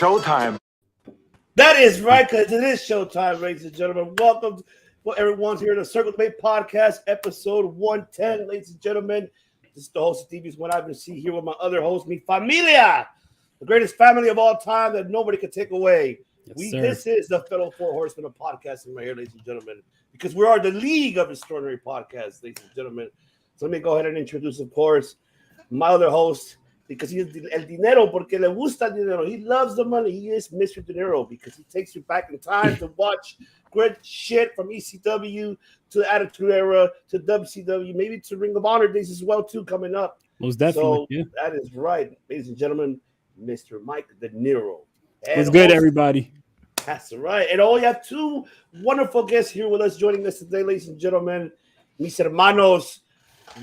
showtime. That is right, because it is showtime, ladies and gentlemen. Welcome to everyone's here in the Circle Debate Podcast, episode 110, ladies and gentlemen. This is the host of DB's One I've been seeing here with my other host, Mi Familia, the greatest family of all time that nobody can take away. Yes, This is the fellow four horsemen of podcasting right here, ladies and gentlemen, because we are the League of Extraordinary Podcasts, ladies and gentlemen. So let me go ahead and introduce, of course, my other host, because he is el dinero, porque le gusta el dinero. He loves the money. He is Mr. Dinero because he takes you back in time to watch great shit from ECW to the Attitude Era to WCW, maybe to Ring of Honor days as well, too, coming up. Most definitely. So yeah. that is right, ladies and gentlemen, Mr. Mike De Niro. What's good, everybody? That's right. And we have two wonderful guests here with us joining us today, ladies and gentlemen. Mis hermanos.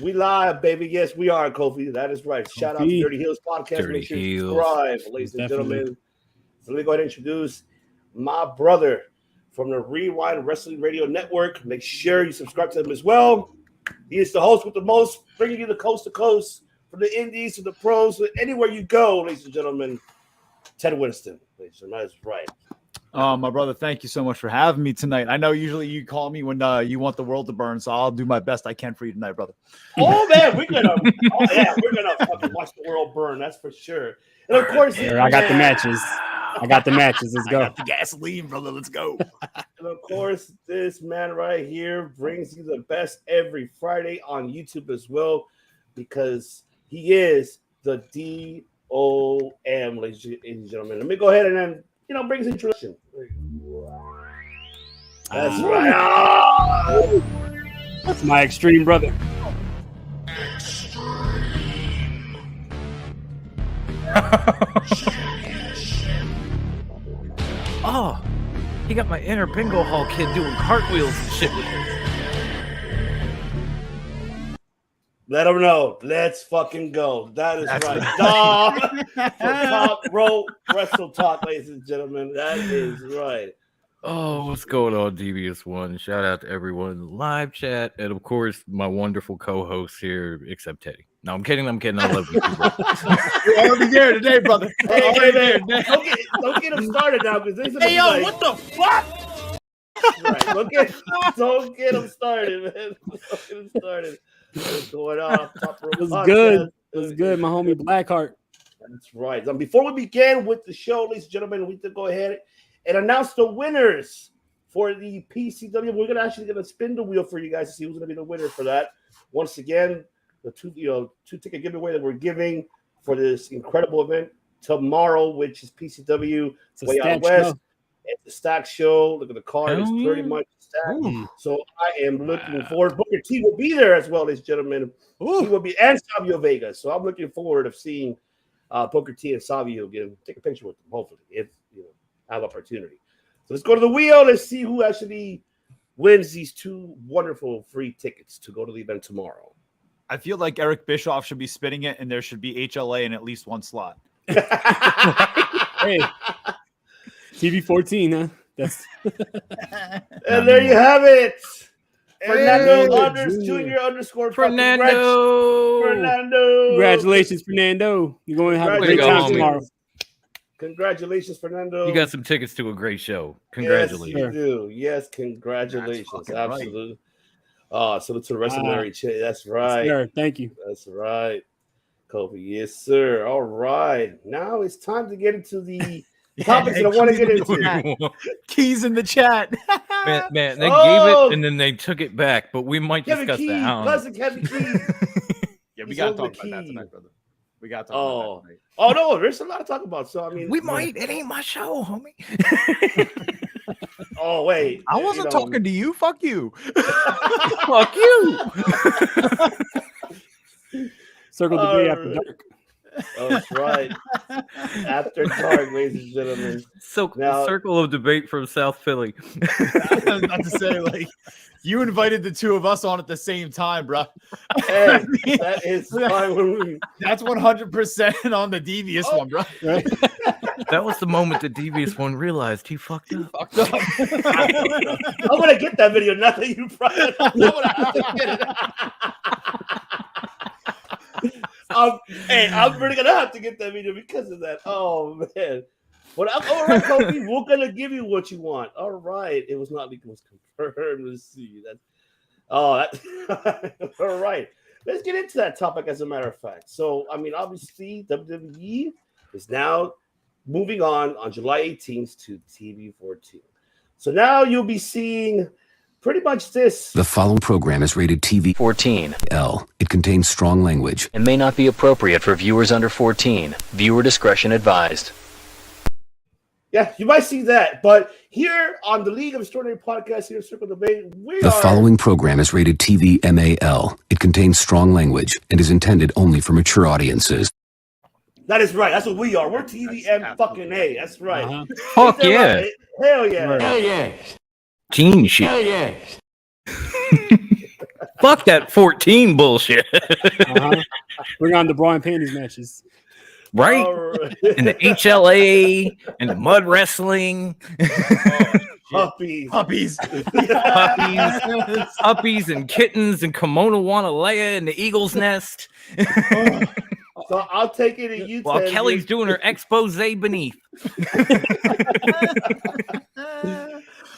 We live, baby. Yes, we are, Kofi. That is right. Shout out to Dirty Heels Podcast. Make sure you subscribe, ladies and gentlemen. So let me go ahead and introduce my brother from the Rewind Wrestling Radio Network. Make sure you subscribe to him as well. He is the host with the most, bringing you the coast to coast, from the indies to the pros, anywhere you go, ladies and gentlemen. Ted Winston, ladies and gentlemen. That is right. My brother, thank you so much for having me tonight. I know usually you call me when you want the world to burn, so I'll do my best I can for you tonight, brother. Oh man, we're gonna fucking watch the world burn. That's for sure. And of course, I got the matches. Let's go. I got the gasoline, brother. Let's go. And of course, this man right here brings you the best every Friday on YouTube as well, because he is the DOM, ladies and gentlemen. Let me go ahead and then bring his introduction. That's right. That's my extreme brother. Oh, he got my inner bingo hall kid doing cartwheels and shit with it. Let him know. Let's fucking go. That is right. Dog for Top Rope Wrestle Talk, ladies and gentlemen. That is right. Oh, what's going on, Devious One? Shout out to everyone in the live chat. And of course, my wonderful co-hosts here, except Teddy. No, I'm kidding. I love you. You're already there today, brother. Hey, don't get him started now, because Hey, yo, what the fuck? Right. Don't get him started, man. Don't get him started. What's going on? It was good. It was good, my homie Blackheart. That's right. Before we begin with the show, ladies and gentlemen, we need to go ahead and announce the winners for the PCW. We're gonna spin the wheel for you guys to see who's gonna be the winner for that. Once again, the two ticket giveaway that we're giving for this incredible event tomorrow, which is PCW Way Out West. It's a stack show. Look at the card; it's pretty much stacked. So I am looking forward. Booker T will be there as well, ladies and gentlemen. He will be, and Savio Vega. So I'm looking forward of seeing Booker T and Savio take a picture with them. Hopefully, if have opportunity. So let's go to the wheel. Let's see who actually wins these two wonderful free tickets to go to the event tomorrow. I feel like Eric Bischoff should be spinning it, and there should be HLA in at least one slot. Hey. TV 14, huh? That's and there you have it. Fernando Jr. Fernando. Congratulations, Fernando. You're going to have a great time tomorrow. Congratulations, Fernando. You got some tickets to a great show. Congratulations. Yes, you do. Yes, congratulations. Absolutely. Right. Salute to the rest of Mary Ch. That's right. Yes, sir. Thank you. That's right. Kobe. Yes, sir. All right. Now it's time to get into the topics that I want to get into. Keys in the chat. Man, they gave it and then they took it back, but we might Kevin discuss Keys, that. Cousin Kevin Keys. Yeah, we got to talk about that tonight, brother. We got to talk about that tonight. Oh, no, there's a lot to talk about. So, I mean, we might. It ain't my show, homie. Oh, wait. I wasn't talking to you. Fuck you. Fuck you. Circle the day after dark. Oh, that's right. After dark, ladies and gentlemen. Circle of debate from South Philly. I was about to say, like, you invited the two of us on at the same time, bro. Hey, that is fine. That's 100% on the devious one, bro. Right? That was the moment the devious one realized he fucked up. I'm gonna get that video. Not that you brought it up. I'm gonna have to get it. I'm really gonna have to get that video because of that. Oh man. But all right, Kobe, we're gonna give you what you want. All right, it was not because confirmed. Let's see that. All right. Let's get into that topic. As a matter of fact, so I mean, obviously, WWE is now moving on July 18th to TV 14. So now you'll be seeing pretty much this. The following program is rated TV 14 L. It contains strong language. and may not be appropriate for viewers under 14. Viewer discretion advised. Yeah, you might see that. But here on the League of Extraordinary Podcast, here at Circle Debate, The following program is rated TV MAL. It contains strong language and is intended only for mature audiences. That is right. That's what we are. We're TVM fucking A. That's right. Uh-huh. Fuck Is that yeah. right? Hell yeah. Right. Hell yeah. Teen shit. Hell yeah. Fuck that 14 bullshit. Uh-huh. Bring on the bra and panties matches. Right? All right. And the HLA and the mud wrestling. Puppies. Puppies. Puppies and kittens and Kimono Wanalea and the Eagle's Nest. So I'll take it and you While tell Kelly's me. doing her expose beneath.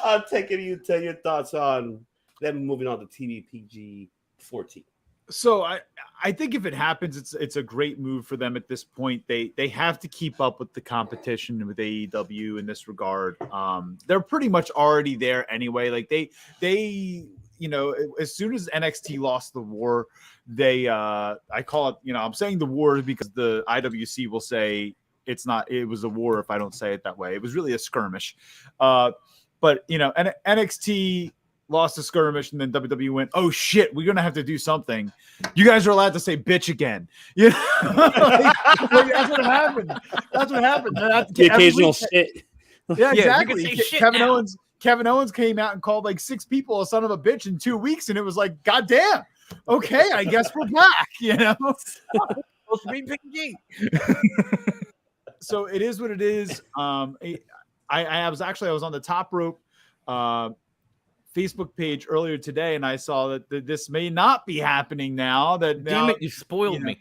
I'll take it and you tell your thoughts on them moving on to TV PG 14. So I think if it happens, it's a great move for them at this point. They have to keep up with the competition with AEW in this regard. They're pretty much already there anyway. Like they as soon as NXT lost the war, I call it, I'm saying the war because the IWC will say it was a war if I don't say it that way. It was really a skirmish. But NXT lost a skirmish, and then WWE went, "Oh shit, we're gonna have to do something." You guys are allowed to say "bitch" again. Like, that's what happened. That's what happened. The occasional shit. Yeah, Yeah, exactly. you can say shit Kevin now. Owens came out and called like 6 people a son of a bitch in 2 weeks, and it was like, God damn. Okay, I guess we're back. Supposed to be PG. So it is what it is. I was on the Top Rope Facebook page earlier today, and I saw that this may not be happening now. Damn it, you spoiled me.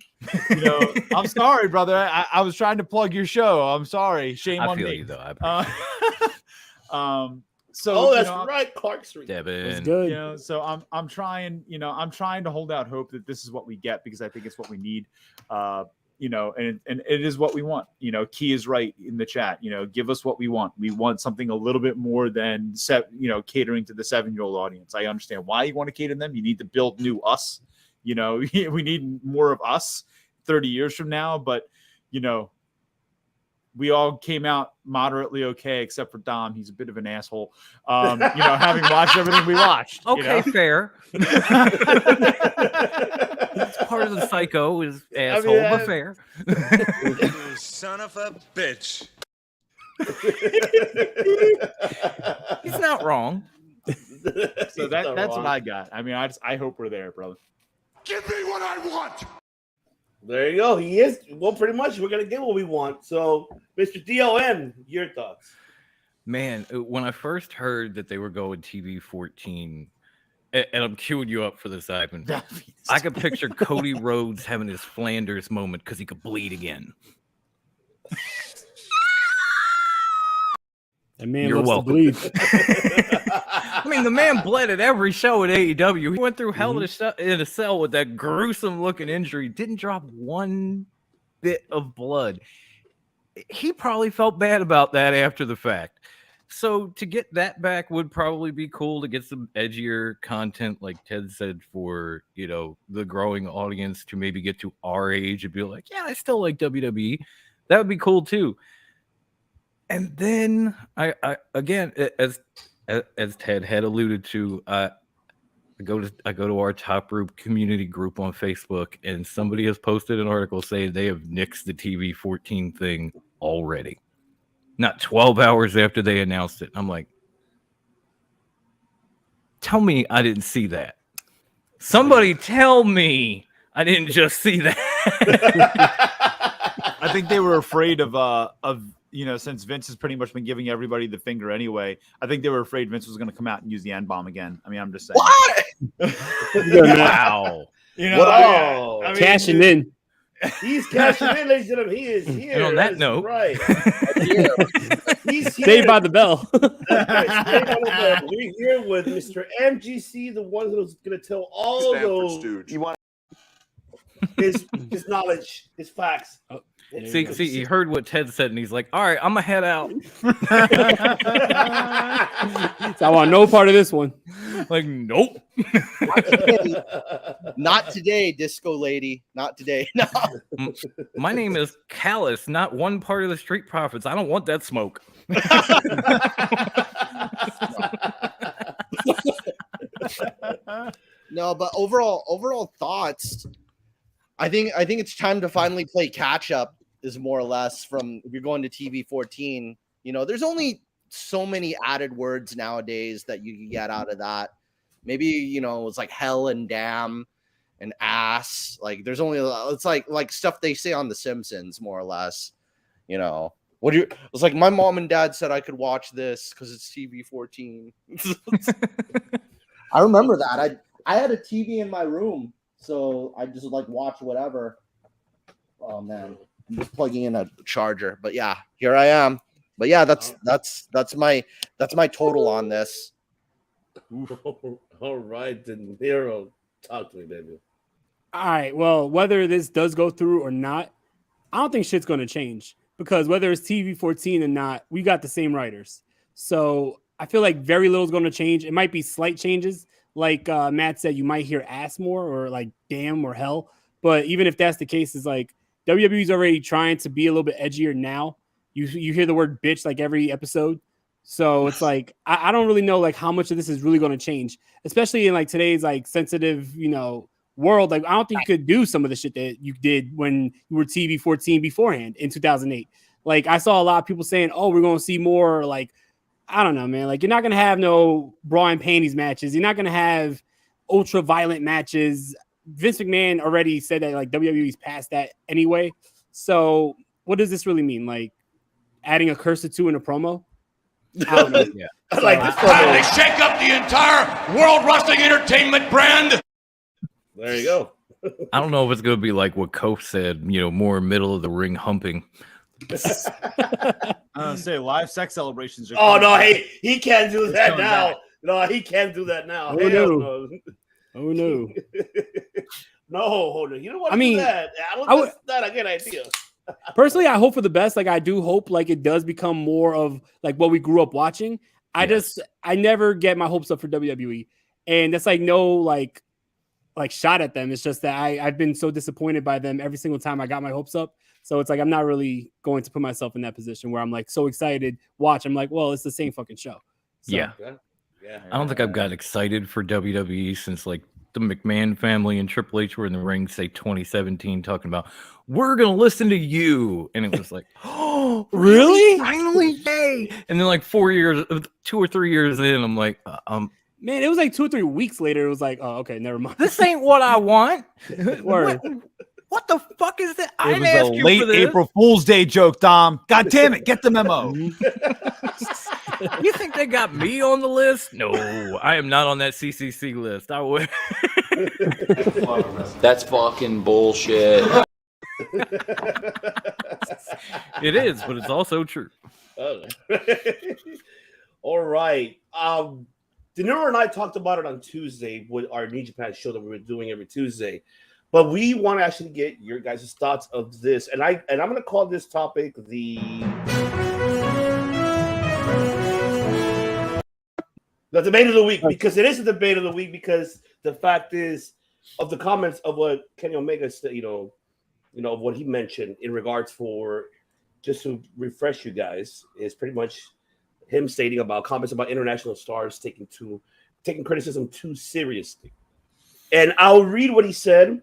I'm sorry, brother. I was trying to plug your show. I'm sorry. Shame I on feel me. you though. I appreciate So That's right, Clark Street. Devin. It's good. So I'm trying to hold out hope that this is what we get, because I think it's what we need. And it is what we want. Key is right in the chat. Give us what we want. We want something a little bit more than catering to the 7-year-old audience. I understand why you want to cater to them. You need to build new us. We need more of us 30 years from now. But we all came out moderately okay, except for Dom. He's a bit of an asshole. Having watched everything we watched. Okay, fair. It's part of the psycho is asshole, but fair. You son of a bitch. He's not wrong. So that's what I got. I mean, I hope we're there, brother. Give me what I want. There you go. He is. Well, pretty much we're going to get what we want. So, Mr. DOM, your thoughts? Man, when I first heard that they were going TV 14, and I'm queuing you up for this, Ivan, I could picture Cody Rhodes having his Flanders moment because he could bleed again. That man You're loves welcome. to bleed. I mean, the man bled at every show at AEW. He went through hell in a cell with that gruesome looking injury. Didn't drop one bit of blood. He probably felt bad about that after the fact. So to get that back would probably be cool, to get some edgier content, like Ted said, for the growing audience to maybe get to our age and be like, yeah, I still like WWE. That would be cool too. And then I again, as Ted had alluded to, I go to our Top Group community group on Facebook, and somebody has posted an article saying they have nixed the TV 14 thing already. Not 12 hours after they announced it. I'm like, tell me I didn't see that. Somebody tell me I didn't just see that. I think they were afraid of since Vince has pretty much been giving everybody the finger anyway. I think they were afraid Vince was going to come out and use the N-bomb again. I mean, I'm just saying. Wow. Whoa. Cashing in. He's cashing in, ladies and gentlemen. He is here. And on that note, right. He's here. Saved by the bell. We're here with Mr. MGC, the one who's going to tell all those Stooge. his knowledge, his facts. See, he heard what Ted said, and he's like, "All right, I'm gonna head out." So I want no part of this one. Like, nope. Not today, disco lady. Not today. No. My name is Callus, not one part of the Street Profits. I don't want that smoke. No, but overall thoughts. I think it's time to finally play catch up. Is more or less from if you're going to TV 14. You know, there's only so many added words nowadays that you can get out of that. Maybe, you know, it's like hell and damn and ass. Like there's only it's like stuff they say on The Simpsons, more or less. You know, it's like my mom and dad said I could watch this because it's TV 14. I remember that. I had a TV in my room, so I just like watch whatever. Oh man, I'm just plugging in a charger. But yeah, here I am. But yeah, that's my total on this. All right, then Nero, talk to me, baby. All right. Well, whether this does go through or not, I don't think shit's going to change because whether it's TV 14 or not, we got the same writers. So I feel like very little is going to change. It might be slight changes. Like Matt said, you might hear ass more or like damn or hell. But even if that's the case, it's like WWE's already trying to be a little bit edgier now. You hear the word bitch like every episode. So it's like I don't really know like how much of this is really going to change, especially in like today's like sensitive, you know, world. Like I don't think you could do some of the shit that you did when you were TV 14 beforehand in 2008. Like I saw a lot of people saying, "Oh, we're going to see more." Like I don't know, man. Like you're not going to have no bra and panties matches. You're not going to have ultra violent matches. Vince McMahon already said that like WWE's past that anyway. So what does this really mean? Like adding a curse or two in a promo? I don't know. Yeah. I like this Time to promo. shake up the entire World Wrestling Entertainment brand. There you go. I don't know if it's going to be like what Kof said, you know, more middle of the ring humping. I say live sex celebrations. Are Oh coming no, back. he can't do that coming now. back. No, he can't do that now. Oh, Hell no. no. Oh no. No, hold on. You don't want to I do mean, that. That's not a good idea. Personally, I hope for the best. Like I do hope like it does become more of like what we grew up watching. I never get my hopes up for WWE. And that's like no like shot at them. It's just that I've been so disappointed by them every single time I got my hopes up. So it's like I'm not really going to put myself in that position where I'm like so excited, watch. I'm like, well, it's the same fucking show. So, Yeah. Yeah. I don't think I've got excited for WWE since like the McMahon family and Triple H were in the ring, say 2017, talking about we're gonna listen to you, and it was like, oh, Really? Finally, yay! And then like 2 or 3 years in, I'm like, Man, it was like 2 or 3 weeks later. It was like, oh, okay, never mind. this ain't what I want. Word. What the fuck is that? I It didn't was ask a you late for this. April Fool's Day joke, Dom. God damn it, get the memo. You think they got me on the list? No, I am not on that CCC list. I would. That's fucking bullshit. It is, but it's also true. All right. De Niro and I talked about it on Tuesday with our New Japan show that we were doing every Tuesday. But we want to actually get your guys' thoughts of this. And I'm going to call this topic the debate of the week, because it is a debate of the week, because the fact is of the comments of what Kenny Omega said, you know, what he mentioned in regards for, just to refresh you guys, is pretty much him stating about comments about international stars taking criticism too seriously. And I'll read what he said.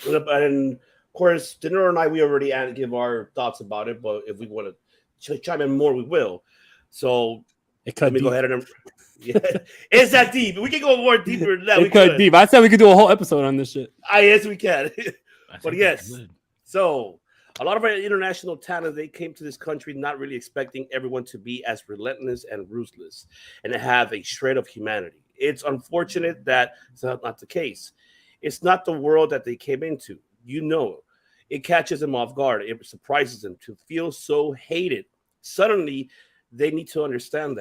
And of course, De Niro and I, we already give our thoughts about it, but if we want to chime in more, we will. So let me go ahead and it's that deep. We can go more deeper than that. It cut deep. I said we could do a whole episode on this shit. Yes, we can. But yes, so a lot of our international talent, they came to this country not really expecting everyone to be as relentless and ruthless and to have a shred of humanity. It's unfortunate that it's not the case. It's not the world that they came into. You know, it catches them off guard. It surprises them to feel so hated. Suddenly, they need to understand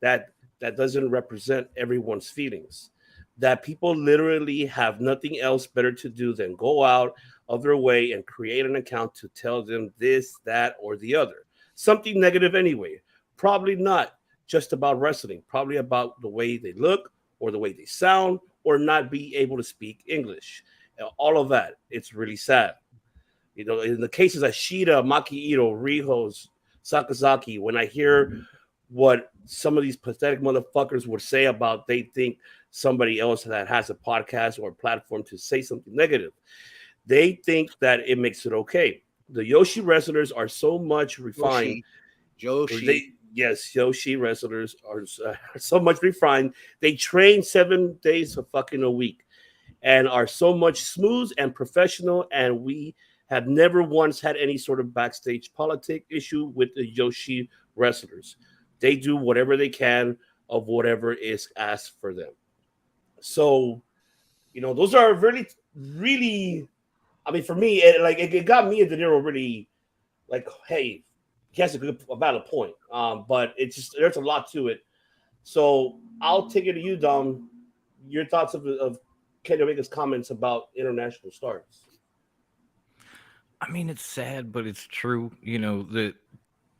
that doesn't represent everyone's feelings. That people literally have nothing else better to do than go out of their way and create an account to tell them this, that, or the other. Something negative anyway. Probably not just about wrestling. Probably about the way they look or the way they sound or not be able to speak English. All of that. It's really sad. You know, in the cases of Shida, Maki Ito, Riho, Sakazaki, when I hear what some of these pathetic motherfuckers would say about they think somebody else that has a podcast or a platform to say something negative, they think that it makes it okay. The Yoshi wrestlers are so much refined. Yoshi wrestlers are so much refined. They train 7 days of fucking a week and are so much smooth and professional. And we have never once had any sort of backstage politic issue with the Yoshi wrestlers. They do whatever they can of whatever is asked for them. So, you know, those are really, really, I mean, for me, it got me and De Niro really like, hey, he has a valid point. But it's just, there's a lot to it. So I'll take it to you, Dom. Your thoughts of Kenny Omega's comments about international stars. I mean, it's sad, but it's true. You know, that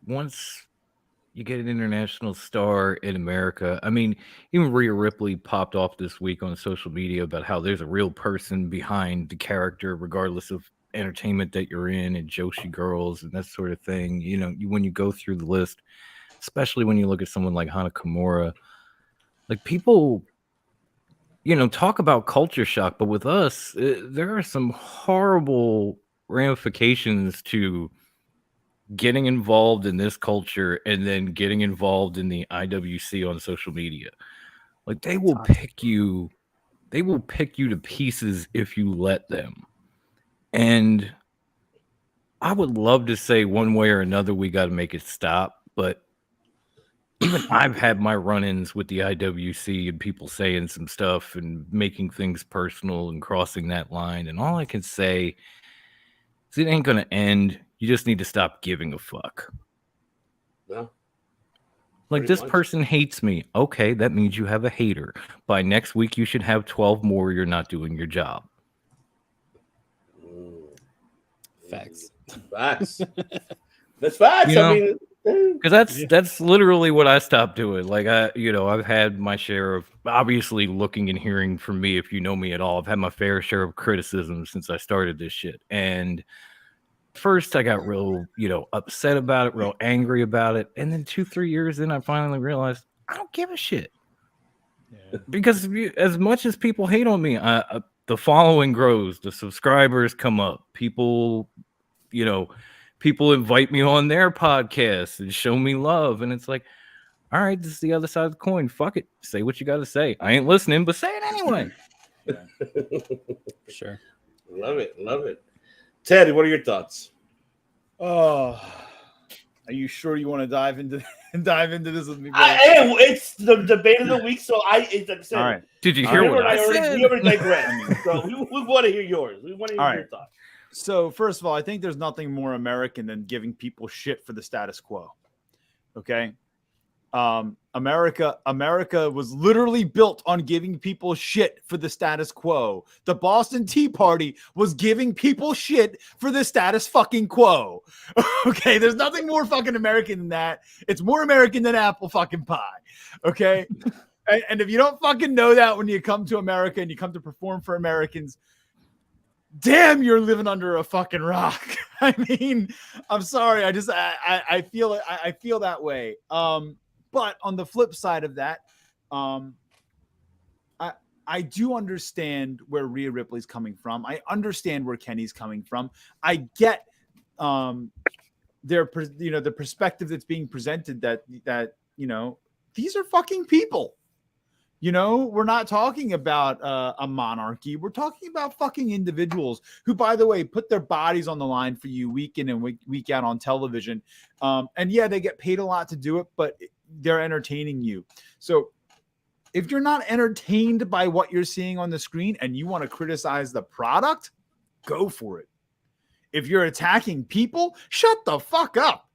once you get an international star in America, I mean, even Rhea Ripley popped off this week on social media about how there's a real person behind the character, regardless of entertainment that you're in, and Joshi girls and that sort of thing. You know, when you go through the list, especially when you look at someone like Hana Kimura, like people, you know, talk about culture shock, but with us, there are some horrible ramifications to getting involved in this culture and then getting involved in the IWC on social media. Like they will pick you to pieces if you let them. And I would love to say one way or another we got to make it stop, but even I've had my run-ins with the IWC and people saying some stuff and making things personal and crossing that line, and all I can say is it ain't gonna end. You just need to stop giving a fuck. Yeah. Like, this person hates me. Okay, that means you have a hater. By next week, you should have 12 more. You're not doing your job. Facts. Facts. That's facts. You know, I mean, because that's literally what I stopped doing. Like, I've had my share of, obviously, looking and hearing from me. If you know me at all, I've had my fair share of criticism since I started this shit. And first, I got real, upset about it, real angry about it. And then 2-3 years in, I finally realized I don't give a shit. Yeah. Because as much as people hate on me, the following grows, the subscribers come up. People invite me on their podcasts and show me love. And it's like, all right, this is the other side of the coin. Fuck it. Say what you got to say. I ain't listening, but say it anyway. Sure. Love it. Love it. Ted, what are your thoughts? Oh, are you sure you want to dive into this with me? It's the debate of the week, so all right. Did you hear what I said? We already digressed. So we want to hear yours. We want to hear your thoughts. So first of all, I think there's nothing more American than giving people shit for the status quo. Okay. America was literally built on giving people shit for the status quo. The Boston Tea Party was giving people shit for the status fucking quo. Okay, there's nothing more fucking American than that. It's more American than apple fucking pie. Okay, and if you don't fucking know that when you come to America and you come to perform for Americans, damn, you're living under a fucking rock. I mean, I'm sorry. I feel that way. But on the flip side of that, I do understand where Rhea Ripley's coming from. I understand where Kenny's coming from. I get the perspective that's being presented that these are fucking people. We're not talking about a monarchy. We're talking about fucking individuals who, by the way, put their bodies on the line for you week in and week out on television. And yeah, they get paid a lot to do it, but they're entertaining you. So if you're not entertained by what you're seeing on the screen and you want to criticize the product, go for it. If you're attacking people, shut the fuck up.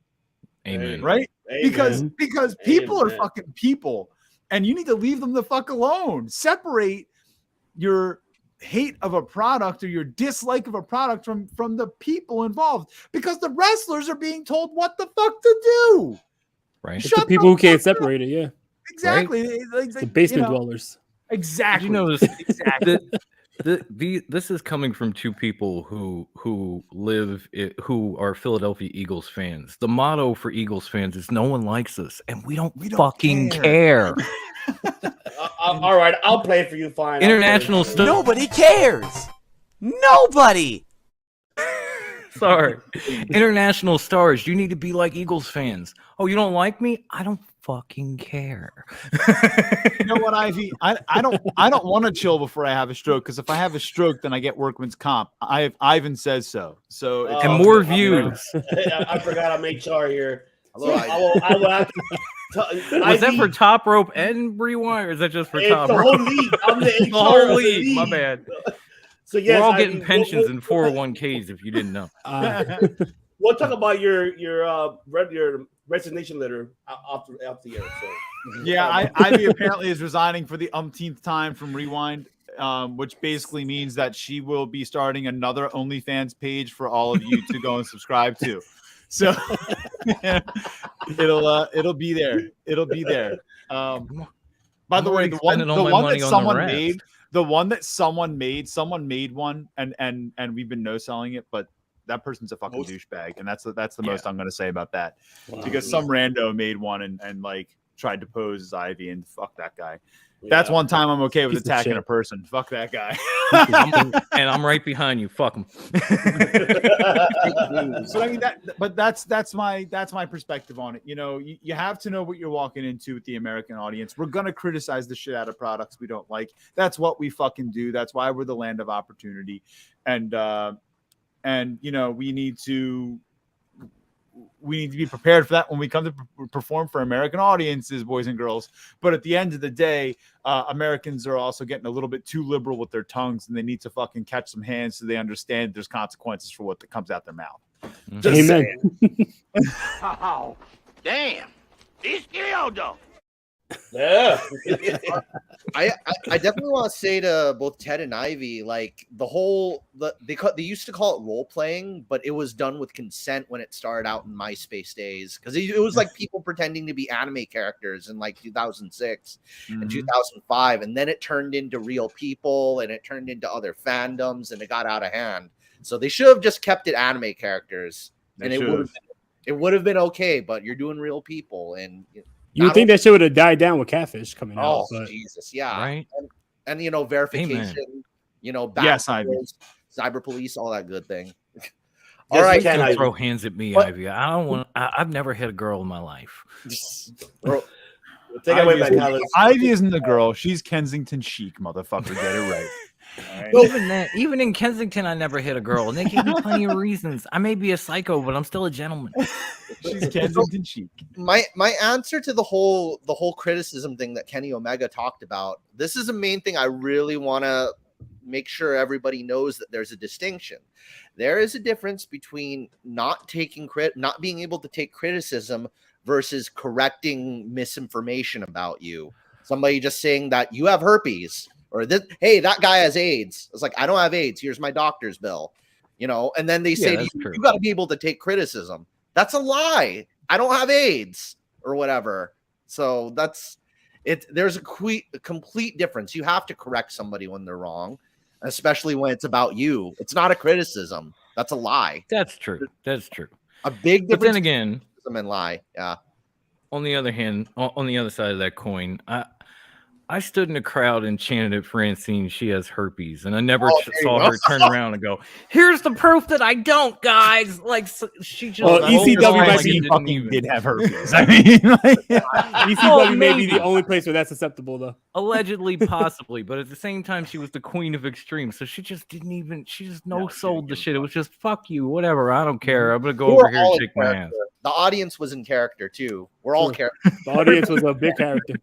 Amen. Right? Amen. Because people are Amen. fucking people, and you need to leave them the fuck alone. Separate your hate of a product or your dislike of a product from the people involved, because the wrestlers are being told what the fuck to do. Right. It's the people who can't separate it. Yeah. Exactly. It's the basement dwellers. Exactly. Did you notice Exactly. this is coming from two people who who are Philadelphia Eagles fans. The motto for Eagles fans is "No one likes us," and we don't fucking care. All right, I'll play for you. Fine. International stuff. Nobody cares. Nobody. Sorry. International stars, you need to be like Eagles fans. Oh, you don't like me? I don't fucking care. You know what, Ivy? I don't want to chill before I have a stroke, because if I have a stroke, then I get workman's comp. Ivan says so. So and more views. I forgot I'm HR here. Hello, So Ivy. I will have to, Was that for Top Rope and Rewind, or is that just for it's Top the Rope? whole league. I'm the HR The whole of the league. My league. bad. So yes, We're all Ivy, getting pensions and 401ks if you didn't know. We'll talk about your resignation letter off the air. So yeah, Ivy apparently is resigning for the umpteenth time from Rewind, which basically means that she will be starting another OnlyFans page for all of you to go and subscribe to. So it'll be there. It'll be there. By the way, the one that someone made one, and we've been no selling it, but that person's a fucking douchebag, and that's the most I'm gonna say about that. Wow. Because some rando made one and like tried to pose as Ivy, and fuck that guy. Yeah. That's one time I'm okay with attacking a person. Fuck that guy. And I'm right behind you. Fuck him. So I mean that's my perspective on it. You know, you have to know what you're walking into with the American audience. We're gonna criticize the shit out of products we don't like. That's what we fucking do. That's why we're the land of opportunity. And you know, we need to be prepared for that when we come to perform for American audiences, boys and girls. But at the end of the day, Americans are also getting a little bit too liberal with their tongues, and they need to fucking catch some hands so they understand there's consequences for what comes out their mouth. Just Amen. Oh, damn. He's killed though. Yeah. I definitely want to say to both Ted and Ivy, like they used to call it role playing, but it was done with consent when it started out in MySpace days, because it was like people pretending to be anime characters in like 2006 and 2005, and then it turned into real people, and it turned into other fandoms, and it got out of hand. So they should have just kept it anime characters, and it would have been okay. But you're doing real people, and you would think that shit would have died down with Catfish coming out. Oh, but... Jesus, yeah. Right. And you know, verification, you know, cyber police, all that good thing. All right, don't throw hands at me, Ivy. I don't want. I've never hit a girl in my life. Bro, take it away, Ivy isn't the girl. She's Kensington chic, motherfucker. Get it right. Right. Even in Kensington, I never hit a girl, and they give me plenty of reasons. I may be a psycho, but I'm still a gentleman. She's Kensington chic. My answer to the whole criticism thing that Kenny Omega talked about. This is the main thing I really want to make sure everybody knows, that there's a distinction. There is a difference between not being able to take criticism versus correcting misinformation about you. Somebody just saying that you have herpes. Or this, hey, that guy has AIDS. It's like, I don't have AIDS. Here's my doctor's bill, you know. And then they say, you got to be able to take criticism. That's a lie. I don't have AIDS or whatever. So that's it. There's a complete difference. You have to correct somebody when they're wrong, especially when it's about you. It's not a criticism. That's a lie. That's true. That's true. A big difference. But then again, criticism and lie. Yeah. On the other hand, on the other side of that coin, I stood in a crowd and chanted at Francine, she has herpes, and I never saw her turn around and go, here's the proof that I don't, guys. Like, she just ECW did have herpes. I mean, ECW may be the only place where that's acceptable, though. Allegedly, possibly, but at the same time, she was the queen of extreme, so she just sold the shit. It was just, fuck you, whatever, I don't care. I'm gonna go over here and shake my ass. The audience was in character too. We're all characters. The audience was a big character.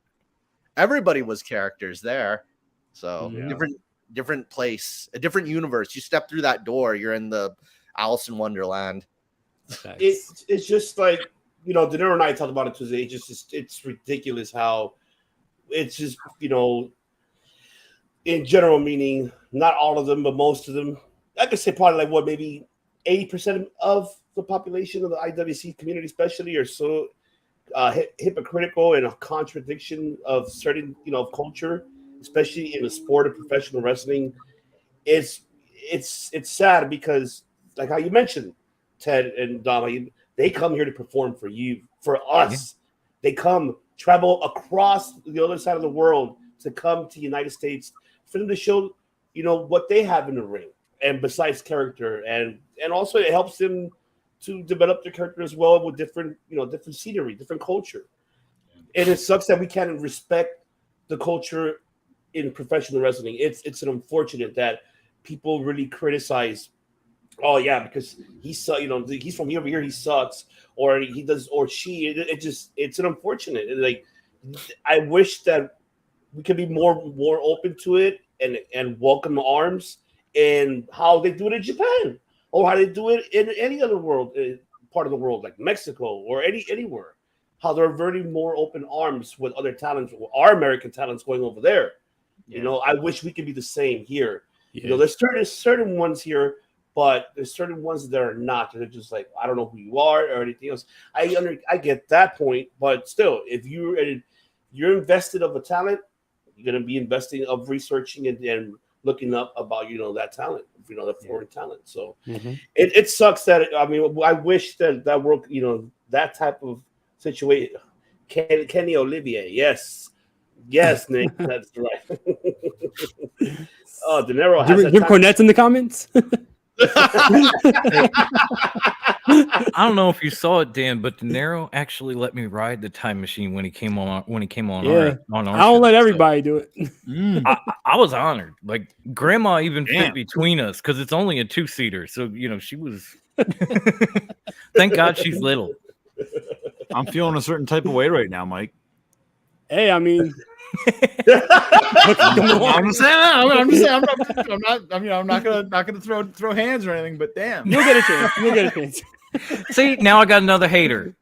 Everybody was characters there. So different place, a different universe. You step through that door, you're in the Alice in Wonderland. It's just like, you know, Dinero and I talked about it Tuesday. It's ridiculous how it's just, you know, in general, meaning not all of them, but most of them. I could say probably like maybe 80% of the population of the IWC community, especially, are so hypocritical and a contradiction of certain, you know, culture, especially in the sport of professional wrestling. It's sad because, like how you mentioned, Ted and Dom, they come here to perform for you, for us. Yeah. They travel across the other side of the world to come to the United States for them to show, you know, what they have in the ring, and besides character, and also it helps them to develop their character as well with different scenery, different culture. And it sucks that we can't respect the culture in professional wrestling. It's an unfortunate that people really criticize. Oh yeah, because he's from here over here, he sucks, or he does, or she. It's an unfortunate. Like, I wish that we could be more open to it and welcome the arms, and how they do it in Japan, or how they do it in any other part of the world, like Mexico or anywhere. How they're very more open arms with other talents, our American talents going over there. Yeah. You know, I wish we could be the same here. Yeah. You know, there's certain ones here, but there's certain ones that are not. They're just like, I don't know who you are or anything else. I get that point, but still, if you're invested of a talent, you're going to be investing of researching and looking up about, you know, that talent, you know, the foreign talent. So it sucks that, I mean, I wish that world, you know, that type of situation. Kenny Olivier, yes, Nick, that's right. Oh, Dinero has give cornets in the comments. I don't know if you saw it, Dan, but Dinero actually let me ride the time machine when he came on. Yeah, I don't let everybody do it. I was honored. Like, Grandma even fit between us because it's only a 2-seater. So, you know, she was. Thank God she's little. I'm feeling a certain type of way right now, Mike. Hey, I mean. I'm just saying. I'm not gonna throw hands or anything. But damn, you'll get a chance. See, now I got another hater.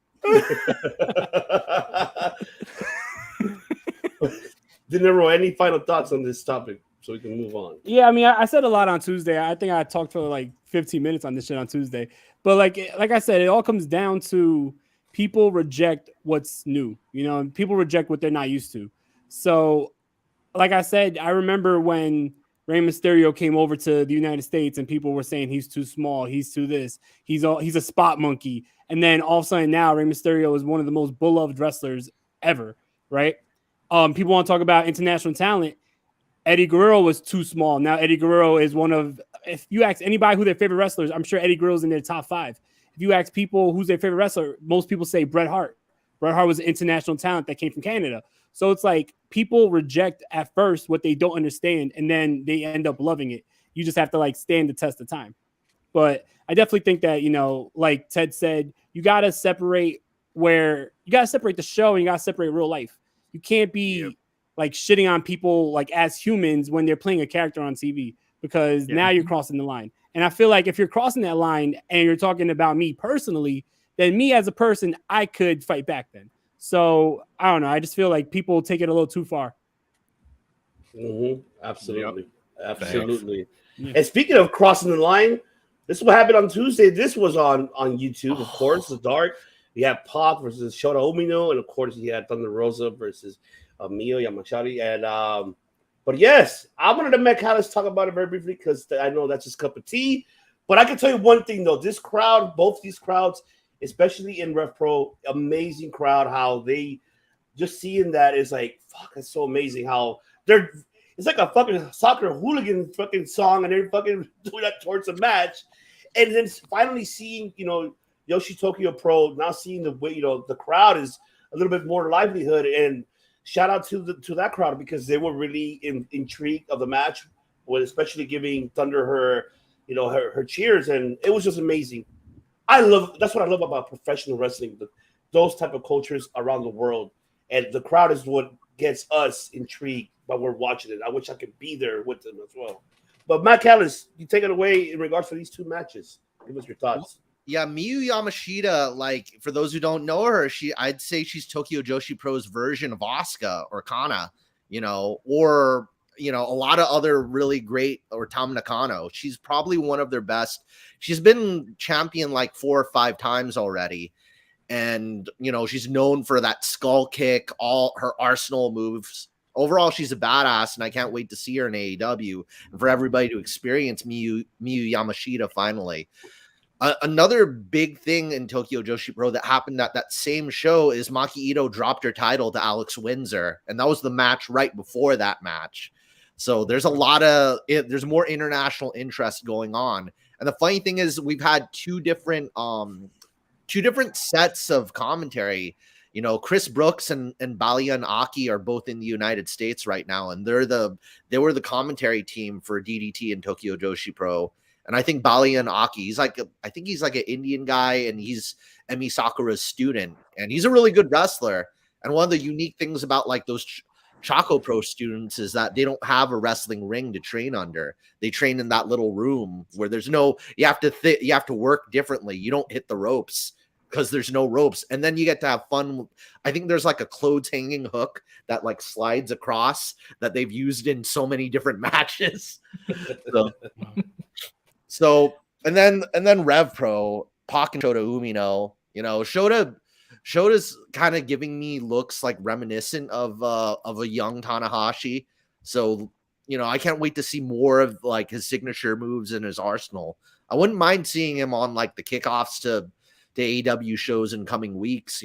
Dinero, any final thoughts on this topic so we can move on? Yeah, I mean, I said a lot on Tuesday. I think I talked for like 15 minutes on this shit on Tuesday. But like I said, it all comes down to people reject what's new. You know, and people reject what they're not used to. So, like I said, I remember when Rey Mysterio came over to the United States and people were saying he's too small, he's too this, he's a spot monkey. And then all of a sudden now Rey Mysterio is one of the most beloved wrestlers ever, right? People want to talk about international talent. Eddie Guerrero was too small. Now Eddie Guerrero is one of, if you ask anybody who their favorite wrestler is, I'm sure Eddie Guerrero's in their top 5. If you ask people who's their favorite wrestler, most people say Bret Hart. Bret Hart was an international talent that came from Canada. So it's like people reject at first what they don't understand, and then they end up loving it. You just have to like stand the test of time. But I definitely think that, you know, like Ted said, you got to separate the show and you got to separate real life. You can't be like shitting on people like as humans when they're playing a character on TV, because now you're crossing the line. And I feel like if you're crossing that line and you're talking about me personally, then me as a person, I could fight back then. So I don't know. I just feel like people take it a little too far. Absolutely. Absolutely. Yeah. And speaking of crossing the line, this is what happened on Tuesday. This was on YouTube, of course. The dark. You had Pac versus Shota Umino, and of course you had Thunder Rosa versus Mio Yamashita. And but yes, I wanted to make Callis talk about it very briefly because I know that's his cup of tea. But I can tell you one thing though: this crowd, both these crowds, especially in Rev Pro, amazing crowd. How they just seeing that is like, fuck, it's so amazing how it's like a fucking soccer hooligan fucking song, and they're fucking doing that towards the match. And then finally seeing, you know, Yoshi Tokyo Pro, now seeing the way, you know, the crowd is a little bit more livelihood. And shout out to that crowd because they were really intrigued of the match, with especially giving Thunder her cheers, and it was just amazing. That's what I love about professional wrestling, those type of cultures around the world, and the crowd is what gets us intrigued while we're watching it. I wish I could be there with them as well. But Matt Callis, you take it away in regards to these two matches. Give us your thoughts. Yeah, Miyu Yamashita, like for those who don't know her, I'd say she's Tokyo Joshi Pro's version of Asuka or Kana, or a lot of other really great, or Tam Nakano. She's probably one of their best. She's been champion like 4 or 5 times already. And, she's known for that skull kick, all her arsenal moves. Overall, she's a badass, and I can't wait to see her in AEW and for everybody to experience Miyu Yamashita finally. Another big thing in Tokyo Joshi Pro that happened at that same show is Maki Ito dropped her title to Alex Windsor, and that was the match right before that match. So there's there's more international interest going on. And the funny thing is, we've had two different sets of commentary. Chris Brooks and Balian Aki are both in the United States right now, and they were the commentary team for DDT and Tokyo Joshi Pro. And I think Balian Aki, he's like an Indian guy, and he's Emi Sakura's student, and he's a really good wrestler. And one of the unique things about like those Choco Pro students is that they don't have a wrestling ring to train under. They train in that little room where there's you have to work differently. You don't hit the ropes because there's no ropes. And then you get to have fun. I think there's like a clothes hanging hook that like slides across that they've used in so many different matches. So and then Rev Pro, Pac and Shota Umino, Shota's kind of giving me looks like reminiscent of a young Tanahashi. So, I can't wait to see more of like his signature moves in his arsenal. I wouldn't mind seeing him on like the kickoffs to AEW shows in coming weeks,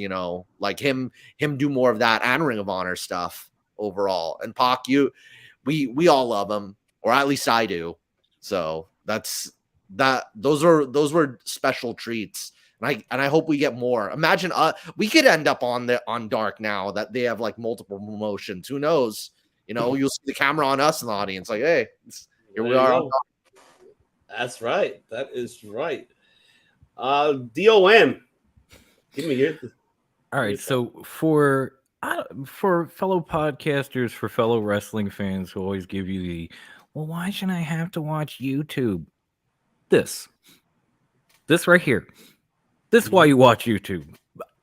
like him do more of that and Ring of Honor stuff overall. And Pac, we all love him, or at least I do. So those were special treats. And I hope we get more. Imagine we could end up on Dark now that they have like multiple promotions. Who knows? You'll see the camera on us in the audience. Like, hey, here we are. That's right. That is right. DOM. Give me your. All right. So for fellow podcasters, for fellow wrestling fans who always give you well, why should I have to watch YouTube? This right here. This is why you watch YouTube.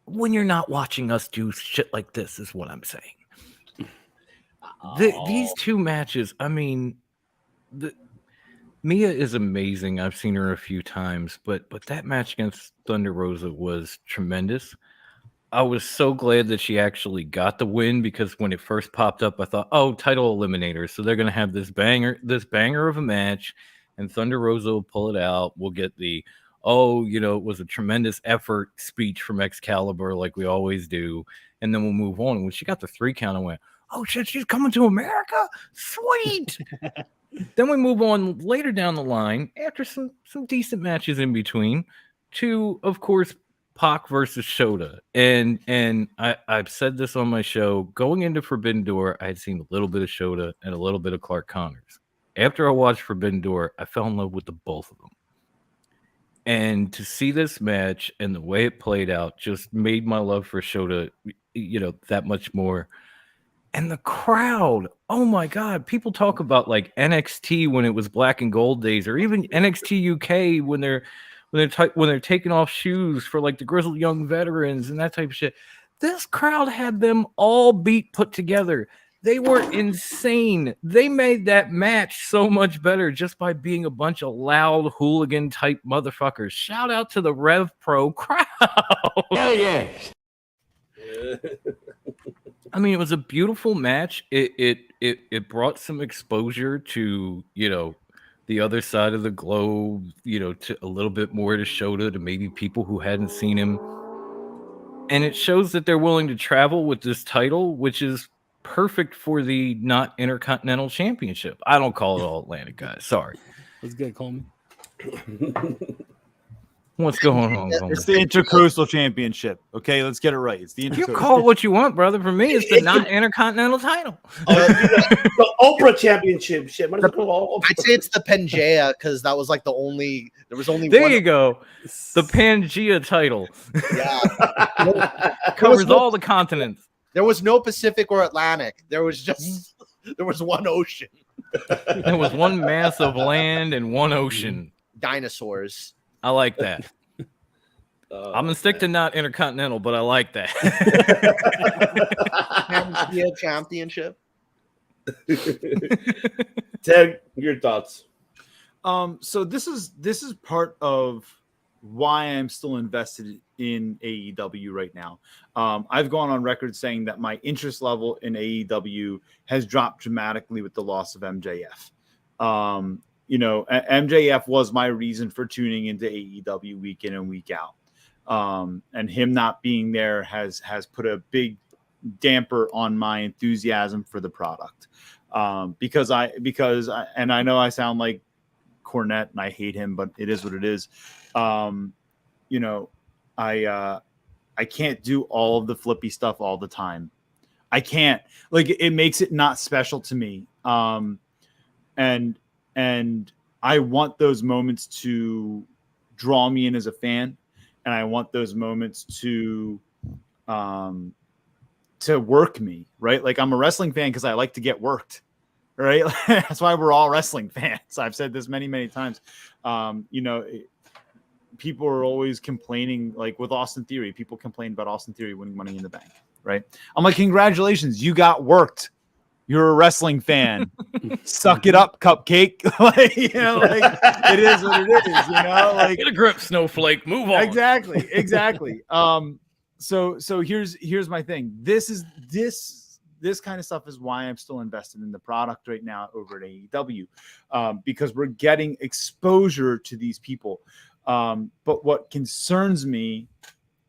When you're not watching us do shit like this is what I'm saying. These two matches, I mean, Mia is amazing. I've seen her a few times, but that match against Thunder Rosa was tremendous. I was so glad that she actually got the win, because when it first popped up, I thought, oh, title eliminator. So they're going to have this banger of a match, and Thunder Rosa will pull it out. We'll get the, it was a tremendous effort speech from Excalibur like we always do. And then we'll move on. And when she got the 3 count, I went, oh shit, she's coming to America? Sweet. Then we move on later down the line, after some decent matches in between, to, of course, Pac versus Shota. And I've said this on my show, going into Forbidden Door, I had seen a little bit of Shota and a little bit of Clark Connors. After I watched Forbidden Door, I fell in love with the both of them. And to see this match and the way it played out just made my love for Shota, that much more. And the crowd, oh my God, people talk about like NXT when it was black and gold days, or even NXT UK when they're taking off shoes for like the grizzled young veterans and that type of shit. This crowd had them all put together. They were insane. They made that match so much better just by being a bunch of loud hooligan type motherfuckers. Shout out to the Rev Pro crowd. Hell yes. I mean, it was a beautiful match. It brought some exposure to, the other side of the globe, to a little bit more to Shota, to maybe people who hadn't seen him. And it shows that they're willing to travel with this title, which is perfect for the not Intercontinental Championship. I don't call it All Atlantic, guys. Sorry. That's good, Coleman. What's going on? It's the Intercoastal Championship. Okay, let's get it right. It's the Intercoastal. You call it what you want, brother. For me, it's the not Intercontinental title. The Oprah Championship. Shit. I'd say it's the Pangea, because that was like there was only there one. You go. The Pangea title. Yeah. Covers all the continents. There was no Pacific or Atlantic. There was one ocean. There was one mass of land and one ocean. Dinosaurs. I like that. I'm gonna stick to not intercontinental, but I like that. Championship. Ted, your thoughts? So this is part of why I'm still invested in AEW right now. I've gone on record saying that my interest level in AEW has dropped dramatically with the loss of MJF. MJF was my reason for tuning into AEW week in and week out. And him not being there has put a big damper on my enthusiasm for the product. Because I know I sound like Cornette and I hate him, but it is what it is. I can't do all of the flippy stuff all the time. I can't, like, it makes it not special to me. And I want those moments to draw me in as a fan. And I want those moments to work me, right? Like, I'm a wrestling fan because I like to get worked, right? That's why we're all wrestling fans. I've said this many, many times. People are always complaining, like with Austin Theory. People complain about Austin Theory winning Money in the Bank, right? I'm like, congratulations, you got worked. You're a wrestling fan. Suck it up, cupcake. Like, it is what it is. Like, get a grip, snowflake. Move on. Exactly. So here's my thing. This kind of stuff is why I'm still invested in the product right now over at AEW, because we're getting exposure to these people. But what concerns me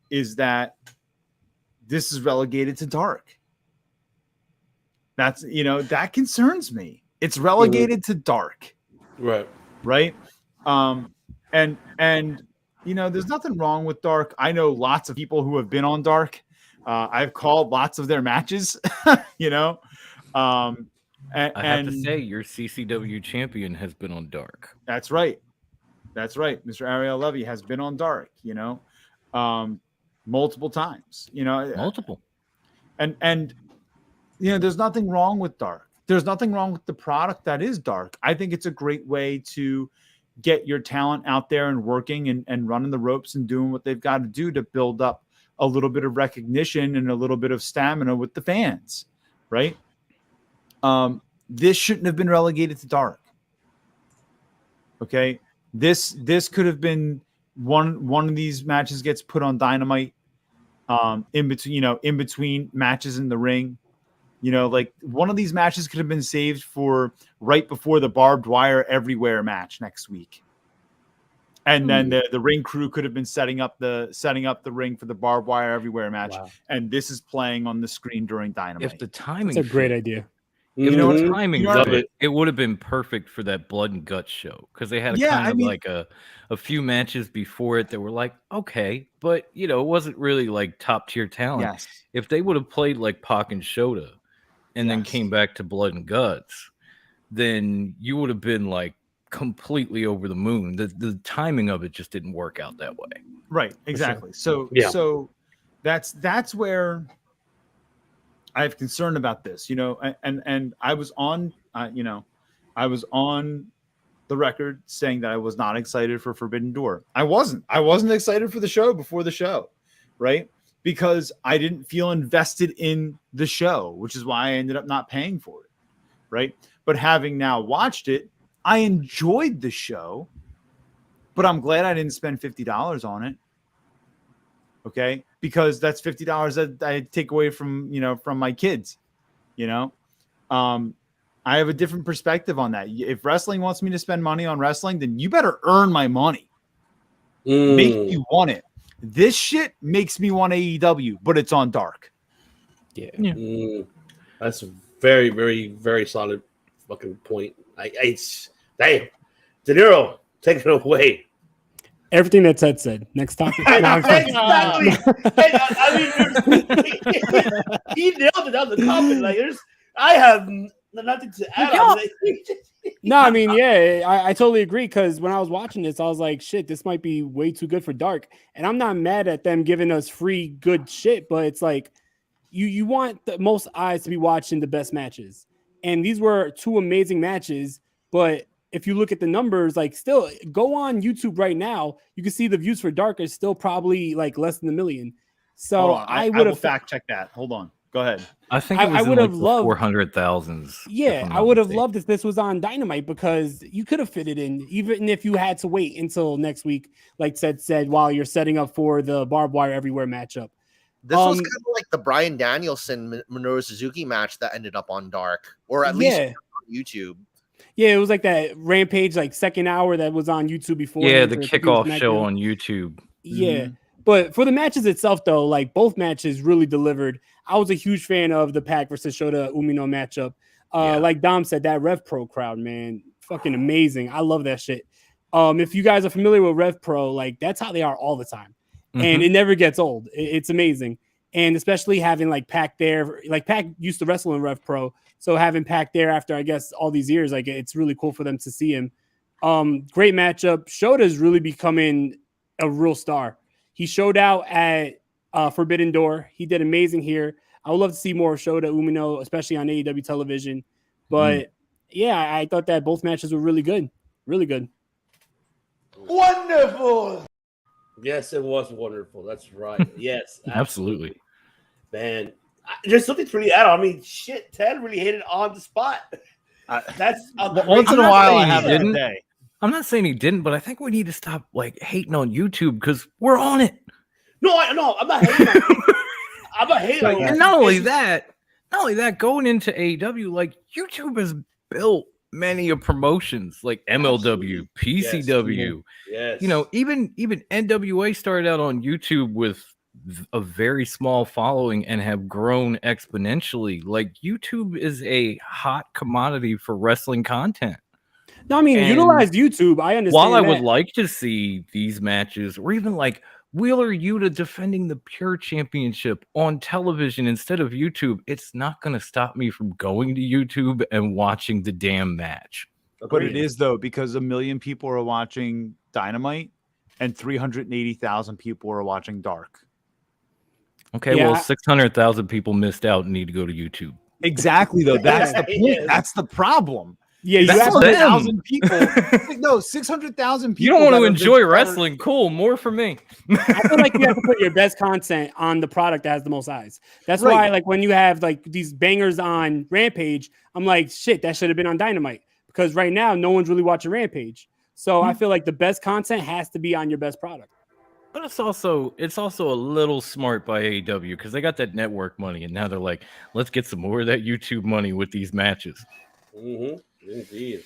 is that this is relegated to dark. That's, that concerns me. It's relegated to dark. Right. And there's nothing wrong with dark. I know lots of people who have been on dark. I've called lots of their matches, I have to say, your CCW champion has been on dark. That's right. Mr. Ariel Levy has been on dark, multiple times, multiple. And there's nothing wrong with dark. There's nothing wrong with the product that is dark. I think it's a great way to get your talent out there and working and running the ropes and doing what they've got to do to build up a little bit of recognition and a little bit of stamina with the fans, right? This shouldn't have been relegated to dark. Okay. This could have been one of these matches gets put on Dynamite, in between matches in the ring. Like, one of these matches could have been saved for right before the barbed wire everywhere match next week. And then the ring crew could have been setting up the ring for the barbed wire everywhere match. Wow. And this is playing on the screen during Dynamite. If the timing, it's a great idea. Timing, it would have been perfect for that Blood and Guts show, because they had like a few matches before it that were like, okay, but it wasn't really like top tier talent. Yes. If they would have played like Pac and Shota and then came back to Blood and Guts, then you would have been like completely over the moon. The timing of it just didn't work out that way. Right. Exactly. Sure. So that's where I have concern about this, and I was on, I was on the record saying that I was not excited for Forbidden Door. I wasn't excited for the show before the show, right? Because I didn't feel invested in the show, which is why I ended up not paying for it, right? But having now watched it, I enjoyed the show, but I'm glad I didn't spend $50 on it. Okay, because that's $50 that I take away from my kids. I have a different perspective on that. If wrestling wants me to spend money on wrestling, then you better earn my money. Make me want it. This shit makes me want AEW, but it's on dark. Yeah. That's a very, very, very solid fucking point. It's damn. De Niro, take it away. Everything that Ted said. Next topic. Exactly. I mean, he nailed it on the topic. Like, I have nothing to add on. No, I mean, yeah, I totally agree, because when I was watching this, I was like, shit, this might be way too good for dark. And I'm not mad at them giving us free good shit, but it's like you want the most eyes to be watching the best matches. And these were two amazing matches, but if you look at the numbers, like still go on YouTube right now, you can see the views for Dark is still probably like less than 1 million. So I would have fact checked that. Hold on. Go ahead. I think it was I in would like have the loved 400,000s. Yeah, I would have loved if this was on Dynamite because you could have fit it in, even if you had to wait until next week, like said while you're setting up for the barbed wire everywhere matchup. This was kind of like the Bryan Danielson Minoru Suzuki match that ended up on Dark, or at least on YouTube. Yeah, it was like that Rampage, like second hour that was on YouTube before. Yeah, the kickoff show on YouTube. Yeah. But for the matches itself, though, like both matches really delivered. I was a huge fan of the Pac versus Shota Umino matchup. Like Dom said, that Rev Pro crowd, man, fucking amazing. I love that shit. If you guys are familiar with Rev Pro, like that's how they are all the time. And it never gets old. It's amazing. And especially having like Pac there, like Pac used to wrestle in Rev Pro. So having Pac there after, I guess, all these years, like it's really cool for them to see him. Great matchup. Shota's really becoming a real star. He showed out at Forbidden Door. He did amazing here. I would love to see more of Shota Umino, especially on AEW television. But yeah, I thought that both matches were really good. Really good. Wonderful. Yes, it was wonderful. That's right. Yes, Absolutely. Man, there's something to really add on. I mean, shit, Ted really hit it on the spot. That's once in a while I have that day. I'm not saying he didn't, but I think we need to stop like hating on YouTube because we're on it. No, I'm not hating on it. I'm not hating on it. And not only that, going into AEW, like YouTube has built many of promotions like MLW, PCW. Yes. You know, even NWA started out on YouTube with a very small following and have grown exponentially. Like YouTube is a hot commodity for wrestling content. No, I mean, utilize YouTube. I understand. While I would like to see these matches, or even like Wheeler Yuta defending the Pure Championship on television instead of YouTube, it's not going to stop me from going to YouTube and watching the damn match. But it is, though, because 1 million people are watching Dynamite and 380,000 people are watching Dark. Okay, well, 600,000 people missed out and need to go to YouTube. Exactly, though. That's the point. That's the problem. Yeah, you have have 600,000 people. No, 600,000 people. You don't want to enjoy wrestling. Cool, more for me. I feel like you have to put your best content on the product that has the most eyes. That's why, like, when you have like these bangers on Rampage, I'm like, shit, that should have been on Dynamite because right now no one's really watching Rampage. So I feel like the best content has to be on your best product. But it's also a little smart by AEW because they got that network money, and now they're like, let's get some more of that YouTube money with these matches. Indeed.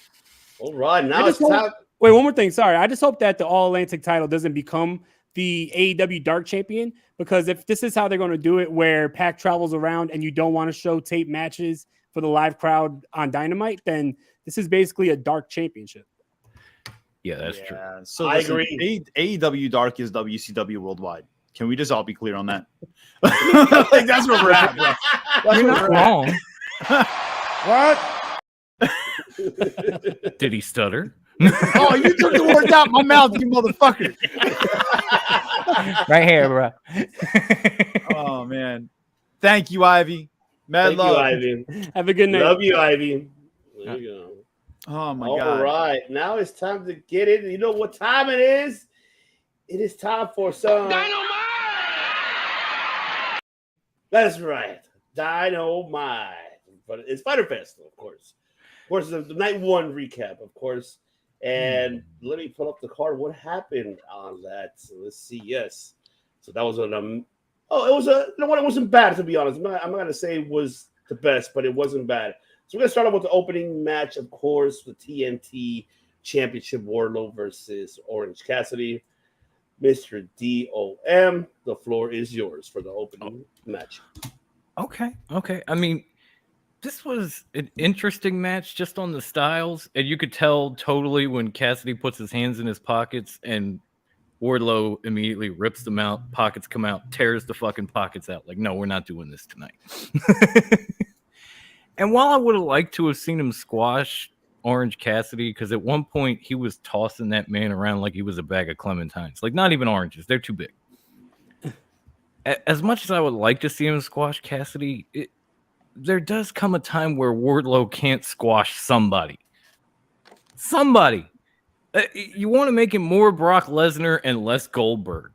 All right, now it's time. Wait, one more thing. Sorry, I just hope that the All Atlantic title doesn't become the AEW Dark Champion, because if this is how they're going to do it, where Pac travels around and you don't want to show tape matches for the live crowd on Dynamite, then this is basically a Dark Championship. Yeah, that's true. So I agree. AEW Dark is WCW Worldwide. Can we just all be clear on that? Like, that's where we're at, bro. You're not wrong. What? Did he stutter? Oh, you took the words out my mouth, you motherfucker. Right here, bro. Oh, man. Thank you, Ivy. Mad Thank love. you, Ivy. Have a good night. Love you, Ivy. There you go. Oh, my All God. All right. Now it's time to get it. You know what time it is? It is time for some Dynamite. That's right. Dynamite. But it's Fighter Fest, of course. Of course, the night one recap, of course. And let me pull up the card. What happened on that? So let's see. Yes. So that was it was you know what? It wasn't bad, to be honest. I'm not going to say it was the best, but it wasn't bad. So we're going to start off with the opening match, of course, the TNT Championship, Wardlow versus Orange Cassidy. Mr. DOM, the floor is yours for the opening match. Okay. I mean, this was an interesting match just on the styles, and you could tell totally when Cassidy puts his hands in his pockets and Wardlow immediately rips them out, pockets come out, tears the fucking pockets out. Like, no, we're not doing this tonight. And while I would have liked to have seen him squash Orange Cassidy, because at one point he was tossing that man around like he was a bag of clementines. Like, not even oranges. They're too big. As much as I would like to see him squash Cassidy, there does come a time where Wardlow can't squash somebody. Somebody. You want to make him more Brock Lesnar and less Goldberg.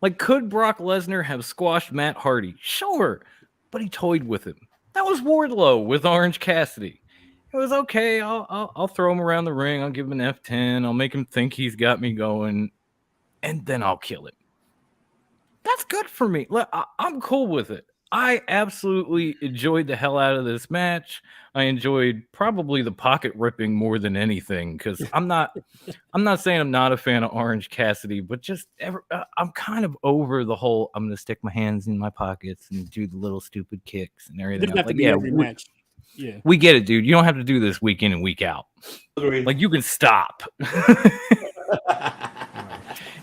Like, could Brock Lesnar have squashed Matt Hardy? Sure, but he toyed with him. That was Wardlow with Orange Cassidy. It was okay. I'll throw him around the ring. I'll give him an F10. I'll make him think he's got me going, and then I'll kill him. That's good for me. Look, I'm cool with it. I absolutely enjoyed the hell out of this match. I enjoyed probably the pocket ripping more than anything, because I'm not saying I'm not a fan of Orange Cassidy, but just I'm kind of over the whole I'm going to stick my hands in my pockets and do the little stupid kicks and everything. Doesn't have to be every match. Yeah, we get it, dude. You don't have to do this week in and week out. Like, you can stop.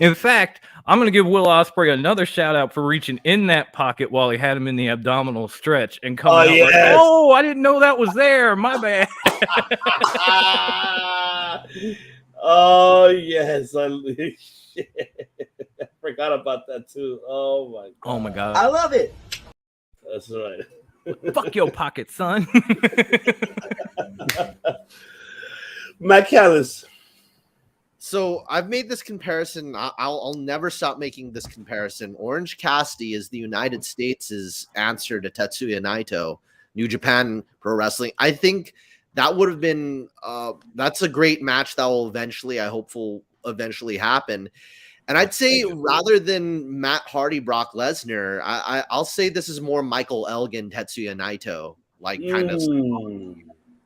In fact, I'm going to give Will Ospreay another shout out for reaching in that pocket while he had him in the abdominal stretch and coming out like, oh, I didn't know that was there. My bad. Oh, yes. I forgot about that, too. Oh, my God. Oh, my God. I love it. That's right. Fuck your pocket, son. Matt Callis. So I've made this comparison. I'll never stop making this comparison. Orange Cassidy is the United States' answer to Tetsuya Naito, New Japan Pro Wrestling. I think that would have been that's a great match that will eventually happen. And I'd say rather than Matt Hardy, Brock Lesnar, I'll say this is more Michael Elgin, Tetsuya Naito, like kind of.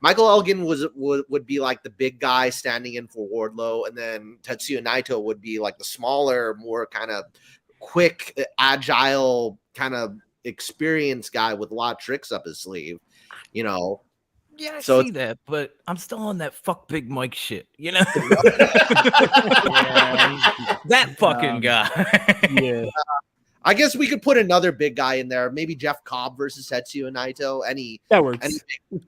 Michael Elgin would be like the big guy standing in for Wardlow, and then Tetsuya Naito would be like the smaller, more kind of quick, agile, kind of experienced guy with a lot of tricks up his sleeve, you know. Yeah, I see that, but I'm still on that fuck Big Mike shit, you know. That fucking guy. Yeah. I guess we could put another big guy in there, maybe Jeff Cobb versus Tetsuya Naito. That works.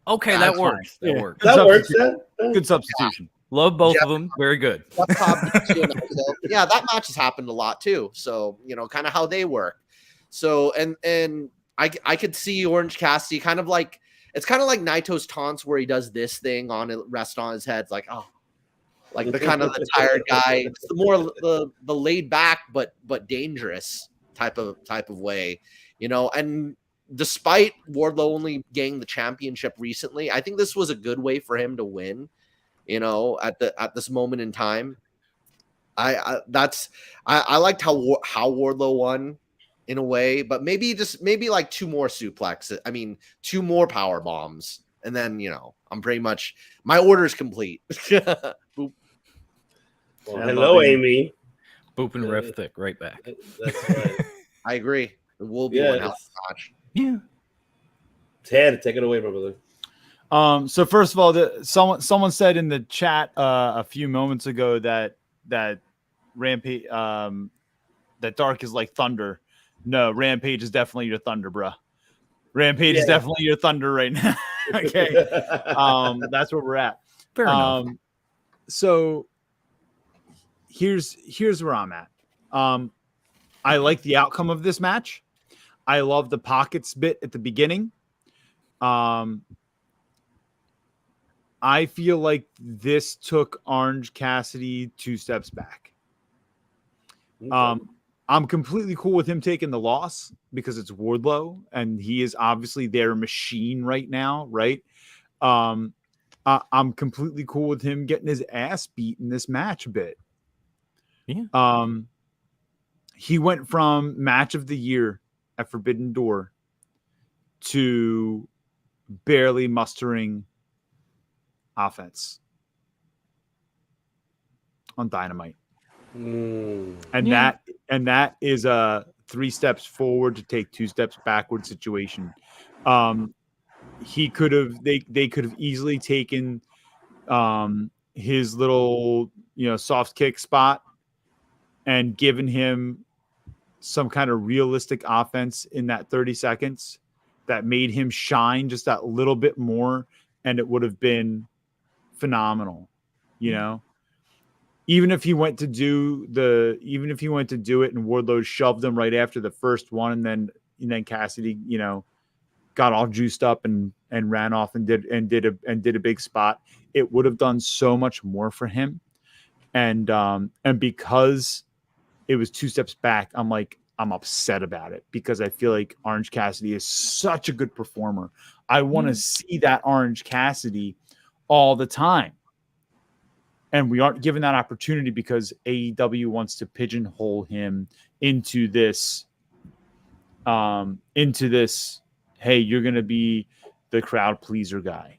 Okay, that works. That works. That works. Good substitution. Love both of them. Very good. Jeff Cobb, Tetsuya Naito. Yeah, that match has happened a lot too. So, you know, kind of how they work. So, and I could see Orange Cassidy kind of like, it's kind of like Naito's taunts where he does this thing on it, rest on his head, like, oh, like the kind of the tired guy. It's the more the laid back but dangerous type of way, you know. And despite Wardlow only gaining the championship recently, I think this was a good way for him to win, you know, at this moment in time. I liked how Wardlow won in a way, but maybe like two more suplexes. I mean, two more power bombs, and then, you know, I'm pretty much, my order is complete. Boop. Well, hello, Amy. Boop and Ref Thick, right back. That's right. I agree. It will be one hell of a match. Yeah. Ted, take it away, my brother. So first of all, someone said in the chat a few moments ago that Rampage that Dark is like thunder. No, Rampage is definitely your thunder, bro. Rampage is definitely your thunder right now. Okay. That's where we're at. Fair enough. So here's where I'm at. I like the outcome of this match. I love the pockets bit at the beginning. I feel like this took Orange Cassidy 2 steps back. I'm completely cool with him taking the loss because it's Wardlow and he is obviously their machine right now, right? I'm completely cool with him getting his ass beat in this match a bit. Yeah. He went from match of the year at Forbidden Door to barely mustering offense on Dynamite. And that is a 3 steps forward to take 2 steps backward situation. He could have they could have easily taken his little, you know, soft kick spot and given him some kind of realistic offense in that 30 seconds that made him shine just that little bit more, and it would have been phenomenal, you know. Even if he went to do it and Wardlow shoved him right after the first one, and then Cassidy, you know, got all juiced up and ran off and did a big spot, it would have done so much more for him. And because it was 2 steps back, I'm upset about it because I feel like Orange Cassidy is such a good performer. I want to see that Orange Cassidy all the time. And we aren't given that opportunity because AEW wants to pigeonhole him into this, hey, you're going to be the crowd pleaser guy.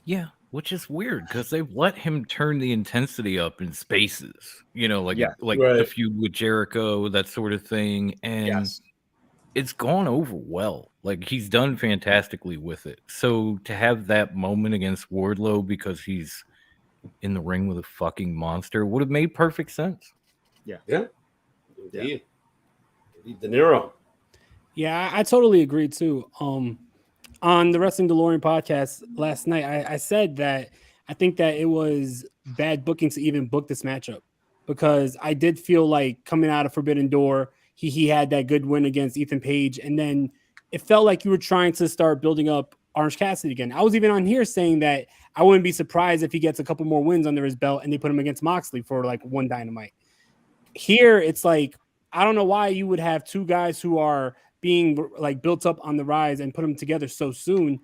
Yeah, which is weird because they've let him turn the intensity up in spaces, like the feud with Jericho, that sort of thing. And it's gone over well. Like, he's done fantastically with it. So to have that moment against Wardlow because he's in the ring with a fucking monster would have made perfect sense. Yeah. Indeed. De Niro. Yeah, I totally agree too. On the Wrestling Delorean podcast last night, I said that I think that it was bad booking to even book this matchup because I did feel like coming out of Forbidden Door, he had that good win against Ethan Page, and then it felt like you were trying to start building up Orange Cassidy again. I was even on here saying that I wouldn't be surprised if he gets a couple more wins under his belt and they put him against Moxley for like one Dynamite. Here, it's like, I don't know why you would have two guys who are being like built up on the rise and put them together so soon.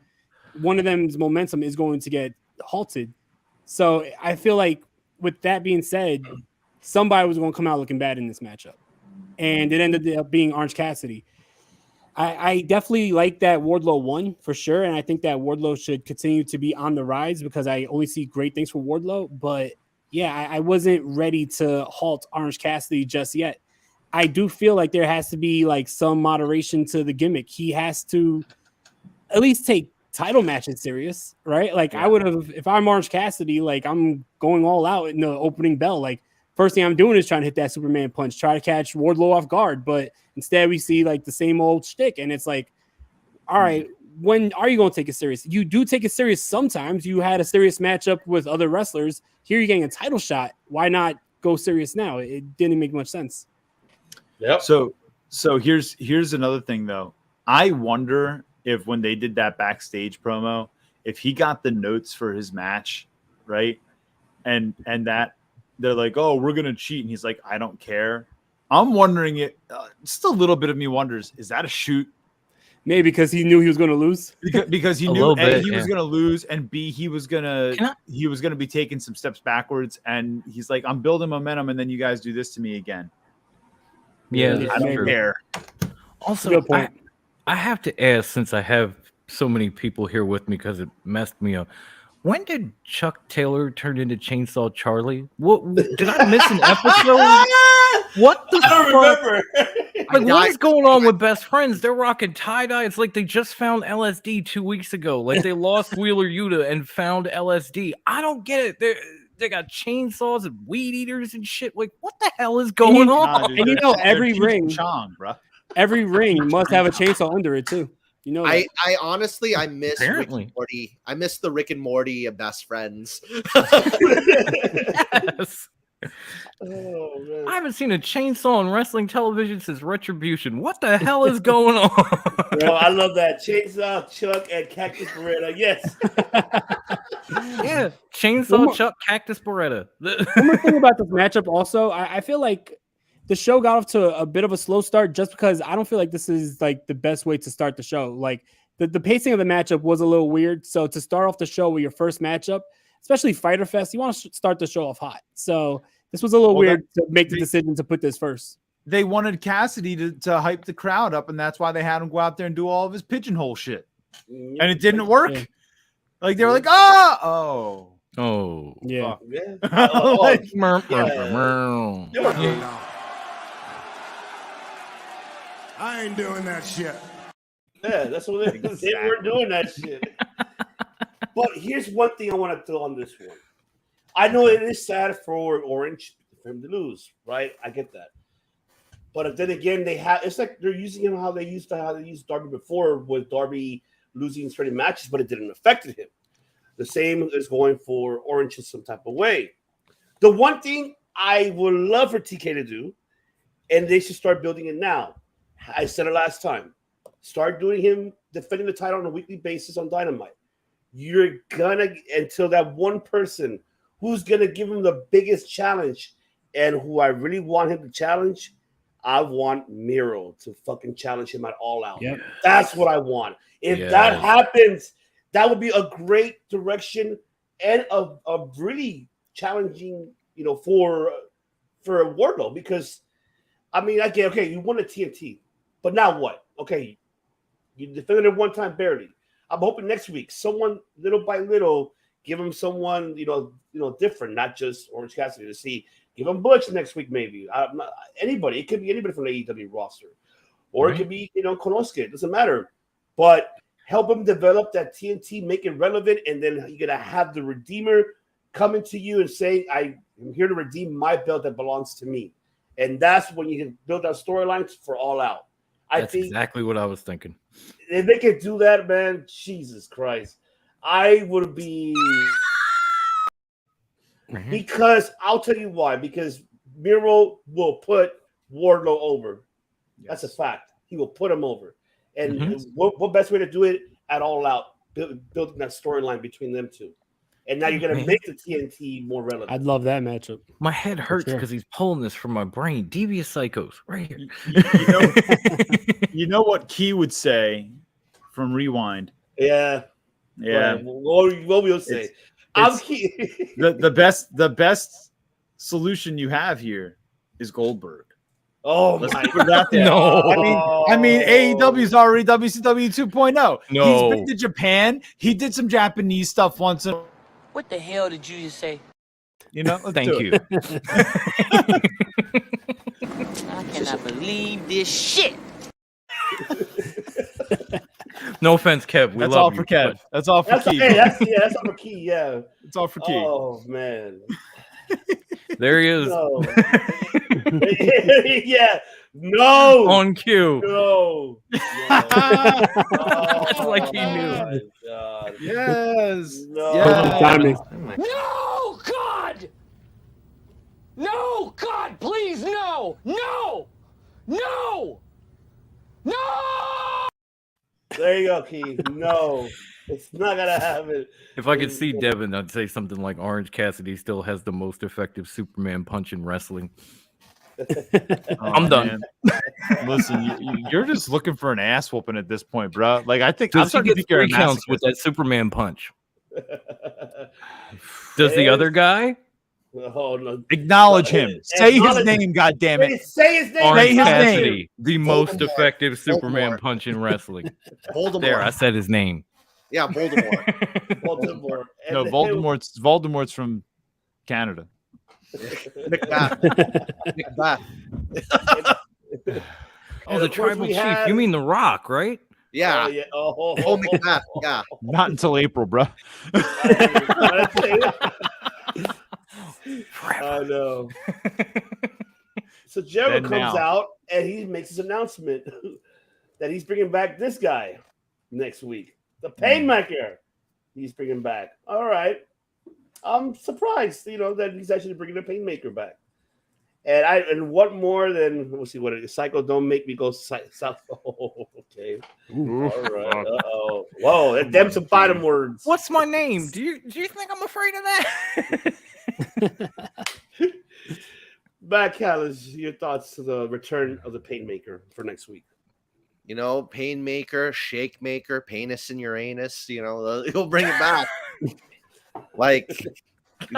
One of them's momentum is going to get halted. So I feel like with that being said, somebody was going to come out looking bad in this matchup. And it ended up being Orange Cassidy. I definitely like that Wardlow won for sure. And I think that Wardlow should continue to be on the rise because I only see great things for Wardlow. But yeah, I wasn't ready to halt Orange Cassidy just yet. I do feel like there has to be like some moderation to the gimmick. He has to at least take title matches serious, right? Like I would have, if I'm Orange Cassidy, like I'm going all out in the opening bell. Like first thing I'm doing is trying to hit that Superman punch, try to catch Wardlow off guard. But instead we see like the same old shtick. And it's like, all right, when are you going to take it serious? You do take it serious sometimes. You had a serious matchup with other wrestlers. Here you're getting a title shot. Why not go serious now? It didn't make much sense. Yep. So here's another thing though. I wonder if when they did that backstage promo, if he got the notes for his match, right? And that they're like, oh, we're gonna cheat, and he's like, I don't care. I'm wondering it. Just a little bit of me wonders, is that a shoot? Maybe because he knew he was going to lose. Because he knew A, he was going to lose, and B, he was gonna be taking some steps backwards, and he's like, I'm building momentum, and then you guys do this to me again. Yeah, I don't care. Also, I have to ask, since I have so many people here with me because it messed me up. When did Chuck Taylor turn into Chainsaw Charlie? What did I miss an episode? What the fuck? Remember. Like, what is going on with Best Friends? They're rocking tie-dye. It's like they just found LSD 2 weeks ago. Like they lost Wheeler Yuta and found LSD. I don't get it. They got chainsaws and weed eaters and shit. Like, what the hell is going on? And you know, every ring must have a chainsaw under it too. You know, I honestly miss Rick and Morty. I miss the Rick and Morty of Best Friends. Yes. Oh, man. I haven't seen a chainsaw on wrestling television since Retribution. What the hell is going on? Bro, I love that. Chainsaw, Chuck, and Cactus Beretta. Yes. Yeah, Chainsaw, Chuck, Cactus Beretta. One more thing about this matchup also, I feel like the show got off to a bit of a slow start just because I don't feel like this is like the best way to start the show. Like the pacing of the matchup was a little weird. So to start off the show with your first matchup, especially Fyter Fest, you want to start the show off hot. So this was a little weird to make the decision to put this first. They wanted Cassidy to hype the crowd up, and that's why they had him go out there and do all of his pigeonhole shit. And it didn't work. Yeah. Like they were like, oh, yeah. Like, I ain't doing that shit. Yeah, that's what they were doing that shit. But here's one thing I want to throw on this one. I know it is sad for Orange for him to lose, right? I get that. But then again, it's like they're using him how they used Darby before, with Darby losing certain matches, but it didn't affect him. The same is going for Orange in some type of way. The one thing I would love for TK to do, and they should start building it now. I said it last time. Start doing him defending the title on a weekly basis on Dynamite. you're gonna until that one person who's gonna give him the biggest challenge, and who I really want him to challenge. I want Miro to fucking challenge him at All Out. Yep. That's what I want. If that happens, that would be a great direction and a really challenging, for Wardlow. Because, I mean, okay, you won a TNT, but now what? Okay, you defended it one time barely. I'm hoping next week, someone little by little, give him someone, different, not just Orange Cassidy to see. Give him Butch next week, maybe. Anybody. It could be anybody from the AEW roster. Or it could be, Konosuke. It doesn't matter. But help him develop that TNT, make it relevant, and then you're going to have the Redeemer coming to you and saying, I am here to redeem my belt that belongs to me. And that's when you can build out storylines for All Out. That's exactly what I was thinking. If they could do that, man, Jesus Christ. I would be... Because I'll tell you why. Because Miro will put Wardlow over. Yes. That's a fact. He will put him over. And what best way to do it at All Out? Building that storyline between them two. And now you're going to make the TNT more relevant. I'd love that matchup. My head hurts because he's pulling this from my brain. Devious Psychos, right here. You know what Key would say from Rewind? Yeah. What we'll say. The best solution you have here is Goldberg. Oh Let's my put that there. No. I mean AEW's already WCW 2.0. No. He's been to Japan. He did some Japanese stuff once. What the hell did you just say? Thank you. I cannot believe this shit. No offense, Kev. That's all for Kev. That's all for Key. That's all for Key. Yeah, it's all for Key. Oh man, there he is. No. Yeah, no on cue. No. Like he knew. God. Yes. No. Yes. No, God! No, God, please, no! No! No! No! There you go, Key. No, it's not gonna happen. If I could see Devin, I'd say something like Orange Cassidy still has the most effective Superman punch in wrestling. I'm done. Listen, you're just looking for an ass whooping at this point, bro. Like I think I'm starting to think you're counts with that Superman punch. Does the other guy? Oh, no. Acknowledge him. Say his name, goddammit. Say his name. Orange Say his Cassidy, name. the most effective Superman punch in wrestling. Voldemort. There, I said his name. Yeah, Voldemort. Voldemort. No, Voldemort's from Canada. Macbeth. Oh, the tribal chief. You mean The Rock, right? Yeah. Oh, Macbeth. Yeah. Not until April, bro. I know. So Jericho comes out and he makes his announcement that he's bringing back this guy next week, the Painmaker. He's bringing back. All right, I'm surprised, that he's actually bringing the Painmaker back. And what more than we'll see what it is. Psycho don't make me go south. Oh, okay. All right. Uh-oh. Whoa, them some bottom words. What's my name? Do you think I'm afraid of that? Back, Callis, your thoughts to the return of the Painmaker for next week? Painmaker, Shake Maker, Penis in your anus. He'll bring it back.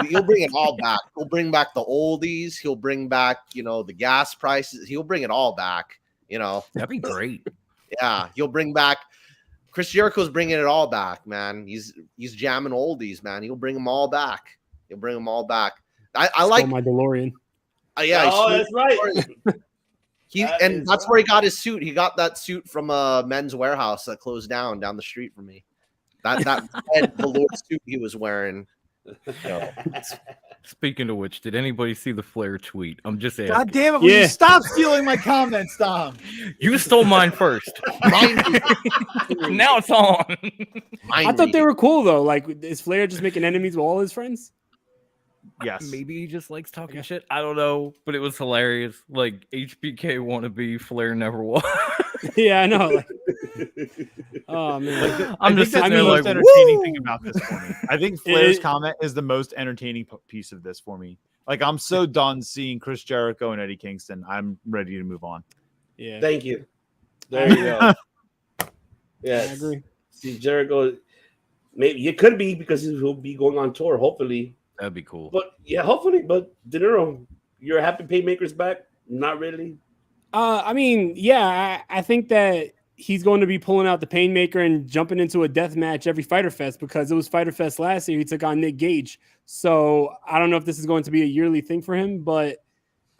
He'll bring it all back. He'll bring back the oldies. He'll bring back, the gas prices. He'll bring it all back. That'd be great. Yeah, he'll bring back. Chris Jericho's bringing it all back, man. He's jamming oldies, man. He'll bring them all back. He'll bring them all back. I like my DeLorean. Yeah. Oh, that's right. That's where he got his suit. He got that suit from a Men's Warehouse that closed down the street from me. That velour suit he was wearing. Speaking of which, did anybody see the Flair tweet? I'm just asking. God damn it! Will you stop stealing my comments, Tom? You stole mine first. Now it's on. I thought they were cool though. Like, is Flair just making enemies with all his friends? Yes. Maybe he just likes talking shit. I don't know, but it was hilarious. Like HBK wannabe, Flair never was. Yeah, I know. Oh man, I'm just sitting there like, most entertaining thing about this for me. I think Flair's comment is the most entertaining piece of this for me. Like, I'm so done seeing Chris Jericho and Eddie Kingston. I'm ready to move on. Yeah. Thank you. There you go. Yes. I agree. See, Jericho, maybe it could be because he'll be going on tour, hopefully. That'd be cool. But yeah, hopefully. But De Niro, you're happy Painmaker's back? Not really. I mean, yeah, I think that he's going to be pulling out the Painmaker and jumping into a death match every Fyter Fest, because it was Fyter Fest last year. He took on Nick Gage. So I don't know if this is going to be a yearly thing for him, but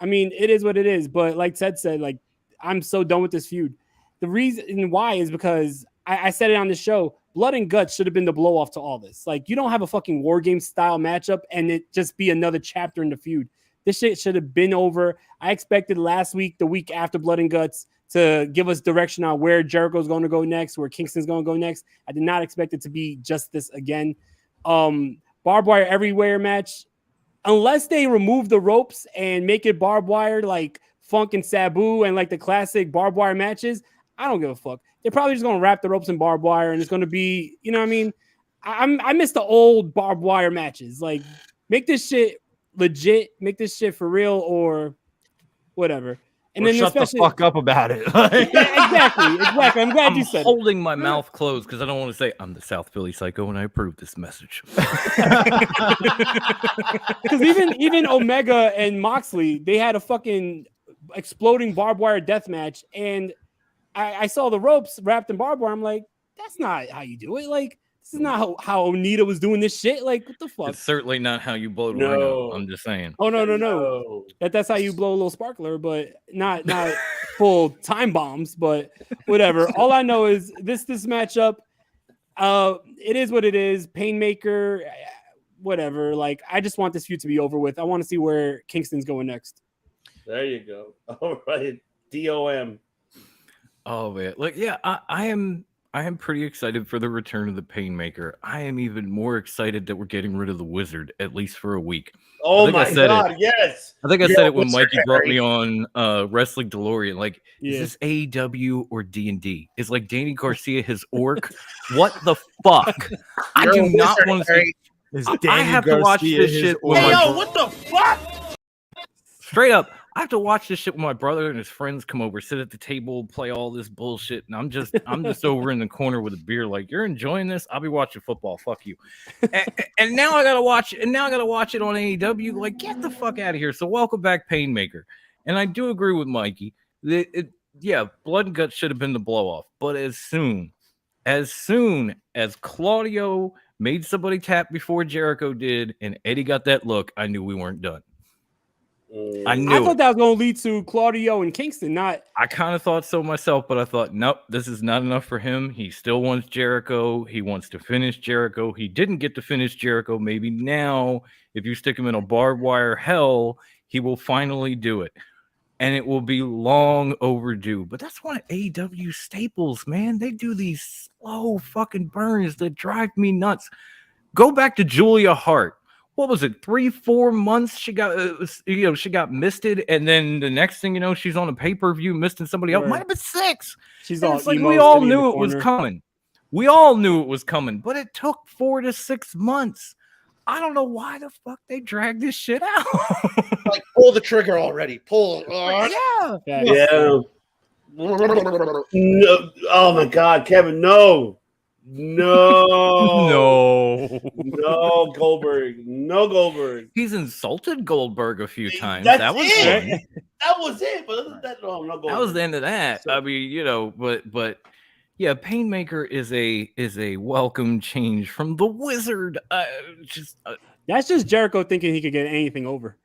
I mean, it is what it is. But like Ted said, like, I'm so done with this feud. The reason why is because I said it on the show, Blood and Guts should have been the blow off to all this. Like, you don't have a fucking War Game style matchup and it just be another chapter in the feud. This shit should have been over. I expected last week, the week after Blood and Guts, to give us direction on where Jericho's going to go next, where Kingston's going to go next. I did not expect it to be just this again. Barbed wire everywhere match. Unless they remove the ropes and make it barbed wire like Funk and Sabu and like the classic barbed wire matches, I don't give a fuck. They're probably just going to wrap the ropes in barbed wire and it's going to be, you know what I mean? I miss the old barbed wire matches. Like, make this shit legit, make this shit for real, or whatever. And or then shut the fuck up about it. Yeah, exactly. I'm glad you said it. I'm holding my mouth closed because I don't want to say I'm the South Philly Psycho and I approve this message. Because even Omega and Moxley, they had a fucking exploding barbed wire death match, and I saw the ropes wrapped in barbed wire. I'm like, that's not how you do it. Like, this is not how Onita was doing this shit. Like, what the fuck? It's certainly not how you blow the ring up. I'm just saying. Oh no. That's how you blow a little sparkler, but not full time bombs. But whatever. All I know is this matchup. It is what it is. Painmaker, whatever. Like, I just want this feud to be over with. I want to see where Kingston's going next. There you go. All right, DOM. Oh man, like, yeah, I am pretty excited for the return of the Painmaker. I am even more excited that we're getting rid of the Wizard, at least for a week. Oh my God, yes. I think I said it when Mikey brought me on Wrestling Delorean. Like, is this AEW or D&D? Is like Danny Garcia his orc? What the fuck? I do not want to see. I have to watch this shit. What the fuck? Straight up. I have to watch this shit when my brother and his friends come over, sit at the table, play all this bullshit, and I'm just over in the corner with a beer. Like, you're enjoying this? I'll be watching football. Fuck you. And now I gotta watch it. And now I gotta watch it on AEW. Like, get the fuck out of here. So welcome back, Painmaker. And I do agree with Mikey. Blood and Guts should have been the blow off. But as soon as Claudio made somebody tap before Jericho did, and Eddie got that look, I knew we weren't done. I thought that was going to lead to Claudio and Kingston. Not. I kind of thought so myself, but I thought, nope, this is not enough for him. He still wants Jericho. He wants to finish Jericho. He didn't get to finish Jericho. Maybe now, if you stick him in a barbed wire hell, he will finally do it. And it will be long overdue. But that's one of AEW's staples, man. They do these slow fucking burns that drive me nuts. Go back to Julia Hart. What was it? 3-4 months she got misted, and then the next thing you know, she's on a pay-per-view misting somebody else. Might have been 6. She's all like, we all knew it was coming. We all knew it was coming, but it took 4 to 6 months. I don't know why the fuck they dragged this shit out. Like, pull the trigger already. Pull. Yeah. No. Oh my God, Kevin, no. No, Goldberg. He's insulted Goldberg a few times. That was it. That was it. But other than that, no Goldberg. That was the end of that. So, I mean, but yeah, Painmaker is a welcome change from the Wizard. That's just Jericho thinking he could get anything over.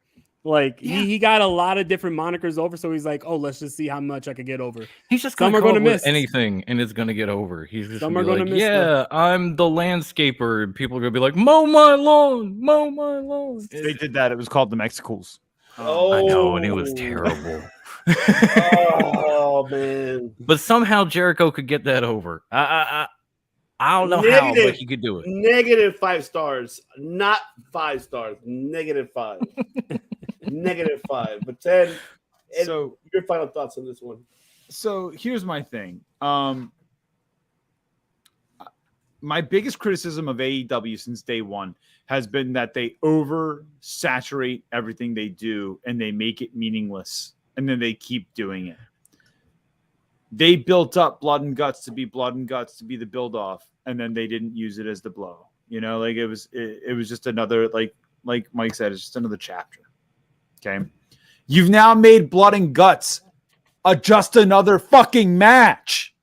Like, he got a lot of different monikers over, so he's like, oh, let's just see how much I could get over. He's just going to miss anything, and it's going to get over. He's just going to miss. Yeah, I'm the landscaper, and people are going to be like, mow my lawn. They did that. It was called the Mexicals. Oh, I know, and it was terrible. Oh man! But somehow Jericho could get that over. I don't know how, but he could do it. -5 stars, not 5 stars. -5. -5. But Ted, so your final thoughts on this one? So here's my thing. my biggest criticism of AEW since day one has been that they oversaturate everything they do and they make it meaningless, and then they keep doing it. They built up Blood and Guts to be Blood and Guts to be the build off, and then they didn't use it as the blow. You know, like it was just another, like Mike said, it's just another chapter. Okay. You've now made Blood and Guts just another fucking match.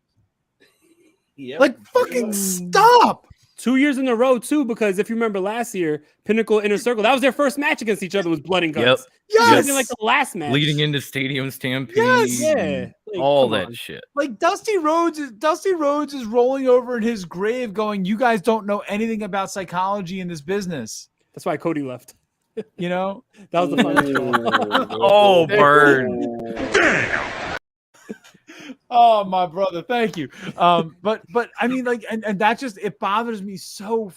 Yep. Like, fucking stop. 2 years in a row, too, because if you remember last year, Pinnacle Inner Circle, that was their first match against each other was Blood and Guts. Yes. It wasn't like the last match. Leading into Stadium Stampede. Yes. Yeah. Like, all come that on. shit. Like Dusty Rhodes is rolling over in his grave going, you guys don't know anything about psychology in this business. That's why Cody left. You know? That was the final straw. Oh, burn. Oh, my brother, thank you. But I mean, like, and that just, it bothers me so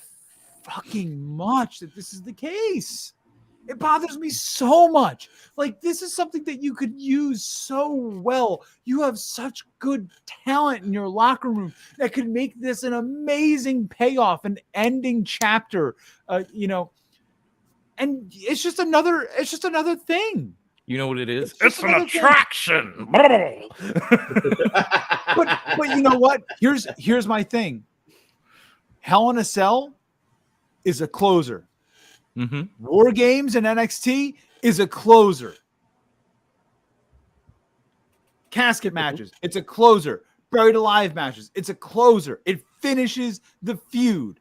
fucking much that this is the case. It bothers me so much. Like, this is something that you could use so well. You have such good talent in your locker room that could make this an amazing payoff, an ending chapter. You know, and it's just another thing. You know what it is? It's an attraction. But you know what? Here's my thing. Hell in a Cell is a closer. Mm-hmm. War Games and NXT is a closer. Casket matches, it's a closer. Buried Alive matches, it's a closer. It finishes the feud.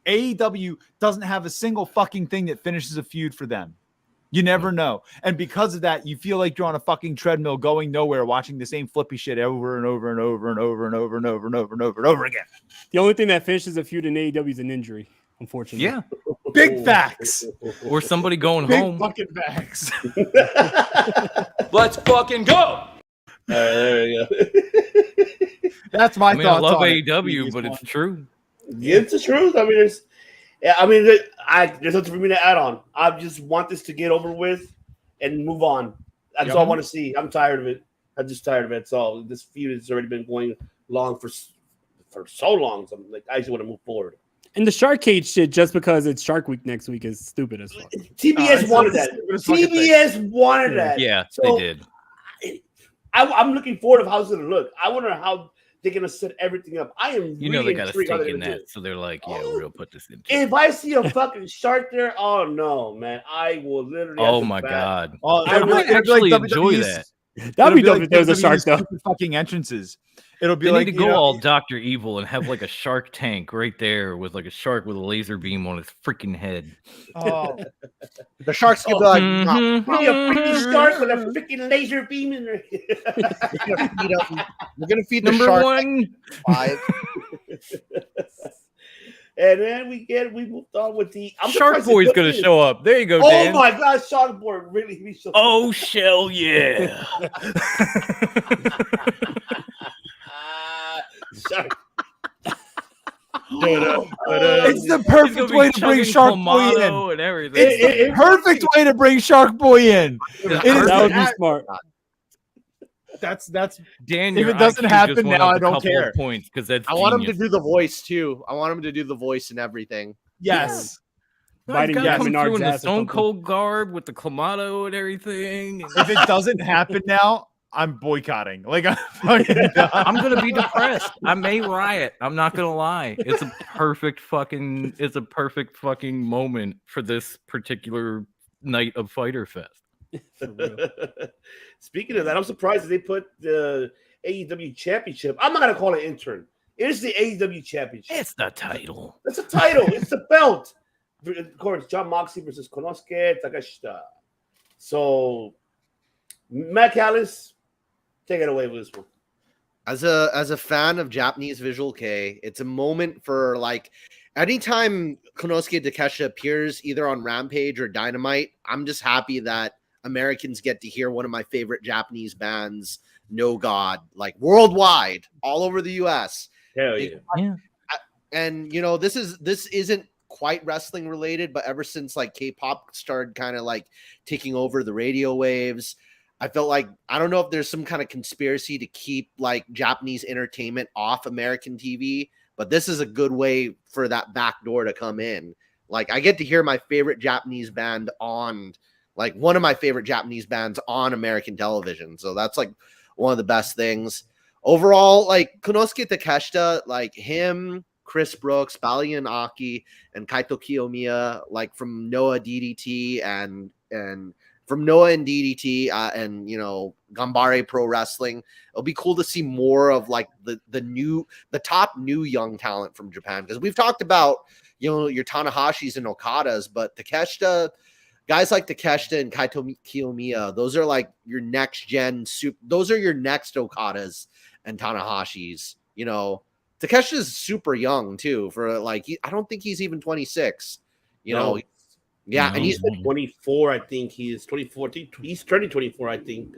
AEW doesn't have a single fucking thing that finishes a feud for them. You never know. And because of that, you feel like you're on a fucking treadmill going nowhere, watching the same flippy shit over and over and over and over and over and over and over and over and over again. The only thing that finishes a feud in AEW is an injury, unfortunately. Yeah. Big facts. Or somebody going Big home. fucking facts. Let's fucking go. All right, there we go. That's my I thoughts love on it. AEW, but it's true. It's the truth. I mean, there's nothing for me to add on. I just want this to get over with and move on. That's all I want to see. I'm tired of it. I'm just tired of it. That's all. This feud has already been going long for so long. So I'm like, I just want to move forward. And the Shark Cage shit, just because it's Shark Week next week, is stupid as fuck. TBS wanted that. TBS wanted that. Yeah, So, they did. I'm looking forward to how it's going to look. I wonder how they're going to set everything up. I am You know really they got a intrigued how stake they're in gonna do that, it. so they're like, yeah, we'll put this in. If I see a fucking shark there, oh no, man, I will literally. Oh my god, I might actually enjoy that. That'd be dope if there was a shark though. Fucking entrances. It'll be They like need to go all Dr. Evil and have like a shark tank right there with like a shark with a laser beam on his freaking head. Oh, the sharks could be like, Give me a freaking shark with a freaking laser beam in there. we're gonna feed the Number shark one. five. And then we moved on with the Shark Boy's gonna show up. There you go, Oh Dan. my god, Shark Boy really be so. Oh, shell yeah. Shark. It's the perfect way to bring Shark Boy in. And everything. It's the perfect way to bring Shark Boy in. That would be smart. That's Dan, if your it doesn't IQ happen just went now, up I a don't couple care. of points because that's I want him to genius. do the voice too. I want him to do the voice and everything. Yes. Biting Gotta Jack come Menard's through in the ass or Stone something. Cold garb with the clamato and everything. If it doesn't happen now, I'm boycotting. Like I'm fucking done. I'm gonna be depressed. I may riot. I'm not gonna lie. It's a perfect fucking moment for this particular night of Fighter Fest. Speaking of that, I'm surprised that they put the AEW Championship. I'm not gonna call it intern. It's the AEW Championship. It's the title. It's a title. It's the belt. Of course, John Moxley versus Konosuke Takeshita. So, Matt Callis, take it away with this one. As a fan of Japanese Visual Kei, it's a moment for like anytime Konosuke Takeshita appears either on Rampage or Dynamite, I'm just happy that Americans get to hear one of my favorite Japanese bands, No God, like worldwide, all over the US. Hell yeah. And you know, this isn't quite wrestling related, but ever since like K-pop started kind of like taking over the radio waves, I felt like, I don't know if there's some kind of conspiracy to keep like Japanese entertainment off American TV, but this is a good way for that back door to come in. Like, I get to hear my favorite Japanese band on, like, one of my favorite Japanese bands on American television. So that's like one of the best things. Overall, like, Konosuke Takeshita, like him, Chris Brooks, Balian Aki, and Kaito Kiyomiya, like from Noah DDT and from Noah and DDT, and you know, Gambare Pro Wrestling. It'll be cool to see more of like the top new young talent from Japan, because we've talked about, you know, your Tanahashis and Okadas, but Takeshita, guys like Takeshita and Kaito Kiyomiya, those are like your next gen. Those are your next Okadas and Tanahashis. You know, Takeshita's super young too. For like, I don't think he's even 26. You know. Yeah, and he's 24. I think he's 24. He's turning 24. I think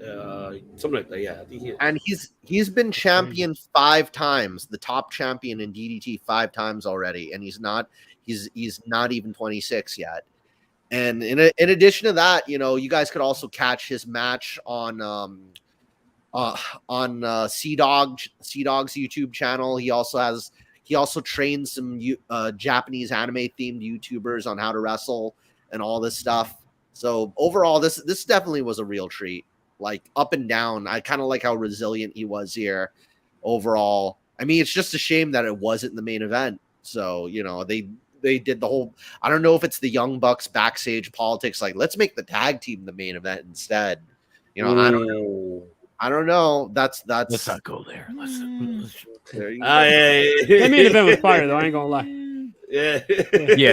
something like that. Yeah, I think he's been champion 5 times, the top champion in DDT 5 times already, and he's not even 26 yet. And in addition to that, you know, you guys could also catch his match on Sea Dog's YouTube channel. He also trains some Japanese anime themed YouTubers on how to wrestle and all this stuff. So overall, this definitely was a real treat. Like, up and down. I kind of like how resilient he was here overall. I mean, it's just a shame that it wasn't the main event. So, you know, they did the whole, I don't know if it's the Young Bucks backstage politics, like, let's make the tag team the main event instead. You know, I don't know. That's let's not go there. There you go. That main event was fire though, I ain't gonna lie. Yeah,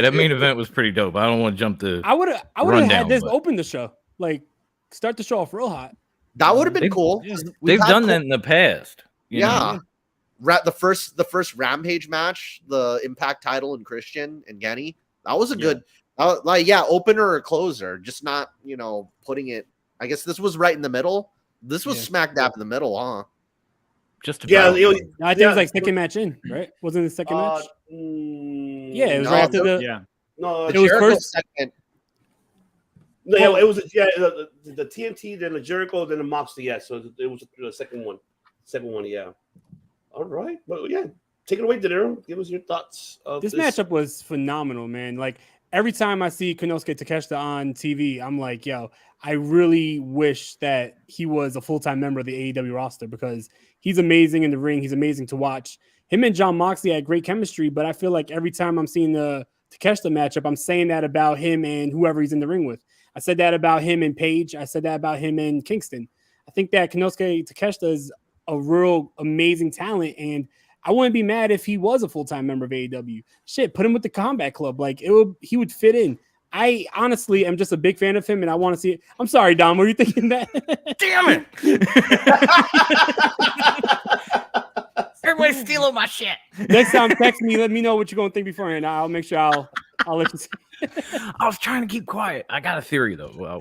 that main event was pretty dope. I don't want to jump the. I would have had this open the show, like start the show off real hot. That would have been cool. They've done that in the past. You know? The first Rampage match, the Impact title and Christian and Genny, that was a good, opener or closer. Just not, you know, putting it. I guess this was right in the middle. This was smack dab in the middle, huh? Just I think it was like second match in, right? Wasn't it the second match? Yeah, it was right after the. No, it was first. Second. No, it was the TNT, then the Jericho, then the Moxley. Yeah, so it was the second one. Yeah. All right, well, yeah. Take it away, Dinero. Give us your thoughts. This matchup was phenomenal, man. Like, every time I see Konosuke Takeshita on TV, I'm like, yo, I really wish that he was a full-time member of the AEW roster, because he's amazing in the ring. He's amazing to watch. Him and John Moxley had great chemistry, but I feel like every time I'm seeing the Takeshita matchup, I'm saying that about him and whoever he's in the ring with. I said that about him and Paige. I said that about him and Kingston. I think that Konosuke Takeshita is a real amazing talent, and I wouldn't be mad if he was a full-time member of AEW. Shit, put him with the Combat Club. Like, he would fit in. I honestly am just a big fan of him, and I want to see it. I'm sorry, Dom. Were you thinking that? Damn it! Everybody's stealing my shit. Next time, text me. Let me know what you're going to think beforehand. I'll make sure I'll let you see. I was trying to keep quiet. I got a theory, though. Well,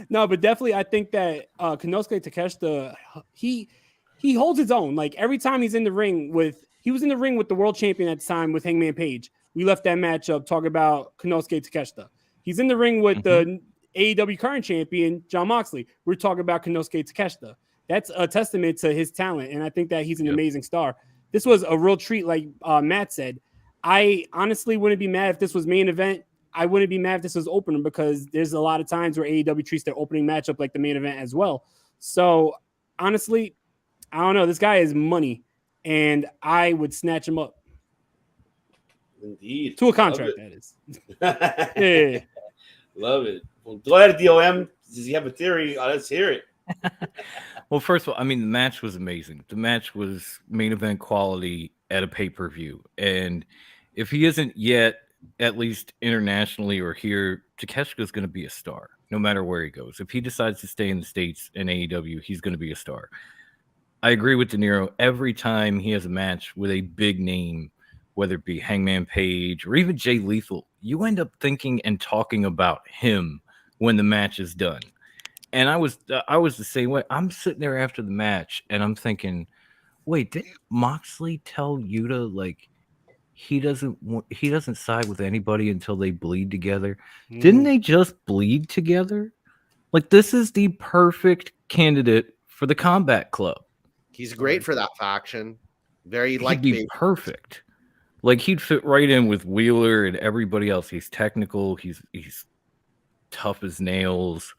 no, but definitely, I think that Konosuke Takeshita, he holds his own. Like, every time he's in the ring he was in the ring with the world champion at the time with Hangman Page. We left that matchup talking about Konosuke Takeshita. He's in the ring with the AEW current champion, John Moxley. We're talking about Konosuke Takeshita. That's a testament to his talent, and I think that he's an amazing star. This was a real treat, like Matt said. I honestly wouldn't be mad if this was main event. I wouldn't be mad if this was opener, because there's a lot of times where AEW treats their opening matchup like the main event as well. So, honestly, I don't know. This guy is money, and I would snatch him up. Indeed. To a contract, that is. Yeah. Love it. Well, go ahead, DOM. Does he have a theory? Let's hear it. Well, first of all, I mean, the match was amazing. The match was main event quality at a pay-per-view. And if he isn't yet, at least internationally or here, Takeshita is going to be a star, no matter where he goes. If he decides to stay in the States in AEW, he's going to be a star. I agree with Dinero. Every time he has a match with a big name, whether it be Hangman Page or even Jay Lethal, you end up thinking and talking about him when the match is done. And I was the same way. I'm sitting there after the match and I'm thinking, wait, did Moxley tell Yuta like he doesn't side with anybody until they bleed together? Didn't they just bleed together? Like, this is the perfect candidate for the Combat Club. He's great for that faction. Very He'd be perfect. Like he'd fit right in with Wheeler and everybody else. He's technical. He's tough as nails.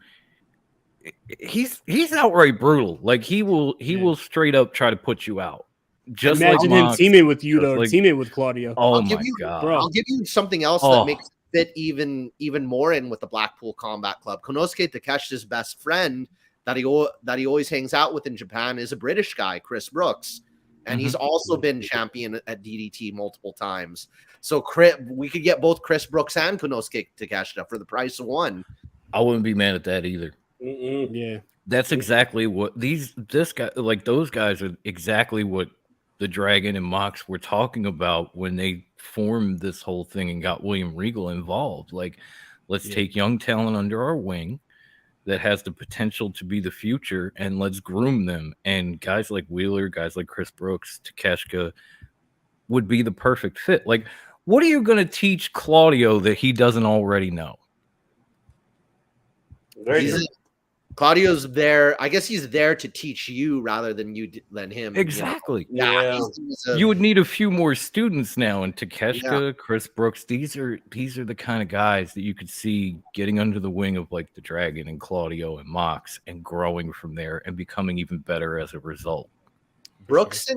He's outright brutal. Like he will straight up try to put you out. Just imagine like him Mox, teaming with you just or like- teaming with Claudio. Oh I'll my give you, god, bro. I'll give you something else that makes it fit even more in with the Blackpool Combat Club. Konosuke Takeshita's best friend that he always hangs out with in Japan is a British guy, Chris Brooks, and he's also been champion at DDT multiple times. So we could get both Chris Brooks and Konosuke Takeshita for the price of one. I wouldn't be mad at that either. Yeah, That's exactly what those guys are exactly what the Dragon and Mox were talking about when they formed this whole thing and got William Regal involved. Like, let's take young talent under our wing that has the potential to be the future, and let's groom them. And guys like Wheeler, guys like Chris Brooks, Takeshita would be the perfect fit. Like, what are you going to teach Claudio that he doesn't already know? Claudio's there. I guess he's there to teach you rather than him. Exactly. You know? Yeah. You would need a few more students now. And Takeshita, Chris Brooks, these are the kind of guys that you could see getting under the wing of like the Dragon and Claudio and Mox and growing from there and becoming even better as a result. Chris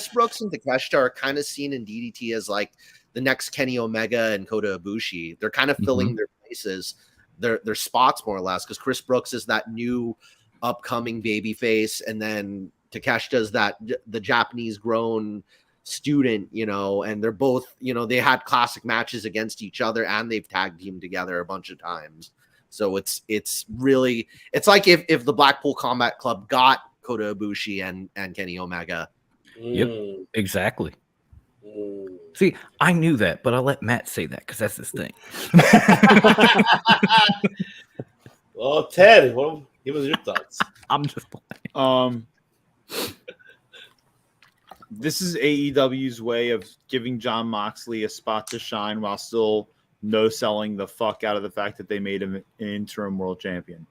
Brooks and Takeshita are kind of seen in DDT as like the next Kenny Omega and Kota Ibushi. They're kind of filling their places, their spots more or less, because Chris Brooks is that new upcoming baby face, and then Takeshita's the Japanese grown student, and they're both, they had classic matches against each other and they've tag teamed together a bunch of times. So it's like if the Blackpool Combat Club got Kota Ibushi and Kenny Omega. Yep, exactly. See, I knew that, but I'll let Matt say that because that's his thing. Well, Ted, give us your thoughts. I'm just playing. This is AEW's way of giving Jon Moxley a spot to shine while still no-selling the fuck out of the fact that they made him an interim world champion.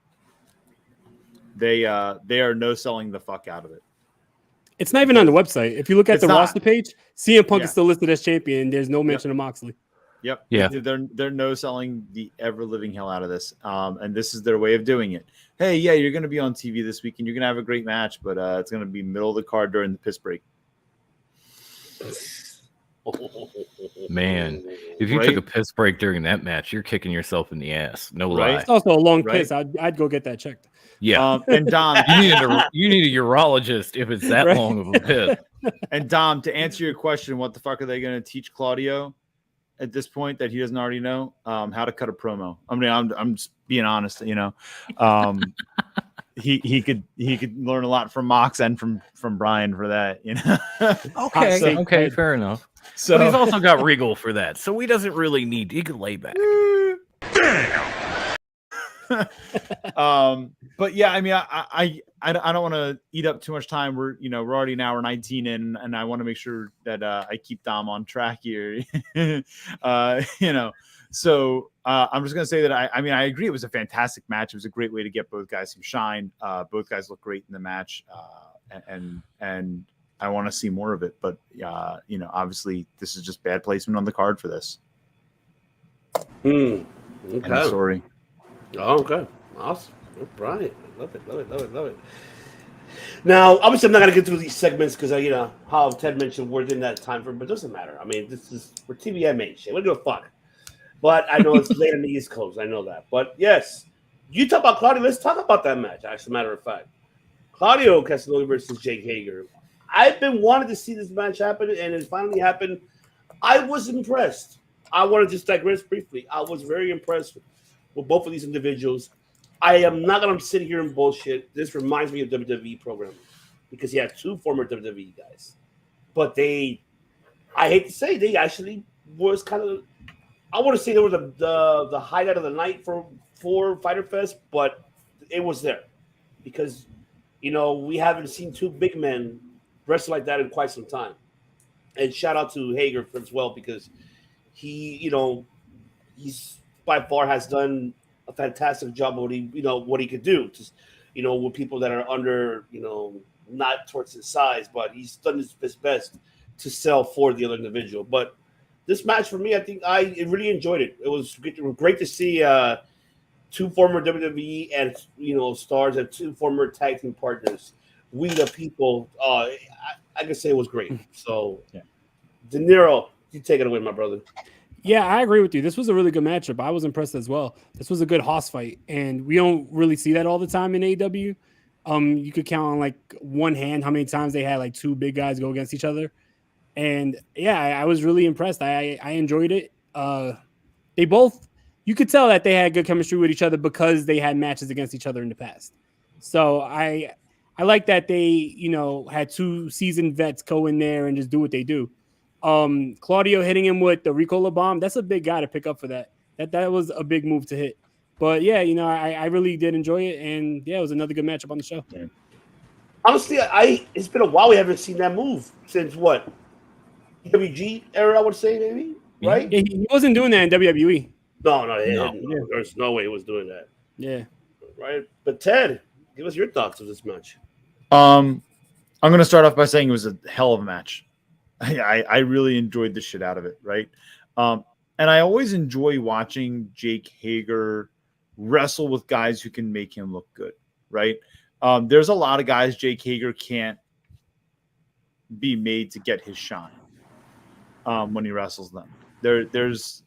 They are no-selling the fuck out of it. it's not even on the website. If you look at the roster page, CM Punk is still listed as champion. There's no mention of Moxley. Yep. Yeah. They're no-selling the ever-living hell out of this. And this is their way of doing it. Hey, yeah, you're going to be on TV this week, and you're going to have a great match, but it's going to be middle of the card during the piss break. Man, if you took a piss break during that match, you're kicking yourself in the ass. No lie. It's also a long piss. I'd go get that checked. Yeah. And Dom, you need a urologist if it's that long of a piss. And Dom, to answer your question, what the fuck are they going to teach Claudio at this point that he doesn't already know? How to cut a promo. I mean, I'm just being honest. He could learn a lot from Mox and from Brian for that. Okay, fair enough. So but he's also got Regal for that, so he doesn't really need. He could lay back. But yeah, I mean, I don't want to eat up too much time. We're already an hour 19 in, and I want to make sure that I keep Dom on track here. So I'm just gonna say that I agree. It was a fantastic match. It was a great way to get both guys some shine. Both guys look great in the match, and I want to see more of it. But obviously this is just bad placement on the card for this. Okay. I'm sorry. Oh, okay. Awesome. All right. Love it. Now, obviously, I'm not going to get through these segments because, how Ted mentioned we're in that time frame, but it doesn't matter. I mean, we're TVMA shit. We don't give a fuck. But I know it's late on the East Coast. I know that. But yes, you talk about Claudio. Let's talk about that match, as a matter of fact. Claudio Castagnoli versus Jake Hager. I've been wanting to see this match happen, and it finally happened. I was impressed. I want to just digress briefly. I was very impressed with both of these individuals. I am not going to sit here and bullshit. This reminds me of WWE programming because he had two former WWE guys. But I hate to say, they actually was kind of, I want to say they were the highlight of the night for Fyter Fest, but it was there because, we haven't seen two big men wrestle like that in quite some time. And shout out to Hager as well because he's by far has done a fantastic job of what he could do. Just, with people that are under, not towards his size, but he's done his best to sell for the other individual. But this match for me, I think I really enjoyed it. It was great to see two former WWE and stars and two former tag team partners. We the people. I can say it was great. So, De Niro, you take it away, my brother. Yeah, I agree with you. This was a really good matchup. I was impressed as well. This was a good hoss fight, and we don't really see that all the time in AEW. You could count on like one hand how many times they had like two big guys go against each other. And yeah, I was really impressed. I enjoyed it. They both, you could tell that they had good chemistry with each other because they had matches against each other in the past. So I like that they, had two seasoned vets go in there and just do what they do. Claudio hitting him with the Ricola bomb, that's a big guy to pick up for that. That was a big move to hit. But yeah, I really did enjoy it, and yeah, it was another good matchup on the show. Yeah. Honestly, it's been a while we haven't seen that move since what? WG era, I would say, maybe, right? Yeah, he wasn't doing that in WWE. No. There's no way he was doing that. Yeah. Right. But Ted, give us your thoughts of this match. I'm going to start off by saying it was a hell of a match. I really enjoyed the shit out of it, right? And I always enjoy watching Jake Hager wrestle with guys who can make him look good, right? There's a lot of guys Jake Hager can't be made to get his shine when he wrestles them. There's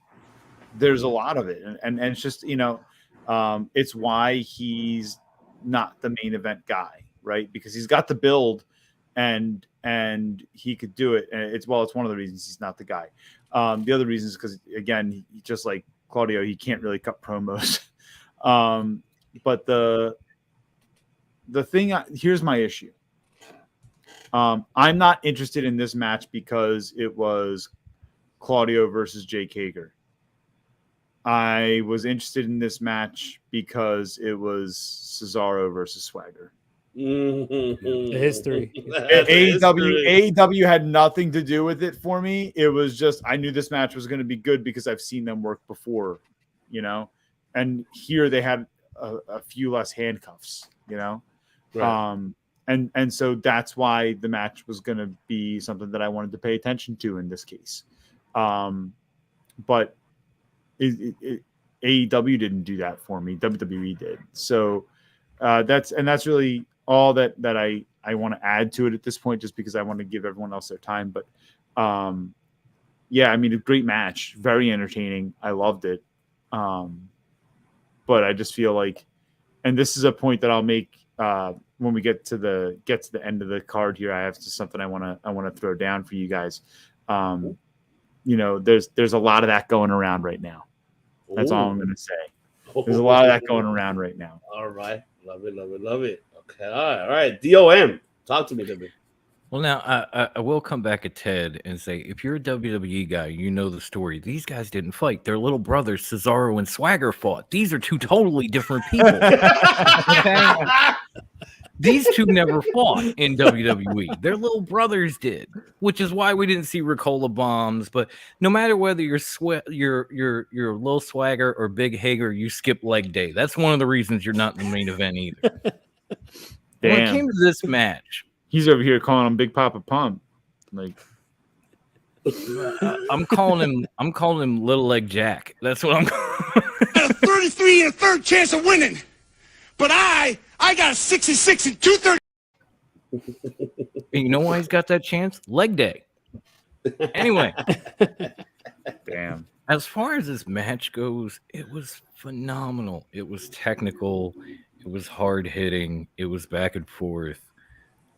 a lot of it, and it's just it's why he's not the main event guy, right? Because he's got the build and he could do it. And it's one of the reasons he's not the guy. The other reason is because, again, he, just like Claudio, he can't really cut promos. But the thing, here's my issue. I'm not interested in this match because it was Claudio versus Jake Hager. I was interested in this match because it was Cesaro versus Swagger. The history. AEW had nothing to do with it for me. It was just, I knew this match was going to be good because I've seen them work before, and here they had a few less handcuffs, right. And so that's why the match was going to be something that I wanted to pay attention to in this case. But AEW didn't do that for me. WWE did. So that's really all that I want to add to it at this point, just because I want to give everyone else their time. But yeah, I mean, a great match, very entertaining. I loved it. But I just feel like, and this is a point that I'll make when we get to the end of the card here. I have just something I want to throw down for you guys. There's a lot of that going around right now. That's all I'm going to say. There's a lot of that going around right now. All right. Love it. Okay. All right. DOM. Talk to me, David. Well, now, I will come back at Ted and say, if you're a WWE guy, you know the story. These guys didn't fight. Their little brothers, Cesaro and Swagger, fought. These are two totally different people. Okay? These two never fought in WWE. Their little brothers did, which is why we didn't see Ricola bombs. But no matter whether you're Lil Swagger or Big Hager, you skip leg day. That's one of the reasons you're not in the main event either. When it came to this match, he's over here calling him Big Papa Pump. Like, I'm calling him Little Leg Jack. That's what I'm calling. Got a 33 and a third chance of winning, but I got a 66 and 2/3. You know why he's got that chance? Leg day. Anyway, damn. As far as this match goes, it was phenomenal. It was technical. It was hard hitting. It was back and forth.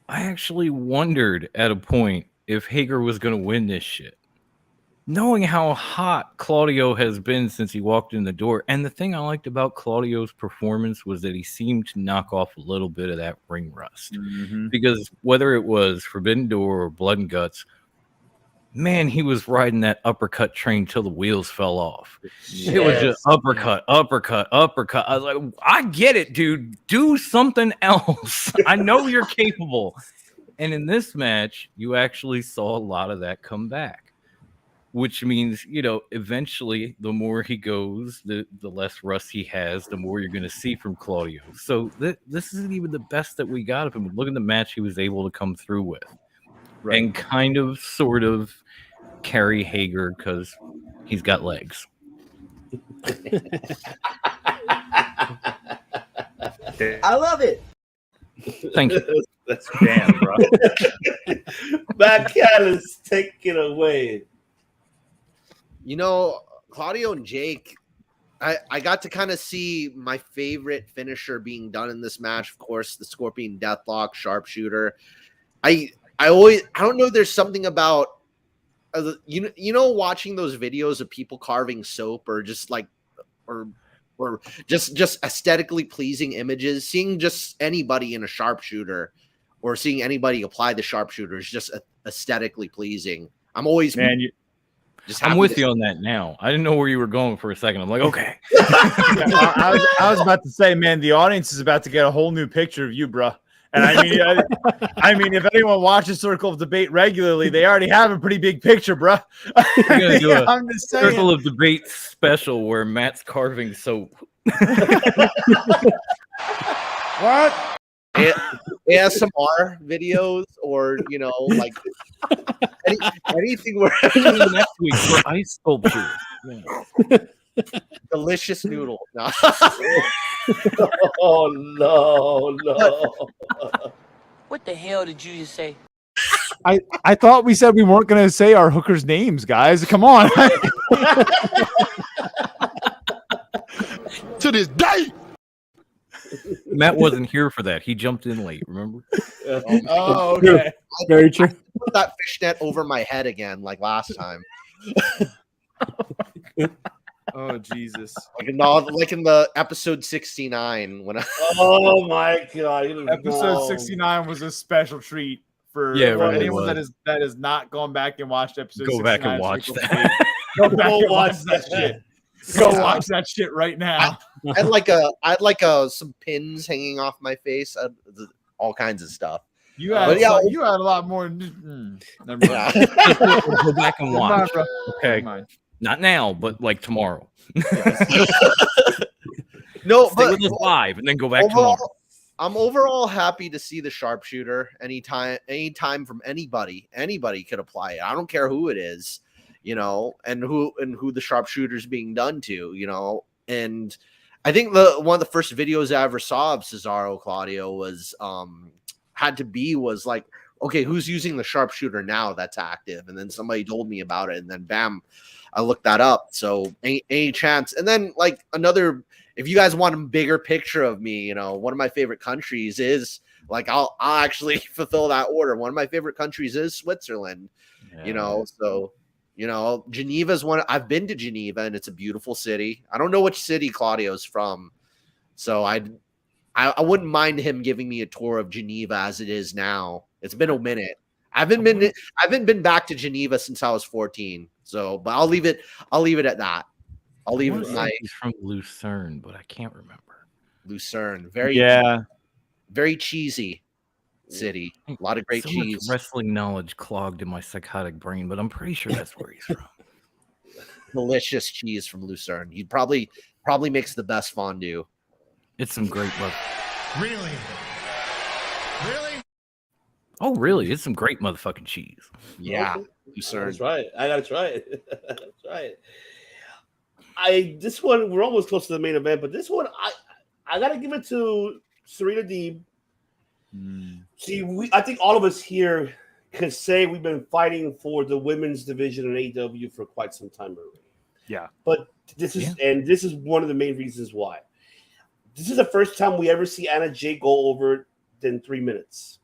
I actually wondered at a point if Hager was going to win this shit. Knowing how hot Claudio has been since he walked in the door. And the thing I liked about Claudio's performance was that he seemed to knock off a little bit of that ring rust. Mm-hmm. Because whether it was Forbidden Door or Blood and Guts, man, he was riding that uppercut train till the wheels fell off. Yes. It was just uppercut. I was like, I get it, dude. Do something else. I know you're capable. And in this match, you actually saw a lot of that come back, which means, eventually the more he goes, the less rust he has, the more you're going to see from Claudio. So this isn't even the best that we got of him. Look at the match he was able to come through with. and kind of, sort of, carry Hager because he's got legs. I love it. Thank you. That's damn, bro. Matt Callis, take it away. You know, Claudio and Jake, I got to kind of see my favorite finisher being done in this match. Of course, the Scorpion Deathlock Sharpshooter. I don't know. There's something about watching those videos of people carving soap or just like or just aesthetically pleasing images. Seeing just anybody in a sharpshooter or seeing anybody apply the sharpshooter is just aesthetically pleasing. I'm always I'm with you on that now. I didn't know where you were going for a second. I'm like, okay. I was about to say, man, the audience is about to get a whole new picture of you, bro. And I mean, if anyone watches Circle of Debate regularly, they already have a pretty big picture, bro. We're gonna do a Circle of Debate special where Matt's carving soap. What? ASMR videos, or like anything where next week for ice sculpture. Yeah. Delicious noodle. No. Oh no. What the hell did you just say? I thought we said we weren't going to say our hookers' names, guys. Come on. To this day. Matt wasn't here for that. He jumped in late, remember? Oh, okay. Very true. Put that fishnet over my head again, like last time. Oh, Jesus. Like in the episode 69 when Oh my god. Episode 69 was a special treat for anyone that has not gone back and watched episode 69. Go back and watch that. Go back and watch that shit. Go watch that shit right now. I had like some pins hanging off my face, all kinds of stuff. You had a lot more. Never mind. Go back and watch. Okay. Not now, but like tomorrow. No, stay with us live and then go back tomorrow. I'm overall happy to see the sharpshooter anytime from anybody. Anybody could apply it. I don't care who it is, and who the sharpshooter's being done to, And I think one of the first videos I ever saw of Cesaro Claudio was like, okay, who's using the sharpshooter now that's active? And then somebody told me about it, and then bam, I looked that up. So any chance? And then like another, if you guys want a bigger picture of me, one of my favorite countries is like, I'll actually fulfill that order. One of my favorite countries is Switzerland, so, Geneva's one. I've been to Geneva and it's a beautiful city. I don't know which city Claudio's from. So I wouldn't mind him giving me a tour of Geneva as it is now. It's been a minute. I haven't been back to Geneva since I was 14. So, but I'll leave it at that. I'll leave it. He's from Lucerne, but I can't remember. Lucerne, very cheesy city. A lot of great cheese. Much wrestling knowledge clogged in my psychotic brain, but I'm pretty sure that's where he's from. Delicious cheese from Lucerne. He probably makes the best fondue. It's some great love. Really? Oh, really? It's some great motherfucking cheese. Yeah. Okay. That's right. I gotta try it. That's right. This one, we're almost close to the main event, but this one, I gotta give it to Serena Deeb. See, I think all of us here can say we've been fighting for the women's division in AEW for quite some time already. Yeah. But this is one of the main reasons why. This is the first time we ever see Anna Jay go over than 3 minutes.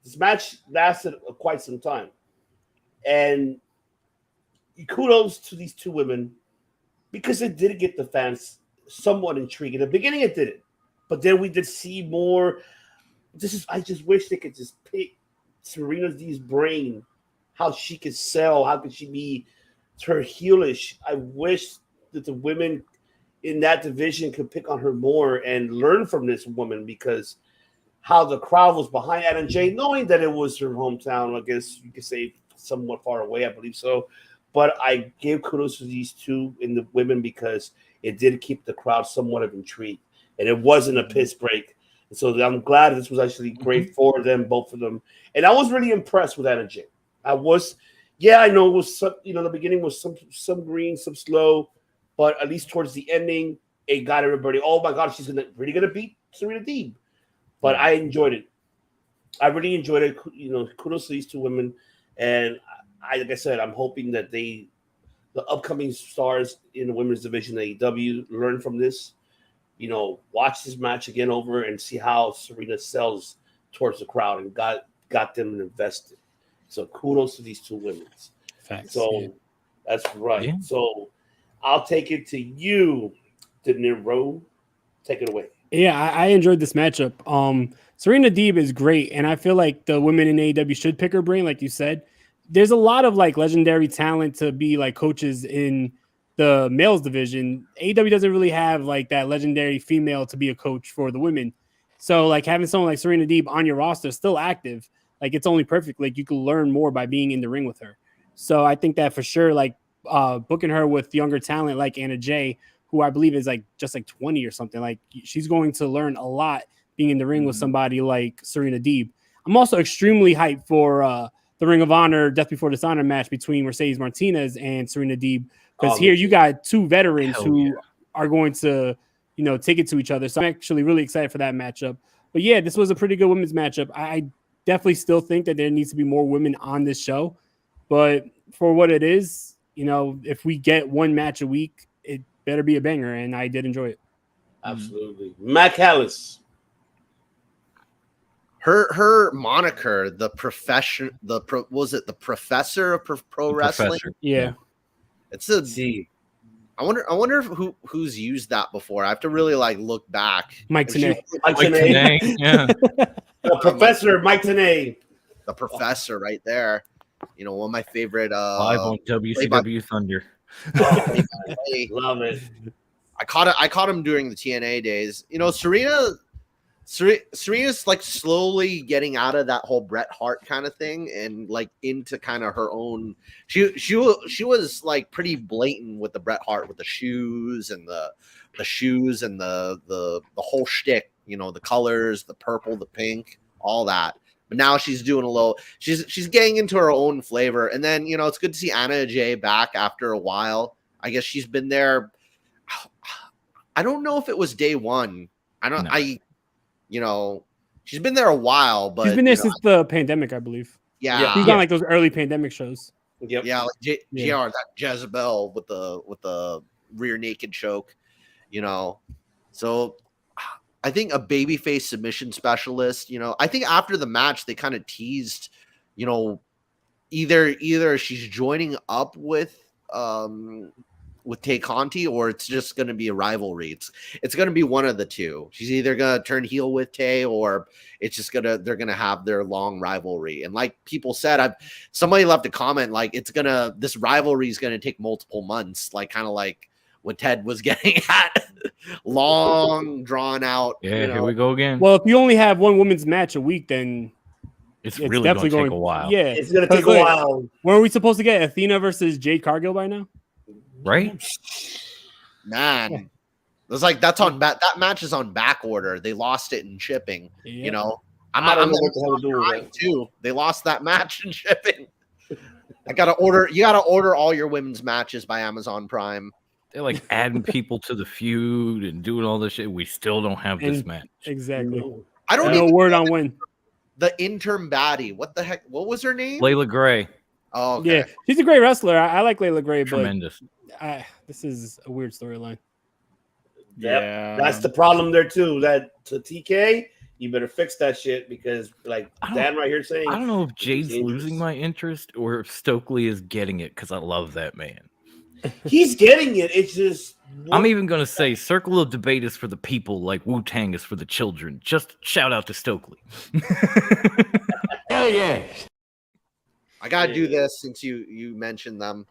This match lasted quite some time. And kudos to these two women because it did get the fans somewhat intrigued. In the beginning, it didn't. But then we did see more. I just wish they could just pick Serena Deeb's brain, how she could sell, how could she be her heelish. I wish that the women in that division could pick on her more and learn from this woman because how the crowd was behind Anna Jay, knowing that it was her hometown, I guess you could say somewhat far away, I believe so. But I gave kudos to these two in the women because it did keep the crowd somewhat of intrigue. And it wasn't a piss break So I'm glad this was actually great for them, both of them. And I was really impressed with Anna Jay. I was, I know it was some, the beginning was some green, some slow, but at least towards the ending, it got everybody. Oh my God, she's really gonna beat Serena Deeb. But I enjoyed it. I really enjoyed it. Kudos to these two women, and like I said, I'm hoping that the upcoming stars in the women's division AEW learn from this. Watch this match again over and see how Serena sells towards the crowd and got them invested. So kudos to these two women. Facts, so that's right. Yeah. So I'll take it to you, De Niro. Take it away. Yeah, I enjoyed this matchup. Serena Deeb is great, and I feel like the women in AEW should pick her brain, like you said. There's a lot of like legendary talent to be like coaches in the males division. AEW doesn't really have like that legendary female to be a coach for the women. So like having someone like Serena Deeb on your roster still active, like it's only perfect. Like you can learn more by being in the ring with her. So I think that for sure, like booking her with younger talent like Anna Jay, who I believe is like just like 20 or something, like she's going to learn a lot being in the ring with somebody like Serena Deeb. I'm also extremely hyped for the Ring of Honor Death Before Dishonor match between Mercedes Martinez and Serena Deeb, because here you got two veterans who are going to, take it to each other. So I'm actually really excited for that matchup. But yeah, this was a pretty good women's matchup. I definitely still think that there needs to be more women on this show. But for what it is, if we get one match a week, it better be a banger, and I did enjoy it. Absolutely. Matt Callis. Her moniker, the professor of pro wrestling? Professor. Yeah. It's I wonder who's used that before. I have to really like look back. Mike Tenay. Mike Tenay. Yeah. The professor, Mike Tenay. The professor right there. One of my favorite Live on WCW Thunder. Love it. I caught him during the TNA days. Serena's like slowly getting out of that whole Bret Hart kind of thing and like into kind of her own. She was like pretty blatant with the Bret Hart with the shoes and the whole shtick. The colors, the purple, the pink, all that. But now she's doing a little. She's getting into her own flavor. And then it's good to see Anna Jay back after a while. I guess she's been there. I don't know if it was day one. She's been there a while, but she's been there since the pandemic, I believe. Yeah, she's on like those early pandemic shows. Yep. Yeah, like JR, that Jezebel with the rear naked choke, So I think a babyface submission specialist. I think after the match they kind of teased, either she's joining up with Tay Conti, or it's just going to be a rivalry. It's going to be one of the two. She's either going to turn heel with Tay, or it's just they're going to have their long rivalry. And like people said, somebody left a comment like this rivalry is going to take multiple months, like kind of like what Ted was getting at, long drawn out. Yeah, here we go again. Well, if you only have one women's match a week, then it's really definitely going to take a while. Yeah, it's going to take a while. Weren't we supposed to get Athena versus Jade Cargill by now? Right, man. It's like that match is on back order. They lost it in shipping. Yeah. I don't know what the hell to do with it too. They lost that match in shipping. You gotta order all your women's matches by Amazon Prime. They're like adding people to the feud and doing all this shit. We still don't have this match. Exactly. I don't know word on when. The interim baddie. What the heck? What was her name? Layla Gray. Oh, okay. Yeah, she's a great wrestler. I like Layla Gray, Tremendous. But this is a weird storyline. Yeah, that's the problem there too. That to TK, you better fix that shit, because like Dan right here saying, I don't know if Jade's losing my interest or if Stokely is getting it, because I love that man. He's getting it. It's just I'm even gonna say Circle of Debate is for the people, like Wu-Tang is for the children. Just shout out to Stokely. Hell yeah. I gotta do this since you mentioned them.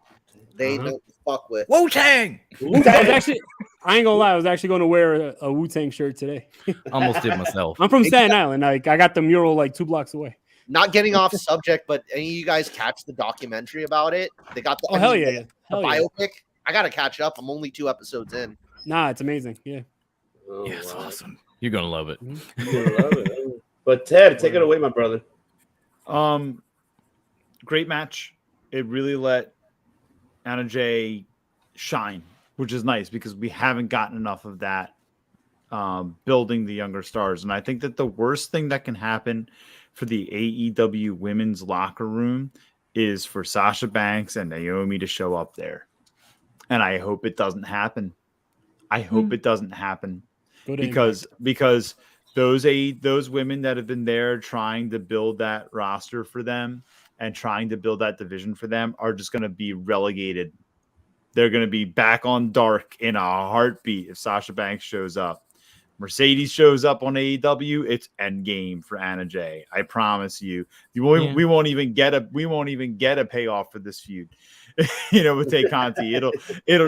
They don't fuck with Wu-Tang. I ain't gonna lie, I was actually gonna wear a Wu-Tang shirt today. Almost did myself. I'm from Staten Island. Like I got the mural like 2 blocks away. Not getting off subject, but any of you guys catch the documentary about it? They got the the biopic. I gotta catch up. I'm only 2 episodes in. Nah, it's amazing. Yeah. Yeah, it's awesome. You're gonna love it. You're gonna love it. But Ted, take it away, my brother. Great match. It really let Anna Jay shine, which is nice because we haven't gotten enough of that. Building the younger stars. And I think that the worst thing that can happen for the AEW women's locker room is for Sasha Banks and Naomi to show up there. And I hope it doesn't happen. I hope it doesn't happen because those women that have been there trying to build that roster for them and trying to build that division for them are just going to be relegated. They're going to be back on dark in a heartbeat if Sasha Banks shows up. Mercedes shows up on AEW, it's endgame for Anna Jay. I promise you. We won't even get a payoff for this feud. With Tay Conti. It'll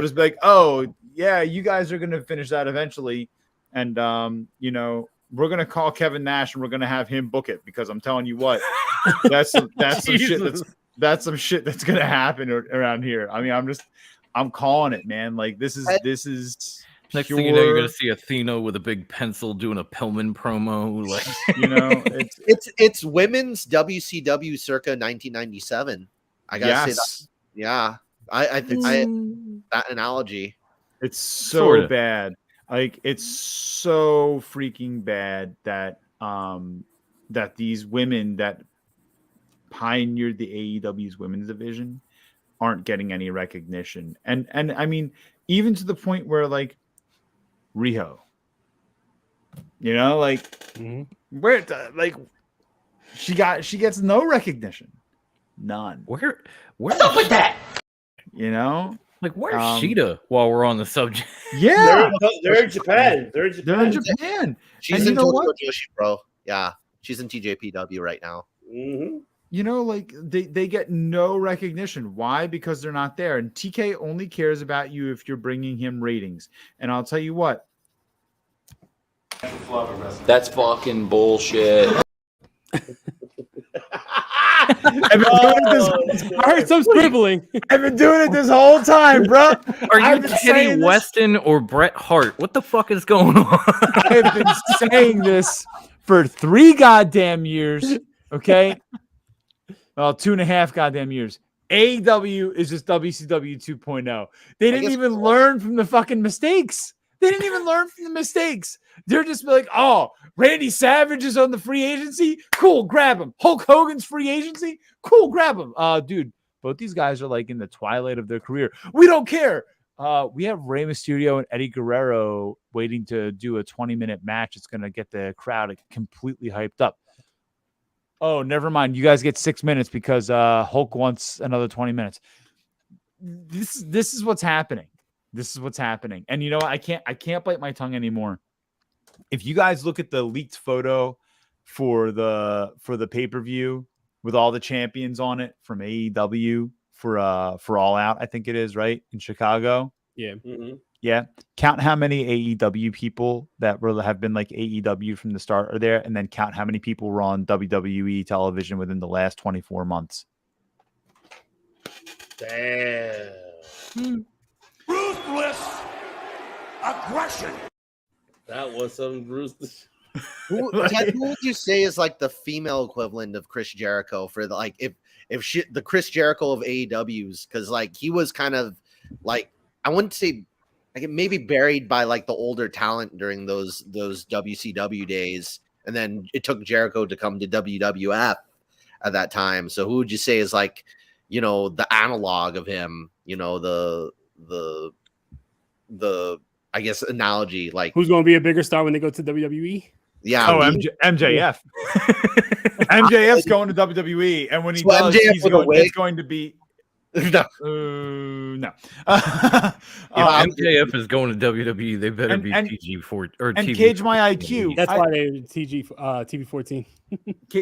just be like, oh yeah, you guys are gonna finish that eventually. And we're gonna call Kevin Nash and we're gonna have him book it because I'm telling you what, that's some shit that's gonna happen around here. I mean, I'm calling it, man. Like this is next thing you know, you're gonna see Athena with a big pencil doing a Pillman promo. Like it's women's WCW circa 1997. I gotta say that. Yeah, I think that analogy. It's so bad. Like it's so freaking bad that that these women that pioneered the AEW's women's division aren't getting any recognition. And I mean, even to the point where like Riho, where she gets no recognition. None. Where up with that? Like where's Sheeta while we're on the subject? Yeah, they're in Japan. They're in Japan. She's in Tokyo Joshi, bro. Yeah, she's in TJPW right now. Mm-hmm. They get no recognition. Why? Because they're not there. And TK only cares about you if you're bringing him ratings. And I'll tell you what. That's fucking bullshit. I heard some scribbling. I've been doing it this whole time, bro. Are you Teddy Weston or Bret Hart? What the fuck is going on? I have been saying this for 3 goddamn years. Okay. Well, 2.5 goddamn years. AEW is just WCW 2.0. They didn't even learn from the fucking mistakes. They're just like, oh, Randy Savage is on the free agency. Cool, grab him. Hulk Hogan's free agency. Cool, grab him. Dude, both these guys are like in the twilight of their career. We don't care. We have Rey Mysterio and Eddie Guerrero waiting to do a 20-minute match. It's going to get the crowd completely hyped up. Oh, never mind. You guys get 6 minutes because Hulk wants another 20 minutes. This is what's happening. And you know what? I can't bite my tongue anymore. If you guys look at the leaked photo for the pay-per-view with all the champions on it from AEW for All Out, I think it is, right? In Chicago. Yeah. Mm-hmm. Yeah. Count how many AEW people that have been like AEW from the start are there, and then count how many people were on WWE television within the last 24 months. Damn. Ruthless aggression. That was some ruthless. Who would you say is like the female equivalent of Chris Jericho for the the Chris Jericho of AEW's? Because like he was kind of like, I wouldn't say like maybe buried by like the older talent during those WCW days, and then it took Jericho to come to WWF at that time. So who would you say is like, the analog of him? The I guess analogy, like who's going to be a bigger star when they go to WWE? Yeah. Oh, MJF. MJF's going to WWE, and when he does, it's going to be no. MJF is going to WWE. They better be TG4 or and TV. Cage My IQ. That's why they TV14.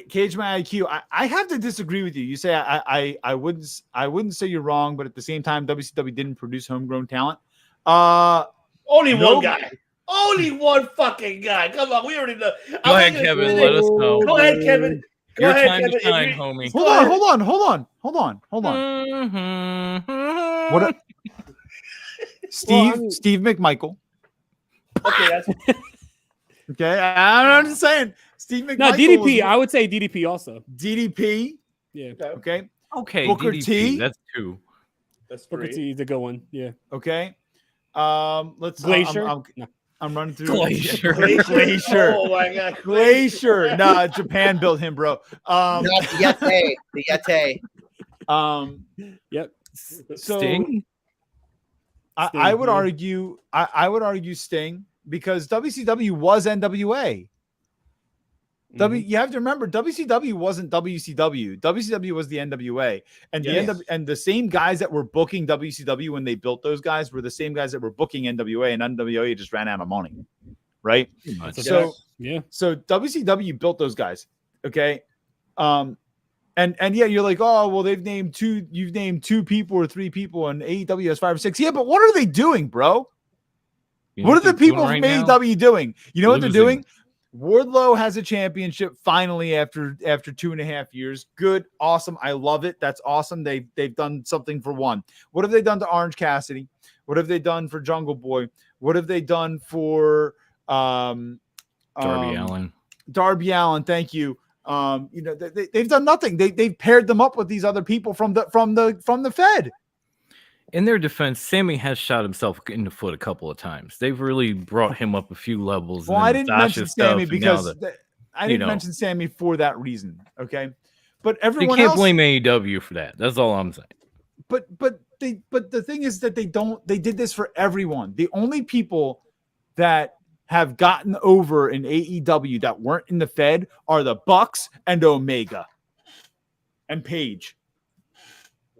Cage My IQ. I have to disagree with you. You say I wouldn't say you're wrong, but at the same time, WCW didn't produce homegrown talent. Only one guy. Only one fucking guy. Come on, we already know. Go ahead, Kevin. Let us know. Go ahead, Kevin. Your time to shine, homie. Hold on. What? Steve McMichael. Okay, Okay, I'm just saying. Steve McMichael. No, DDP. I would say DDP also. DDP. Yeah. Okay. Okay, Booker DDP, T. that's 2. That's Booker 3. T is a good one. Yeah. Okay. Let's Glacier. I'm running through Glacier. Glacier. Oh my God, Glacier. Nah, Japan built him, bro. Not the Yeti. Yep. So Sting? I would yeah. argue. I would argue Sting because WCW was NWA. You have to remember WCW wasn't WCW. WCW was the NWA, and and the same guys that were booking WCW when they built those guys were the same guys that were booking NWA, and NWA just ran out of money, right? So WCW built those guys, okay? And yeah, you're like, oh well, you've named 2 people or 3 people, and AEW has 5 or 6. Yeah, but what are they doing, bro? What are the people from AEW doing? You know what they're doing? Wardlow has a championship finally after 2.5 years. Good, awesome. I love it. That's awesome. They've done something for one. What have they done to Orange Cassidy? What have they done for Jungle Boy? What have they done for Darby Allin? Darby Allin, thank you. They've done nothing. They've paired them up with these other people from the Fed. In their defense, Sammy has shot himself in the foot a couple of times. They've really brought him up a few levels. Well, I didn't mention Sammy because I didn't mention Sammy for that reason. Okay, but everyone you can't blame AEW for that. That's all I'm saying. But the thing is that they did this for everyone. The only people that have gotten over in AEW that weren't in the Fed are the Bucks and Omega and Paige.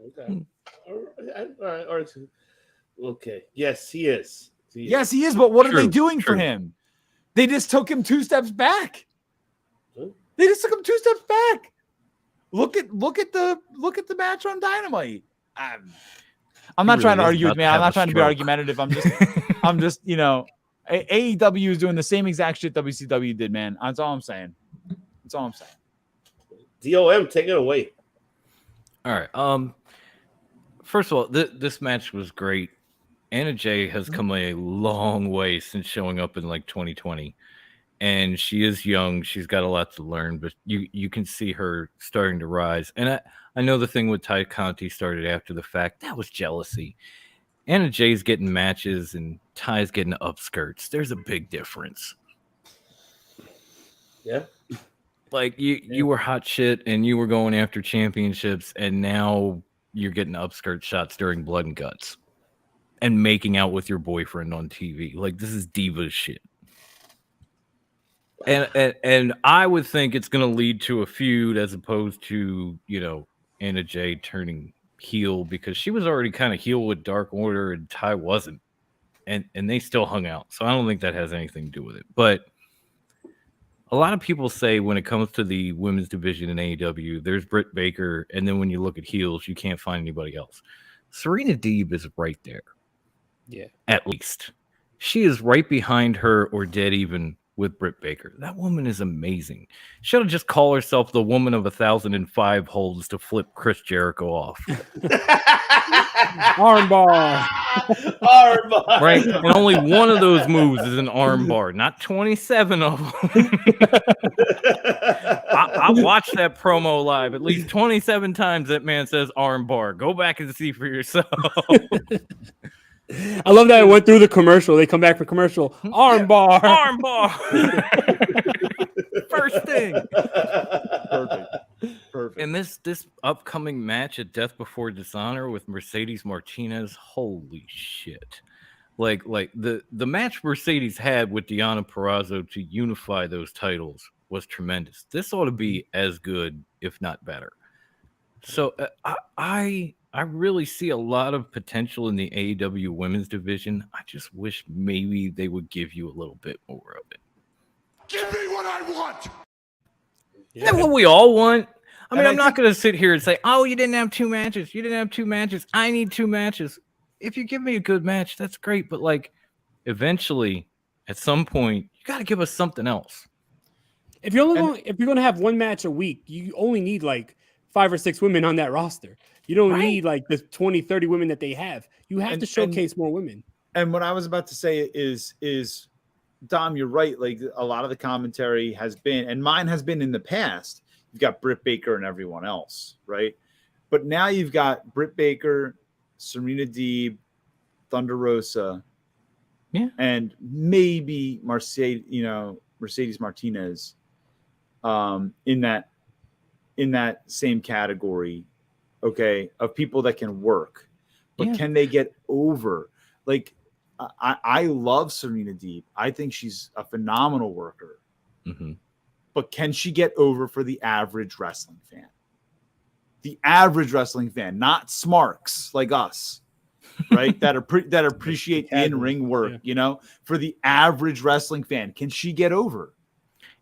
Okay. Okay. Yes, he is. Yes, he is. But what are they doing for him? They just took him 2 steps back. They just took him 2 steps back. Look at the match on Dynamite. I'm not trying to argue with me. I'm not trying to be argumentative. I'm just AEW is doing the same exact shit WCW did, man. That's all I'm saying. DOM, take it away. All right. First of all, this match was great. Anna Jay has come a long way since showing up in like 2020. And she is young. She's got a lot to learn, but you can see her starting to rise. And I know the thing with Ty Conti started after the fact. That was jealousy. Anna Jay's getting matches and Ty's getting upskirts. There's a big difference. Yeah. Like you were hot shit and you were going after championships, and now you're getting upskirt shots during Blood and Guts and making out with your boyfriend on TV. Like, this is diva shit. And I would think it's going to lead to a feud as opposed to, Anna Jay turning heel, because she was already kind of heel with Dark Order and Ty wasn't. And they still hung out. So I don't think that has anything to do with it. But a lot of people say when it comes to the women's division in AEW, there's Britt Baker, and then when you look at heels, you can't find anybody else. Serena Deeb is right there. Yeah. At least. She is right behind her or dead even with Britt Baker. That woman is amazing. Should have just called herself the woman of 1,005 holds to flip Chris Jericho off. Armbar. Right? And only one of those moves is an armbar, not 27 of them. I watched that promo live at least 27 times. That man says armbar. Go back and see for yourself. I love that it went through the commercial. They come back for commercial. Armbar. Armbar. First thing. Perfect. And this upcoming match at Death Before Dishonor with Mercedes Martinez, holy shit. Like the match Mercedes had with Deonna Purrazzo to unify those titles was tremendous. This ought to be as good, if not better. So I really see a lot of potential in the AEW women's division. I just wish maybe they would give you a little bit more of it. Give me what I want. Yeah. That's what we all want. I mean, I'm not going to sit here and say, oh, you didn't have 2 matches. You didn't have 2 matches. I need 2 matches. If you give me a good match, that's great. But like, eventually, at some point, you got to give us something else. If you're going to have 1 match a week, you only need like 5 or 6 women on that roster. You don't need like the 20, 30 women that they have. You have to showcase more women. And what I was about to say is Dom, you're right. Like a lot of the commentary has been, and mine has been in the past. You've got Britt Baker and everyone else, right? But now you've got Britt Baker, Serena Deeb, Thunder Rosa, and maybe Mercedes Martinez, in that same category, okay, of people that can work, but can they get over? Like, I love Serena Deeb. I think she's a phenomenal worker, but can she get over for the average wrestling fan? The average wrestling fan, not smarks like us, right? that appreciate in-ring work, for the average wrestling fan. Can she get over?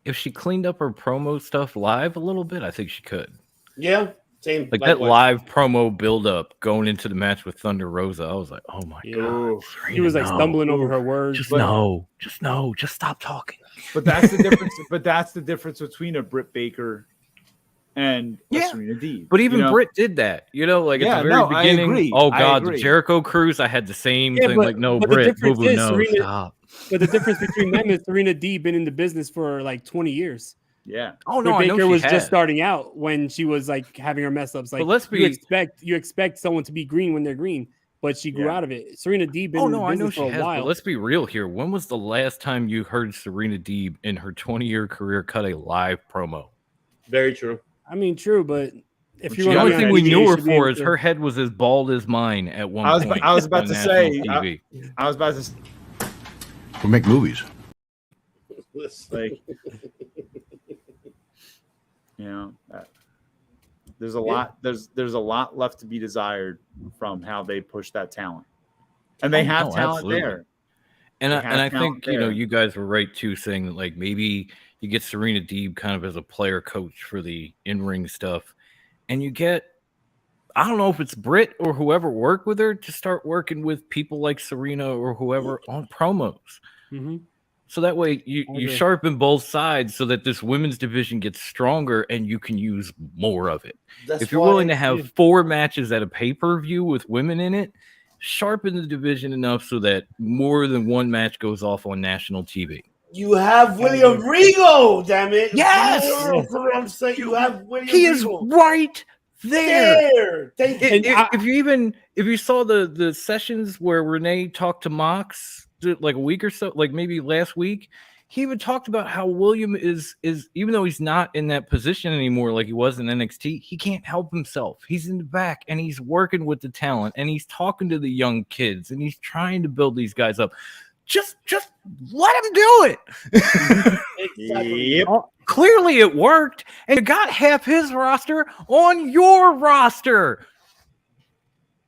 If she cleaned up her promo stuff live a little bit, I think she could. Yeah, same. Like that live promo build-up going into the match with Thunder Rosa, I was like, oh my god. She was like stumbling over her words. Just stop talking. But that's the difference. But that's the difference between a Britt Baker and Serena Deeb. But even Britt did that, like at the very beginning. I agree. Oh god, the Jericho Cruise, I had the same thing. But, like, no, but Britt, stop. But the difference between them is Serena Deeb been in the business for like 20 years. Yeah. Oh no, Britt I know Baker she was has. just starting out when she was like having her mess ups. Like, but let's be, you expect someone to be green when they're green, but she grew out of it. Serena Deeb been in the business for a while. But let's be real here. When was the last time you heard Serena Deeb in her 20-year career cut a live promo? Very true. I mean, true, but if the only thing we knew her for is her head was as bald as mine at one point. I was about to say. We'll make movies. Like, there's a lot. There's a lot left to be desired from how they push that talent, and they have talent absolutely. there. And I think you guys were right too, saying that like maybe you get Serena Deeb kind of as a player coach for the in-ring stuff, and you get, I don't know if it's Britt or whoever worked with her to start working with people like Serena or whoever on promos. So that way you sharpen both sides so that this women's division gets stronger and you can use more of it. If you're willing to have 4 matches at a pay-per-view with women in it, sharpen the division enough so that more than one match goes off on national TV. You have William Regal, damn it. Yes! That's what I'm saying. You have William He Regal. is right there. Thank you. If you saw the sessions where Renee talked to Mox like a week or so, like maybe last week, he even talked about how William is even though he's not in that position anymore like he was in NXT, he can't help himself. He's in the back and he's working with the talent and he's talking to the young kids and he's trying to build these guys up. Just let him do it. Exactly. Yep. Clearly it worked, and you got half his roster on your roster.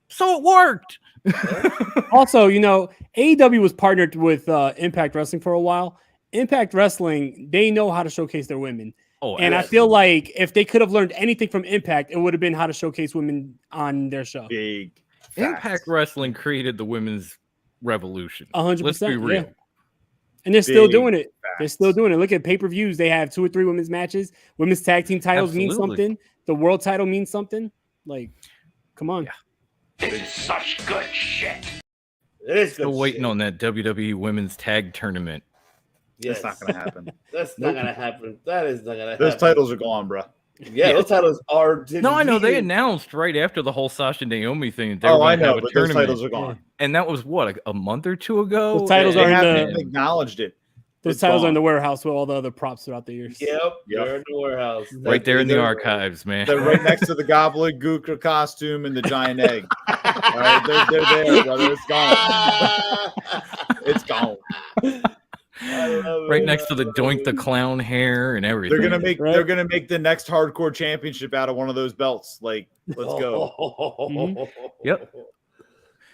So it worked. Also, AEW was partnered with Impact Wrestling for a while. Impact Wrestling, they know how to showcase their women. And I feel like if they could have learned anything from Impact, it would have been how to showcase women on their show. Big Impact Wrestling created the women's revolution. 100%. Let's be real. Yeah. And they're still doing it. They're still doing it. Look at pay-per-views. They have 2 or 3 women's matches. Women's tag team titles mean something. The world title means something. Like, come on. This is such good shit. It is Still waiting on that WWE Women's Tag Tournament. Yes. That's not going to happen. That's not going to happen. That is not going to happen. Those titles are gone, bro. Yeah, those titles are. No, I know they announced right after the whole Sasha Naomi thing that they Oh, were I going to have know, a but those tournament. titles are gone. And that was what, a month or 2 ago? Those titles They are in haven't the acknowledged it. those It's titles are in gone. the warehouse with all the other props throughout the years. Yep, they're in the warehouse. Right there in the They're- archives, man. They're right next to the gobbledygook costume and the giant egg. All right, they're there, brother. It's gone. It's gone. Right next to the Doink the Clown hair and everything. They're gonna make the next hardcore championship out of one of those belts. Like, let's go. Yep.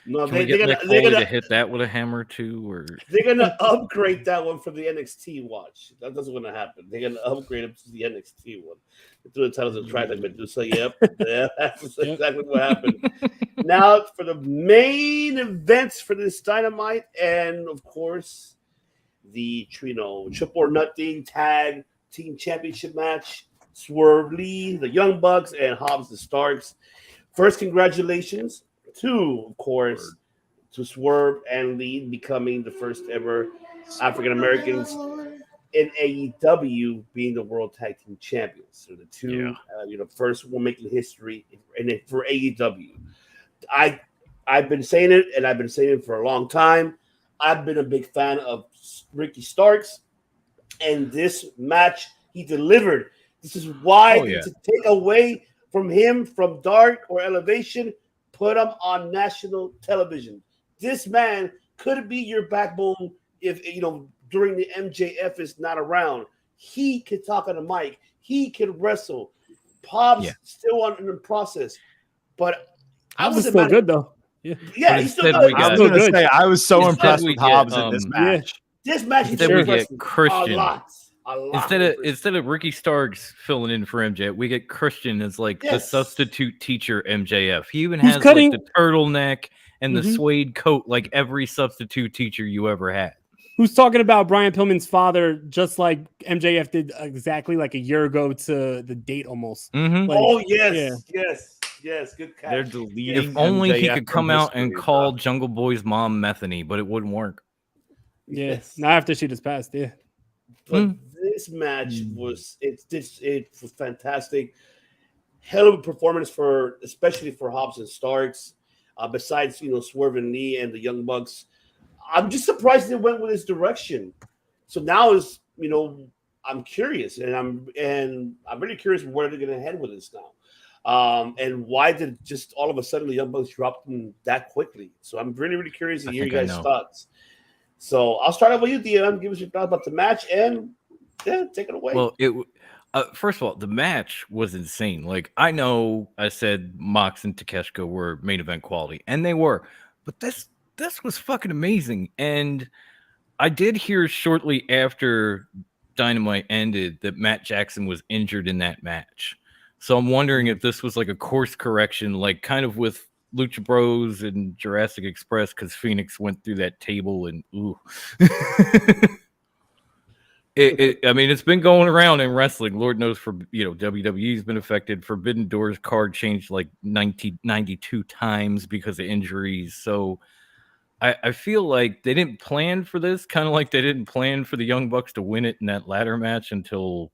No, Can we get Mick Foley to hit that with a hammer too? Or they're gonna upgrade that one for the NXT watch. That's going to happen. They're gonna upgrade it to the NXT one. They threw the titles in trash like Medusa. Yep, yeah, that's exactly what happened. Now for the main events for this Dynamite, and of course the Triple or Nothing Tag Team Championship match. Swerve Lee, the Young Bucks, and Hobbs the Starks. First, congratulations to, of course, to Swerve and Lee becoming the first ever African Americans in AEW being the World Tag Team Champions. So the two, first one making history for AEW. I've been saying it, and I've been saying it for a long time. I've been a big fan of Ricky Starks, and this match he delivered. This is why to take away from him from Dark or Elevation, put him on national television. This man could be your backbone if during the MJF is not around. He could talk on the mic. He could wrestle. Pop's still in the process, but Hobbs is still good though. Yeah, he's still good. I was going to say I was so impressed with Hobbs in this match. This match instead we get Christian. A lot. Instead of Ricky Starks filling in for MJF, we get Christian as like the substitute teacher MJF. He even has like the turtleneck and the suede coat like every substitute teacher you ever had. Who's talking about Brian Pillman's father, just like MJF did exactly like a year ago to the date almost. Mm-hmm. Like, yes, good catch. They're deleting. If only MJF he could come out and call Jungle Boy's mom Methany, but it wouldn't work. Yes, not after she just passed. Yeah, but this match was was fantastic. Hell of a performance especially for Hobbs and Starks. Besides Swerve and Lee and the Young Bucks. I'm just surprised they went with this direction. So now I'm curious, and I'm really curious where they're going to head with this now, and why did just all of a sudden the Young Bucks drop them that quickly? So I'm really, really curious to hear you guys' thoughts. So I'll start off with you, DM. Give us your thoughts about the match, and take it away. Well, first of all, the match was insane. Like I know I said Mox and Takeshita were main event quality, and they were, but this was fucking amazing. And I did hear shortly after Dynamite ended that Matt Jackson was injured in that match. So I'm wondering if this was like a course correction, like kind of with Lucha Bros and Jurassic Express, because Phoenix went through that table and ooh. I mean, it's been going around in wrestling. Lord knows WWE's been affected. Forbidden Doors card changed like 92 times because of injuries. So I feel like they didn't plan for this, kind of like they didn't plan for the Young Bucks to win it in that ladder match until,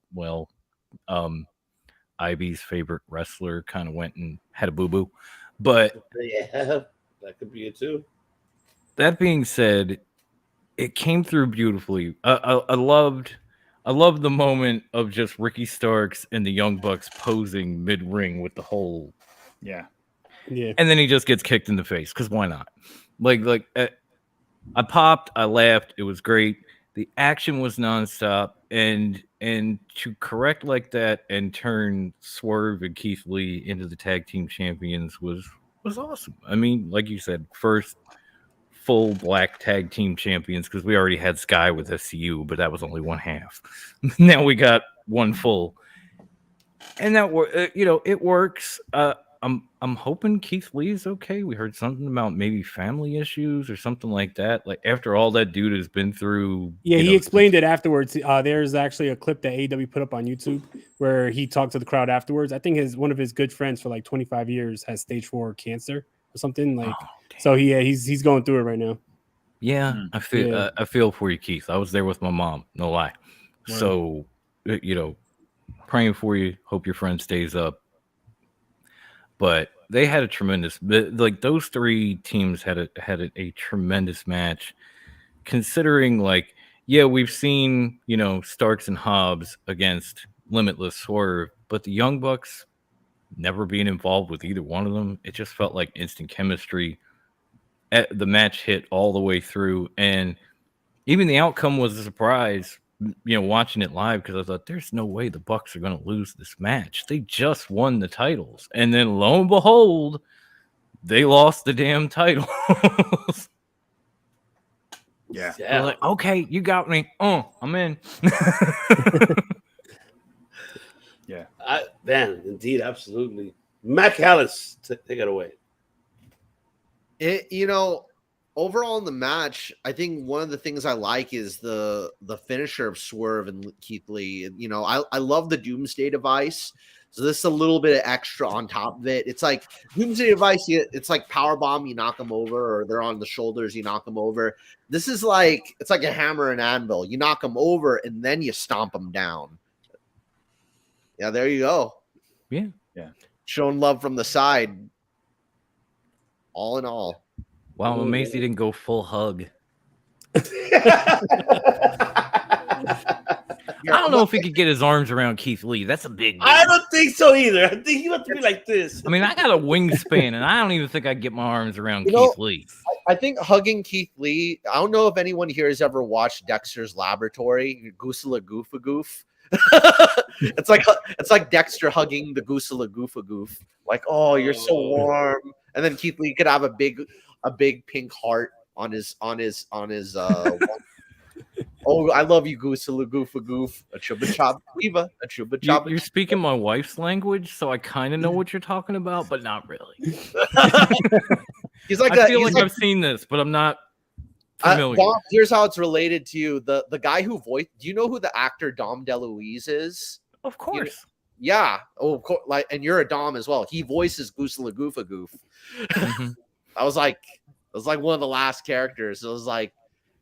Ivy's favorite wrestler kind of went and had a boo-boo. But yeah, that could be it too. That being said, it came through beautifully. I loved the moment of just Ricky Starks and the Young Bucks posing mid-ring with the whole yeah. And then he just gets kicked in the face because why not? I popped, I laughed, it was great. The action was nonstop, and to correct like that and turn Swerve and Keith Lee into the tag team champions was awesome. I mean, like you said, first full black tag team champions, because we already had Sky with SCU, but that was only one half. Now we got one full, and that it works. I'm hoping Keith Lee is okay. We heard something about maybe family issues or something like that. Like after all that dude has been through. Yeah, he explained it afterwards. There's actually a clip that AEW put up on YouTube where he talked to the crowd afterwards. I think one of his good friends for like 25 years has stage 4 cancer or something like. So he's going through it right now. Yeah, I feel for you, Keith. I was there with my mom. No lie. Wow. So praying for you. Hope your friend stays up. But they had a tremendous, like those three teams had a tremendous match. Considering, we've seen Starks and Hobbs against Limitless Swerve, but the Young Bucks never being involved with either one of them. It just felt like instant chemistry. The match hit all the way through, and even the outcome was a surprise. Watching it live, because I thought there's no way the Bucks are going to lose this match. They just won the titles, and then lo and behold, they lost the damn titles. Yeah. They're like, okay, you got me. I'm in. Yeah. Man, indeed, absolutely. Matt Callis, take it away. overall in the match, I think one of the things I like is the finisher of Swerve and Keith Lee. You know, I love the Doomsday device. So this is a little bit of extra on top of it. It's like Doomsday device. It's like powerbomb, you knock them over, or they're on the shoulders, you knock them over. This is like, it's like a hammer and anvil. You knock them over and then you stomp them down. Yeah, there you go. Yeah. Showing love from the side. All in all. Wow, I'm amazed he didn't go full hug. I don't know if he could get his arms around Keith Lee. That's a big deal. I don't think so either. I think you have to be like this. I mean, I got a wingspan, and I don't even think I get my arms around Keith Lee. I think hugging Keith Lee. I don't know if anyone here has ever watched Dexter's Laboratory. Goosala Goofa Goof. It's like Dexter hugging the Goosala Goofa Goof. Like, oh, you're so warm. And then Keith Lee could have a big pink heart on his oh, I love you, Goosala Goofa Goof. A chuba chop diva. A chuba chop. You're speaking my wife's language, so I kind of know what you're talking about, but not really. He's like I feel like I've seen this, but I'm not familiar. Dom, here's how it's related to you. The guy who voiced. Do you know who the actor Dom DeLuise is? Of course. Yeah. Oh, of course. Like, and you're a Dom as well. He voices Goosala Goofa Goof. Mm-hmm. I was like one of the last characters. It was like,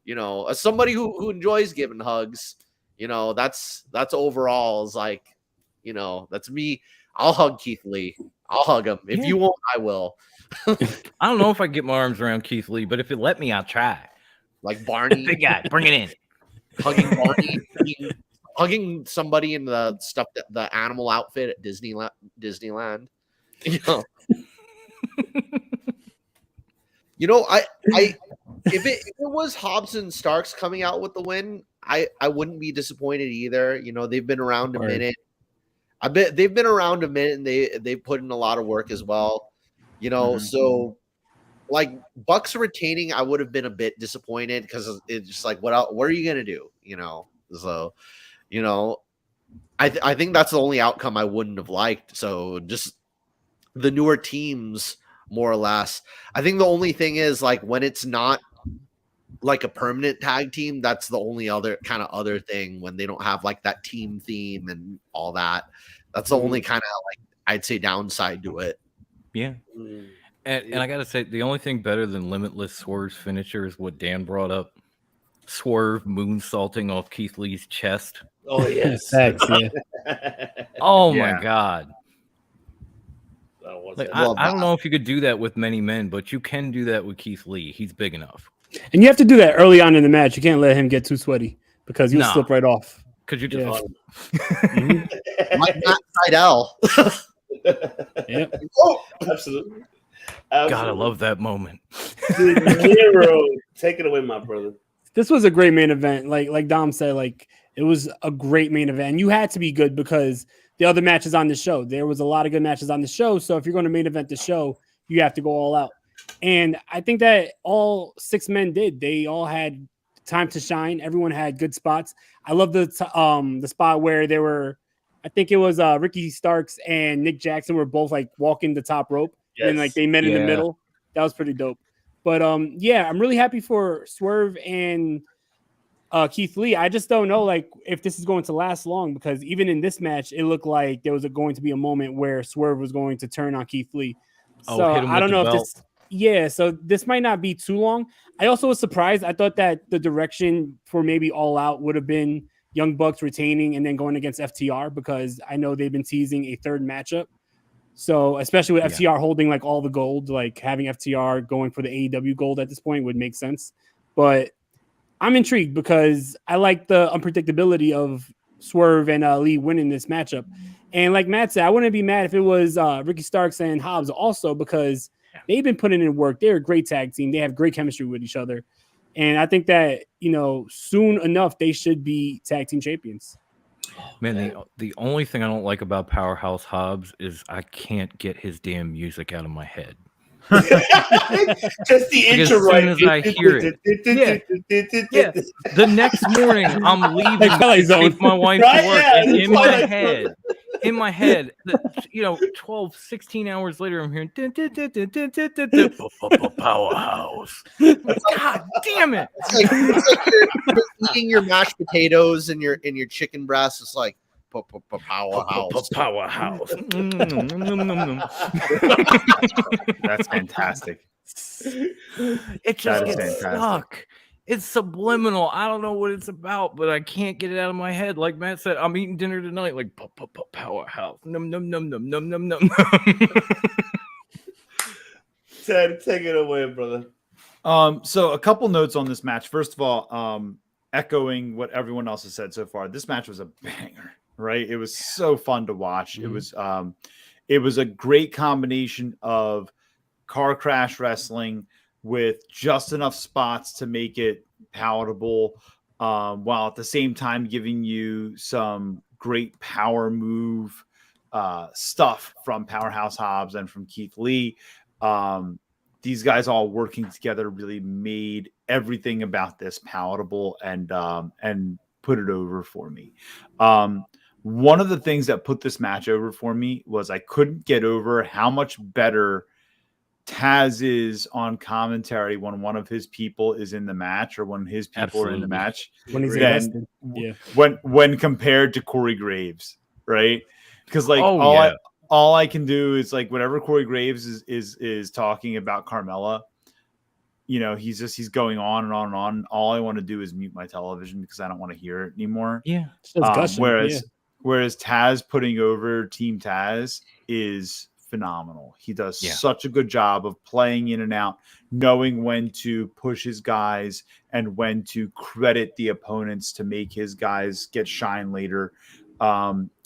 you know, as somebody who enjoys giving hugs, you know, that's overall is like, you know, that's me. I'll hug Keith Lee. I'll hug him. If you won't, I will. I don't know if I get my arms around Keith Lee, but if it let me, I'll try. Like Barney. Big guy, bring it in. Hugging Barney. Hugging somebody in the stuff that the animal outfit at Disneyland. You know, if it was Hobbs and Starks coming out with the win, I wouldn't be disappointed either. You know, they've been around a minute. I bet they've been around a minute and they put in a lot of work as well. You know, so like Bucks retaining, I would have been a bit disappointed because it's just like, what are you gonna do? You know, so you know, I think that's the only outcome I wouldn't have liked. So just the newer teams, more or less. I think the only thing is like when it's not like a permanent tag team, that's the only other kind of other thing when they don't have like that team theme and all that. That's the only kind of like I'd say downside to it. Yeah. And I gotta say, the only thing better than Limitless Swerve's finisher is what Dan brought up. Swerve moonsaulting off Keith Lee's chest. Oh yes. Oh my God. Like, I don't know if you could do that with many men, but you can do that with Keith Lee. He's big enough. And you have to do that early on in the match. You can't let him get too sweaty because he'll slip right off. Could you just like Matt Seidel. Yeah. Oh, absolutely. God, I love that moment. Hero, take it away, my brother. This was a great main event. Like Dom said, like it was a great main event. And you had to be good because the other matches on the show, there was a lot of good matches on the show. So if you're going to main event the show, you have to go all out. And I think that all 6 men did. They all had time to shine. Everyone had good spots. I love the spot where they were, I think it was Ricky Starks and Nick Jackson were both like walking the top rope. Yes. And like they met in the middle. That was pretty dope. But yeah, I'm really happy for Swerve and Keith Lee. I just don't know like if this is going to last long because even in this match, it looked like there was going to be a moment where Swerve was going to turn on Keith Lee. So I don't know if this. Yeah, so this might not be too long. I also was surprised. I thought that the direction for maybe All Out would have been Young Bucks retaining and then going against FTR because I know they've been teasing a third matchup. So especially with FTR holding like all the gold, like having FTR going for the AEW gold at this point would make sense. But I'm intrigued because I like the unpredictability of Swerve and Lee winning this matchup. And like Matt said, I wouldn't be mad if it was Ricky Starks and Hobbs also because they've been putting in work. They're a great tag team. They have great chemistry with each other. And I think that, you know, soon enough, they should be tag team champions. Man, the only thing I don't like about Powerhouse Hobbs is I can't get his damn music out of my head. Just the intro, right? As soon as I hear it. Yeah. The next morning, I'm leaving to take my wife to work, and in my head in my head, 12, 16 hours later, I'm hearing powerhouse. God damn it! It's like you're eating your mashed potatoes and your chicken breast. It's like powerhouse. Powerhouse. That's fantastic. It just That is gets fantastic. stuck. It's subliminal. I don't know what it's about, but I can't get it out of my head. Like Matt said, I'm eating dinner tonight. Like powerhouse. Num num num num num num num. Ted, take it away, brother. So a couple notes on this match. First of all, echoing what everyone else has said so far, this match was a banger, right? It was so fun to watch. Mm-hmm. It was a great combination of car crash wrestling with just enough spots to make it palatable, while at the same time giving you some great power move stuff from Powerhouse Hobbs and from Keith Lee. These guys all working together really made everything about this palatable and put it over for me. One of the things that put this match over for me was I couldn't get over how much better Taz is on commentary when one of his people is in the match or when his people are in the match. When he's than invested. Yeah. when compared to Corey Graves, right? Because all I can do is like whenever Corey Graves is talking about Carmella, he's going on and on and on. All I want to do is mute my television because I don't want to hear it anymore. Yeah. Whereas Taz putting over Team Taz is phenomenal. He does such a good job of playing in and out, knowing when to push his guys and when to credit the opponents to make his guys get shine later.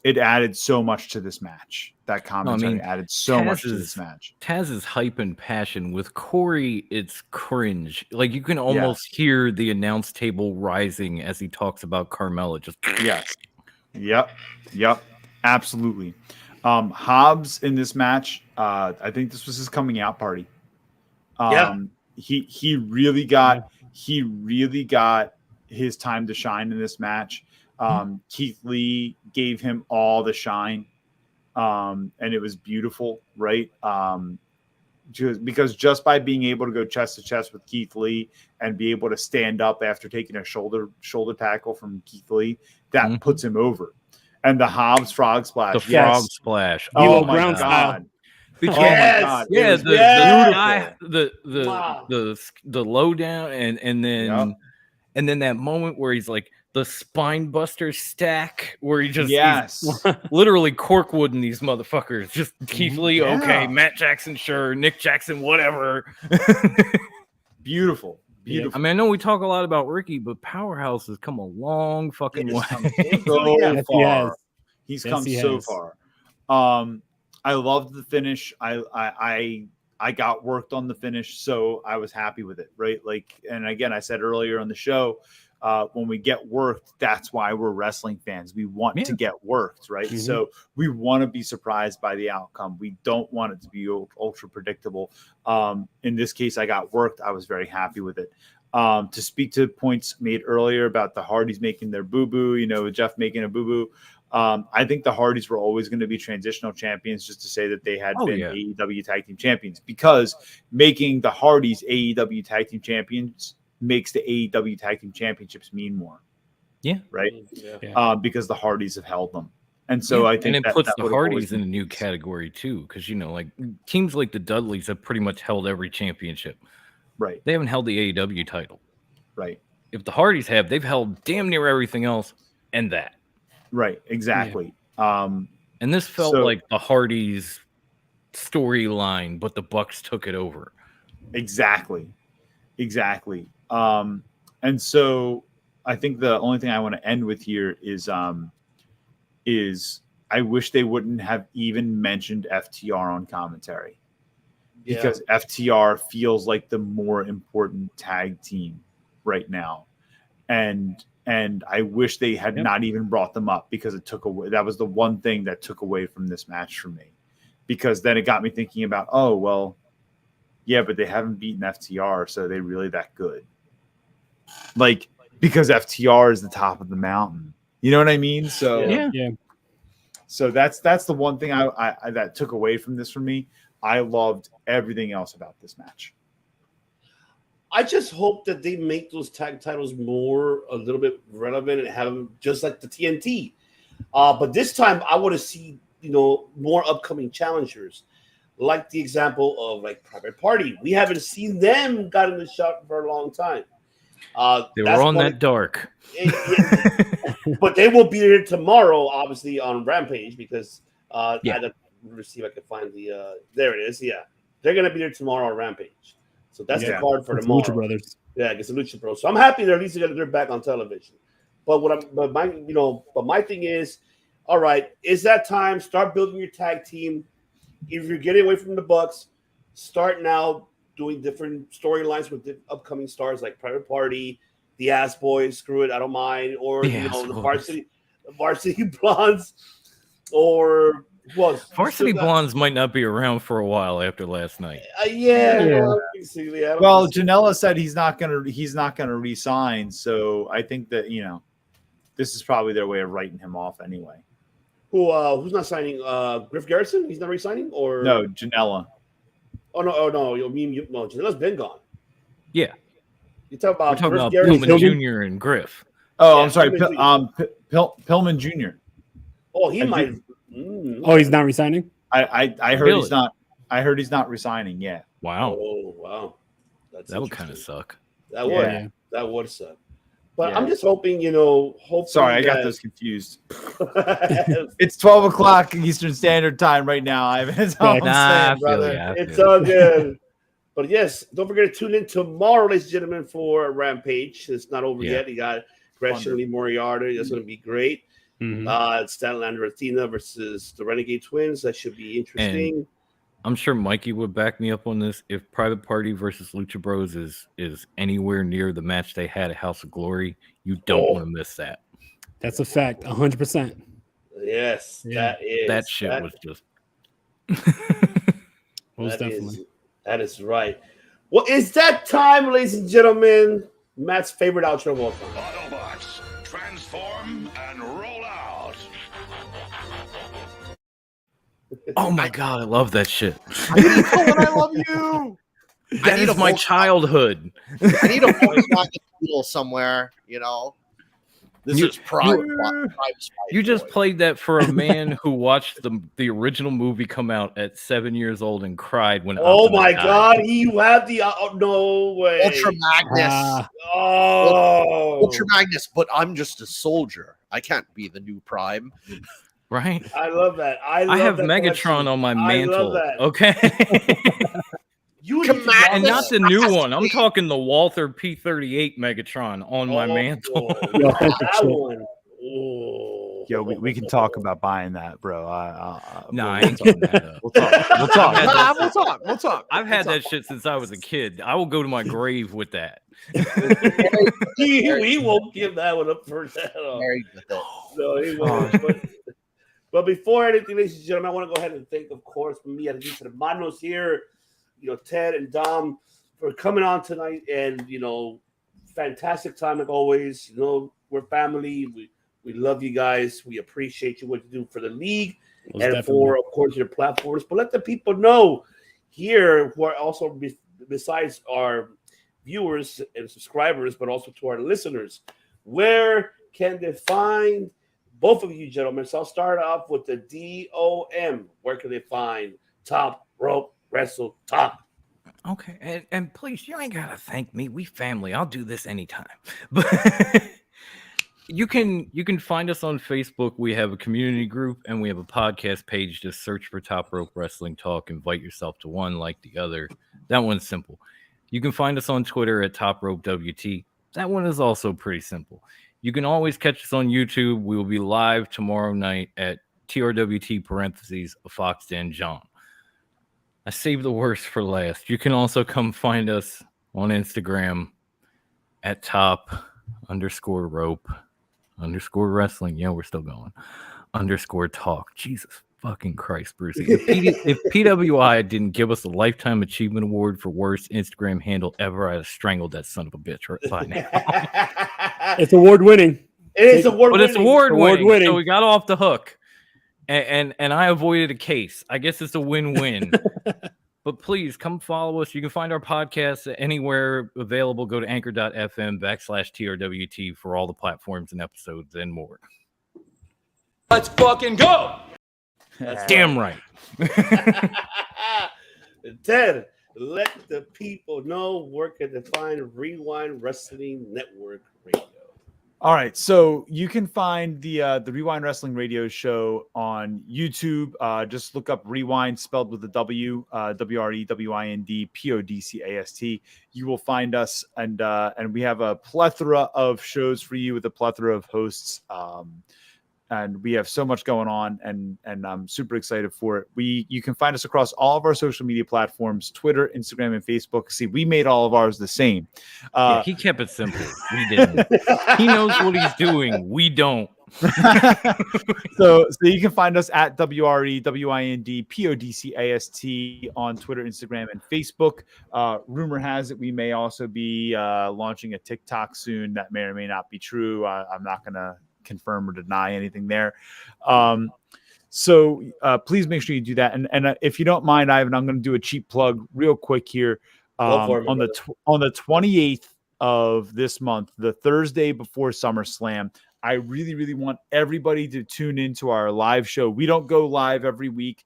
It added so much to this match. That commentary added so much to this match. Taz's hype and passion. With Corey, it's cringe. Like you can almost hear the announce table rising as he talks about Carmella. Just Yep. Absolutely. Hobbs in this match, I think this was his coming out party. He really got his time to shine in this match. Keith Lee gave him all the shine, and it was beautiful, right? Just by being able to go chest to chest with Keith Lee and be able to stand up after taking a shoulder tackle from Keith Lee, that puts him over. And the Hobbs frog splash. The frog splash. Oh my God. Because, oh my God. Yeah, the lowdown and then that moment where he's like the spine buster stack where he just he's literally corkwooding these motherfuckers. Just Keith Lee, okay, Matt Jackson, sure, Nick Jackson, whatever. Beautiful. I mean, I know we talk a lot about Ricky, but Powerhouse has come a long fucking way. He's come so far. I loved the finish. I got worked on the finish, so I was happy with it, right? Like, and again, I said earlier on the show, when we get worked, that's why we're wrestling fans. We want to get worked, right? So we want to be surprised by the outcome. We don't want it to be ultra predictable. In this case, I got worked. I was very happy with it. To speak to points made earlier about the Hardys making their boo-boo, Jeff making a boo-boo. I think the Hardys were always going to be transitional champions, just to say that they had been AEW Tag Team Champions, because making the Hardys AEW Tag Team Champions makes the AEW Tag Team Championships mean more. Yeah. Right? Yeah. Because the Hardys have held them. And so I think it puts the Hardys in a new category too, because like teams like the Dudleys have pretty much held every championship. Right. They haven't held the AEW title. Right. If the Hardys have, they've held damn near everything else and that. Right. Exactly. And this felt like the Hardys storyline, but the Bucks took it over. Exactly. And so I think the only thing I want to end with here is I wish they wouldn't have even mentioned FTR on commentary, because FTR feels like the more important tag team right now. And I wish they had not even brought them up, because it took away. That was the one thing that took away from this match for me, because then it got me thinking about, but they haven't beaten FTR, so are they really that good? Like, because FTR is the top of the mountain. You know what I mean? So So that's the one thing I that took away from this for me. I loved everything else about this match. I just hope that they make those tag titles a little bit relevant and have them just like the TNT. But this time, I want to see more upcoming challengers, like the example of like Private Party. We haven't seen them got in the shot for a long time. They were on that dark, but they will be here tomorrow, obviously on Rampage because I had to see if I can find the. There it is. Yeah, they're gonna be there tomorrow on Rampage. So that's the card for tomorrow. Lucha Brothers. Yeah, against the Lucha Bros. So I'm happy they're at least they're back on television. But my thing is, all right, is that time? Start building your tag team. If you're getting away from the Bucks, start now doing different storylines with the upcoming stars like Private Party, the Ass Boys. Screw it, I don't mind. Or the Varsity Blondes, or Varsity Blondes might not be around for a while after last night. Well, Janela said he's not gonna resign, so I think that this is probably their way of writing him off anyway. Who's not signing? Griff Garrison? He's not resigning, or no? Janela. No. Janela's been gone. Yeah, you talk about Pillman Jr. and Griff. Oh, I'm sorry, Pillman Jr. Oh, he might. Oh, he's not resigning. I heard he's not. I heard he's not resigning. Yeah. Wow. Oh, wow. That would kind of suck. That would suck. But I'm just hoping, hopefully. Sorry, I got those confused. It's 12 o'clock Eastern Standard Time right now. That's all I'm saying, brother. It's all good. But yes, don't forget to tune in tomorrow, ladies and gentlemen, for Rampage. It's not over yet. You got Gresham Lee Moriarty. That's going to be great. Stanley Athena versus the Renegade Twins. That should be interesting. And I'm sure Mikey would back me up on this. If Private Party versus Lucha Bros is anywhere near the match they had at House of Glory, you don't want to miss that. That's a fact, 100%. Yes, that shit was just. Most definitely. That is right. Well, it's that time, ladies and gentlemen. Matt's favorite outro of all time. Autobots, transform and roll out. Oh my god, I love that shit. I love you. That is my childhood. I need a Volkswagen Beetle somewhere, This is prime. You just played that for a man who watched the original movie come out at 7 years old and cried when. Oh my god, you have the no way. Ultra Magnus. Ultra Magnus, but I'm just a soldier. I can't be the new Prime. Right. I love that. I have that Megatron connection. on my mantle. I love that. Okay. And not the new one. I'm talking the Walther P38 Megatron on my mantle. That one. Oh. Yo, we can talk about buying that, bro. I ain't getting that up. We'll talk. I've had that shit since I was a kid. I will go to my grave with that. We won't give that one up for that. No, he won't. But before anything, ladies and gentlemen, I want to go ahead and thank, of course, me and the Manos here, Ted and Dom for coming on tonight, and fantastic time like always. We're family. We love you guys. We appreciate you what you do for the league for, of course, your platforms. But let the people know here who are also besides our viewers and subscribers, but also to our listeners, where can they find both of you gentlemen? So I'll start off with the DOM. Where can they find Top Rope Wrestle Talk? Okay, and please, you ain't gotta thank me. We family. I'll do this anytime. But you can find us on Facebook. We have a community group and we have a podcast page. Just search for Top Rope Wrestling Talk. Invite yourself to one like the other. That one's simple. You can find us on Twitter at Top Rope WT. That one is also pretty simple. You can always catch us on YouTube. We will be live tomorrow night at TRWT parentheses a Fox Den John. I saved the worst for last. You can also come find us on Instagram at top_rope_wrestling. Yeah, we're still going. _talk. Jesus fucking Christ, Bruce. If PWI didn't give us a Lifetime Achievement Award for worst Instagram handle ever, I'd have strangled that son of a bitch right by now. It's award winning. It is award winning. But it's award winning. So we got off the hook. and I avoided a case. I guess it's a win-win. But please come follow us. You can find our podcast anywhere available. Go to anchor.fm/TRWT for all the platforms and episodes and more. Let's fucking go. That's Damn right. Ted, let the people know where can they find Rewind Wrestling Network Radio. All right, so you can find the Rewind Wrestling Radio show on YouTube. Just look up Rewind spelled with a W, WREWIND PODCAST. You will find us, and we have a plethora of shows for you with a plethora of hosts. And we have so much going on, and I'm super excited for it. You can find us across all of our social media platforms, Twitter, Instagram, and Facebook. See, we made all of ours the same. Yeah, he kept it simple. We didn't. He knows what he's doing. We don't. So you can find us at WREWIND PODCAST on Twitter, Instagram, and Facebook. Rumor has it we may also be launching a TikTok soon. That may or may not be true. I'm not going to confirm or deny anything there. So please make sure you do that. And if you don't mind, Ivan, I'm going to do a cheap plug real quick here. On the 28th of this month, the Thursday before SummerSlam, I really, really want everybody to tune into our live show. We don't go live every week.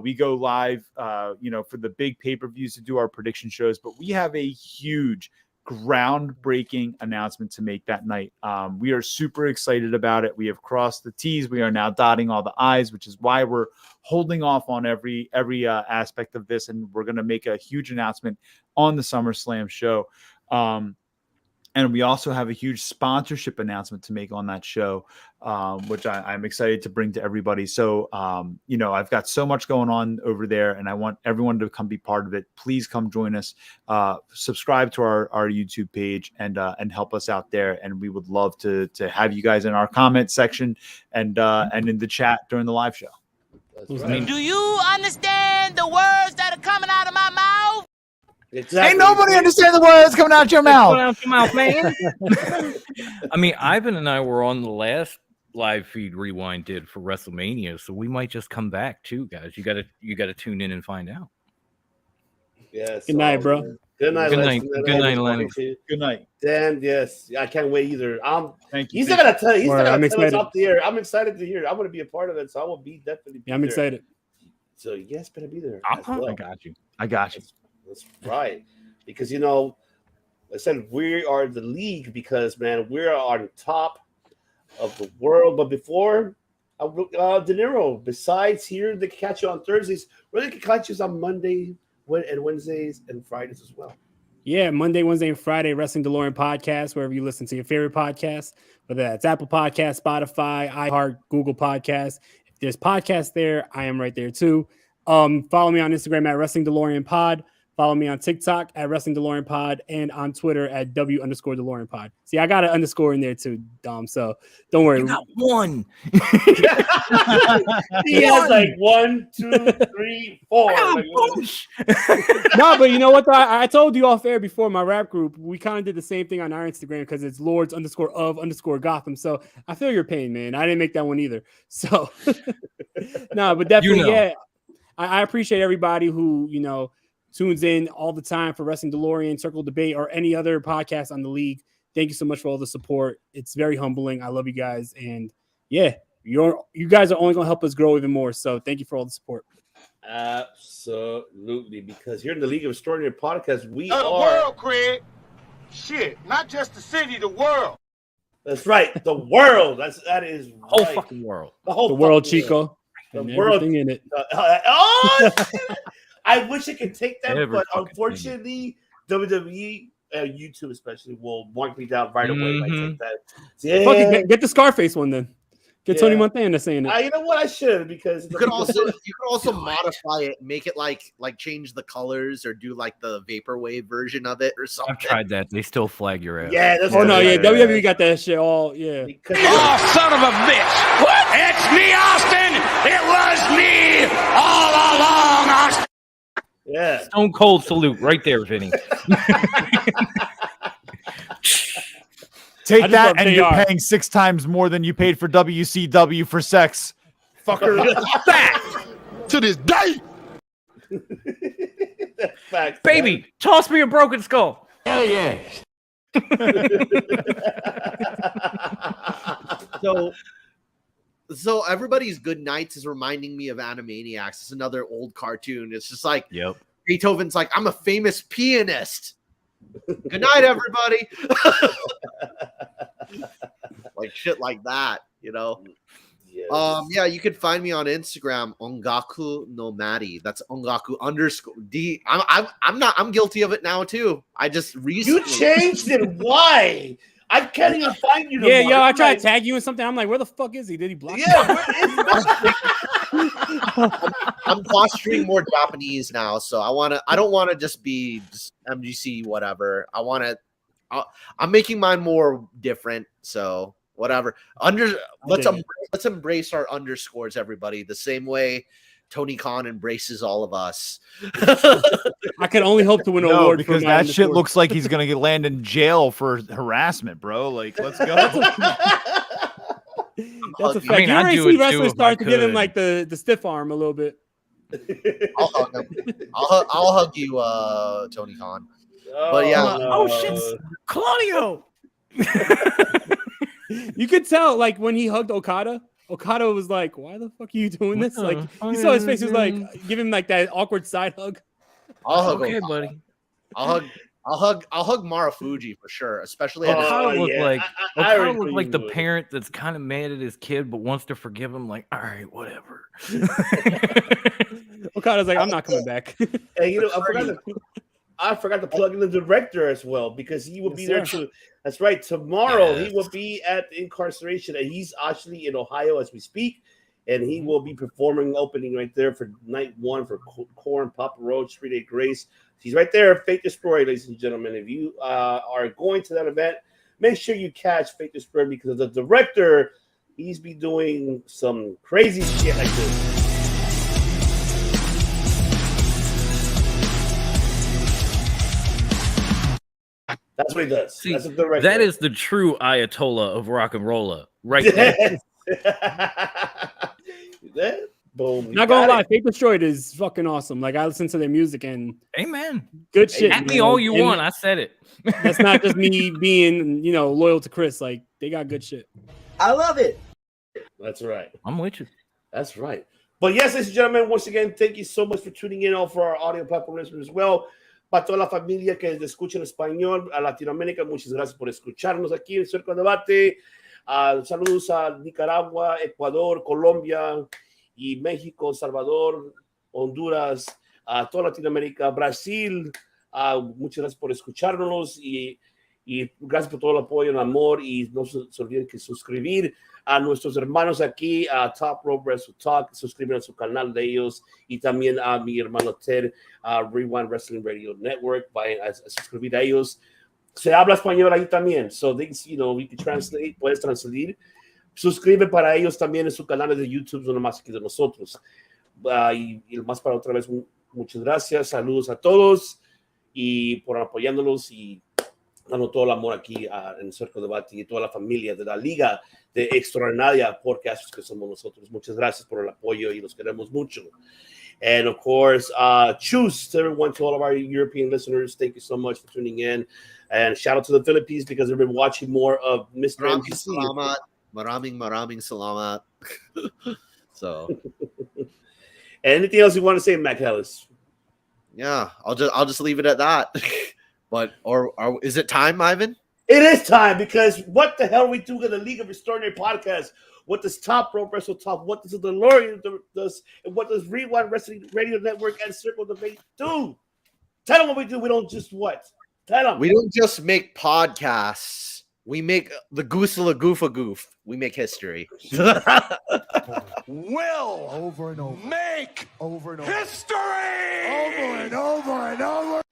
We go live, for the big pay-per-views to do our prediction shows, but we have a huge groundbreaking announcement to make that night. We are super excited about it. We have crossed the T's. We are now dotting all the I's, which is why we're holding off on every aspect of this. And we're going to make a huge announcement on the SummerSlam show. And we also have a huge sponsorship announcement to make on that show, which I'm excited to bring to everybody. So, I've got so much going on over there, and I want everyone to come be part of it. Please come join us. Subscribe to our YouTube page and help us out there. And we would love to have you guys in our comment section and in the chat during the live show. Right. Do you understand the words that are coming out of my mouth? Exactly. Ain't nobody understand the words coming out your mouth. Coming out your mouth, man. I mean, Ivan and I were on the last live feed Rewind did for WrestleMania, so we might just come back too, guys. You gotta tune in and find out. Yes. Good night, bro. Good night, Lenny. Good night, Lenny. Good night. Dan, yes. I can't wait either. Thank you. He's not gonna tell you. He's not I'm gonna tell us excited. off the air. I'm excited to hear it. I'm gonna be a part of it, so I will be definitely. Yeah, I'm excited. So you guys better be there. I as well. got you. I got you. That's right. Because I said we are the league because man, we're on top of the world. But before De Niro, besides here, they can catch you on Thursdays. Where they can catch you on Monday and Wednesdays and Fridays as well. Yeah, Monday, Wednesday, and Friday, Wrestling Delorean Podcast, wherever you listen to your favorite podcast, whether that's Apple Podcasts, Spotify, iHeart, Google Podcasts. If there's podcasts there, I am right there too. Follow me on Instagram at Wrestling Delorean Pod. Follow me on TikTok at Wrestling Delorean Pod and on Twitter at W_Delorean Pod. See, I got an underscore in there too, Dom. So don't worry. You got one. He has like 1, 2, 3, 4. No, but you know what? I told you off air before my rap group. We kind of did the same thing on our Instagram because it's Lords_of_Gotham. So I feel your pain, man. I didn't make that one either. So no, but definitely, yeah. I appreciate everybody who, tunes in all the time for Wrestling Delorean, Circle Debate, or any other podcast on the league. Thank you so much for all the support. It's very humbling. I love you guys. And yeah, you guys are only going to help us grow even more. So thank you for all the support. Absolutely. Because here in the League of Extraordinary Podcast, we are... The world, Craig. Shit, not just the city, the world. That's right. The world. That is The whole right. fucking world. The whole The world, fucking Chico. The And world. everything in it. I wish it could take that, Every but fucking unfortunately, WWE, YouTube especially, will mark me down right away if I take that. Yeah. Fuck it, get the Scarface one then. Get Tony Montana saying it. You know what? I should because You could also modify it, make it like change the colors or do like the vaporwave version of it or something. I've tried that. They still flag your ass. Yeah. That's WWE got that shit all. Yeah. Because son of a bitch! What? It's me, Austin! It was me all along, Austin! yeah. Stone Cold salute right there, Vinny. Take I just that, love and you're JR. paying 6 times more than you paid for WCW for sex. motherfucker. Fact. To this day. Facts, Baby, toss me a broken skull. Hell yeah. So everybody's good nights is reminding me of Animaniacs. It's another old cartoon. It's just like Beethoven's like, I'm a famous pianist. Good night, everybody. Like shit like that, you know. Yes. Yeah, you can find me on Instagram, Ongaku no Mari. That's Ongaku_D. I'm guilty of it now too. I just recently You changed it. Why? I can't even find you. Yeah, yo, I tried to tag you in something. I'm like, where the fuck is he? Did he block? Yeah, where is I'm fostering more Japanese now, so I don't want to just be MGC whatever. I'm making mine more different, so whatever. Let's embrace our underscores, everybody, the same way Tony Khan embraces all of us. I can only hope to win an award because for my that shit underscore. looks like he's gonna land in jail for harassment, bro. Like, let's go. That's a fact. You already see wrestlers start to give him like the stiff arm a little bit. I'll hug him. I'll hug you, Tony Khan. But yeah. Oh shit, Claudio. You could tell, like, when he hugged Okada was like, why the fuck are you doing this? Like, you saw his face, he was like, give him like that awkward side hug. I'll hug Okay, Okada. buddy. I'll hug Marufuji for sure, especially at Okada looked like I Okada already looked knew like you the would. parent that's kind of mad at his kid but wants to forgive him. Like, all right, whatever. Okada's like, I'm not coming back. Hey, you know, I forgot to plug in the director as well, because he will be there too. That's right. Tomorrow he will be at the incarceration, and he's actually in Ohio as we speak, and he will be performing opening right there for night one for Korn, Papa Roach, 3 Day Grace. He's right there, Fate Destroyed, ladies and gentlemen. If you are going to that event, make sure you catch Fate Destroyed, because the director, he's be doing some crazy shit like this. That's what he does. See, that's a director. that is the true Ayatollah of rock and rolla, right there. Boom. Not gonna lie, Fate Destroyed is fucking awesome. Like, I listen to their music and Amen. good shit. At me all you want. I said it. That's not just me being, loyal to Chris. Like, they got good shit. I love it. That's right. I'm with you. That's right. But yes, ladies and gentlemen, once again, thank you so much for tuning in all for our audio platform listeners as well. Para toda la familia que escucha en español, a Latinoamérica, muchas gracias por escucharnos aquí en el Cerco de Debate. Saludos a Nicaragua, Ecuador, Colombia y México, Salvador, Honduras, a toda Latinoamérica, Brasil. Muchas gracias por escucharnos y gracias por todo el apoyo, el amor, y no se olviden que suscribir a nuestros hermanos aquí a Top Rope Wrestle Talk, suscribir a su canal de ellos, y también a mi hermano Ted, Rewind Wrestling Radio Network. Vayan a suscribir a ellos. Se habla español ahí también, so they, we can translate, puedes transcribir. Suscribe para ellos también en su canal de YouTube, no más que de nosotros. Y más para otra vez, muchas gracias, saludos a todos y por apoyándolos y dando todo el amor aquí en el Cerco de Debate y toda la familia de la Liga de Extraordinaria Podcast que somos nosotros. Muchas gracias por el apoyo y los queremos mucho. And of course, choose to everyone, to all of our European listeners. Thank you so much for tuning in. And shout out to the Philippines, because they've been watching more of Mr. Maraming MGC. salamat. Maraming salamat. So, anything else you want to say, Mac Ellis? Yeah, I'll just leave it at that. But is it time, Ivan? It is time, because what the hell are we doing in the League of Extraordinary Podcast? What does Top Rope Wrestle Talk? What does the DeLorean does? And what does Rewind Wrestling Radio Network and Circle Debate do? Tell them what we do. We don't just what? Tell them. We don't just make podcasts. We make the Goosela Goofa Goof. We make history. Will over and over. make Over and over. history Over and over and over.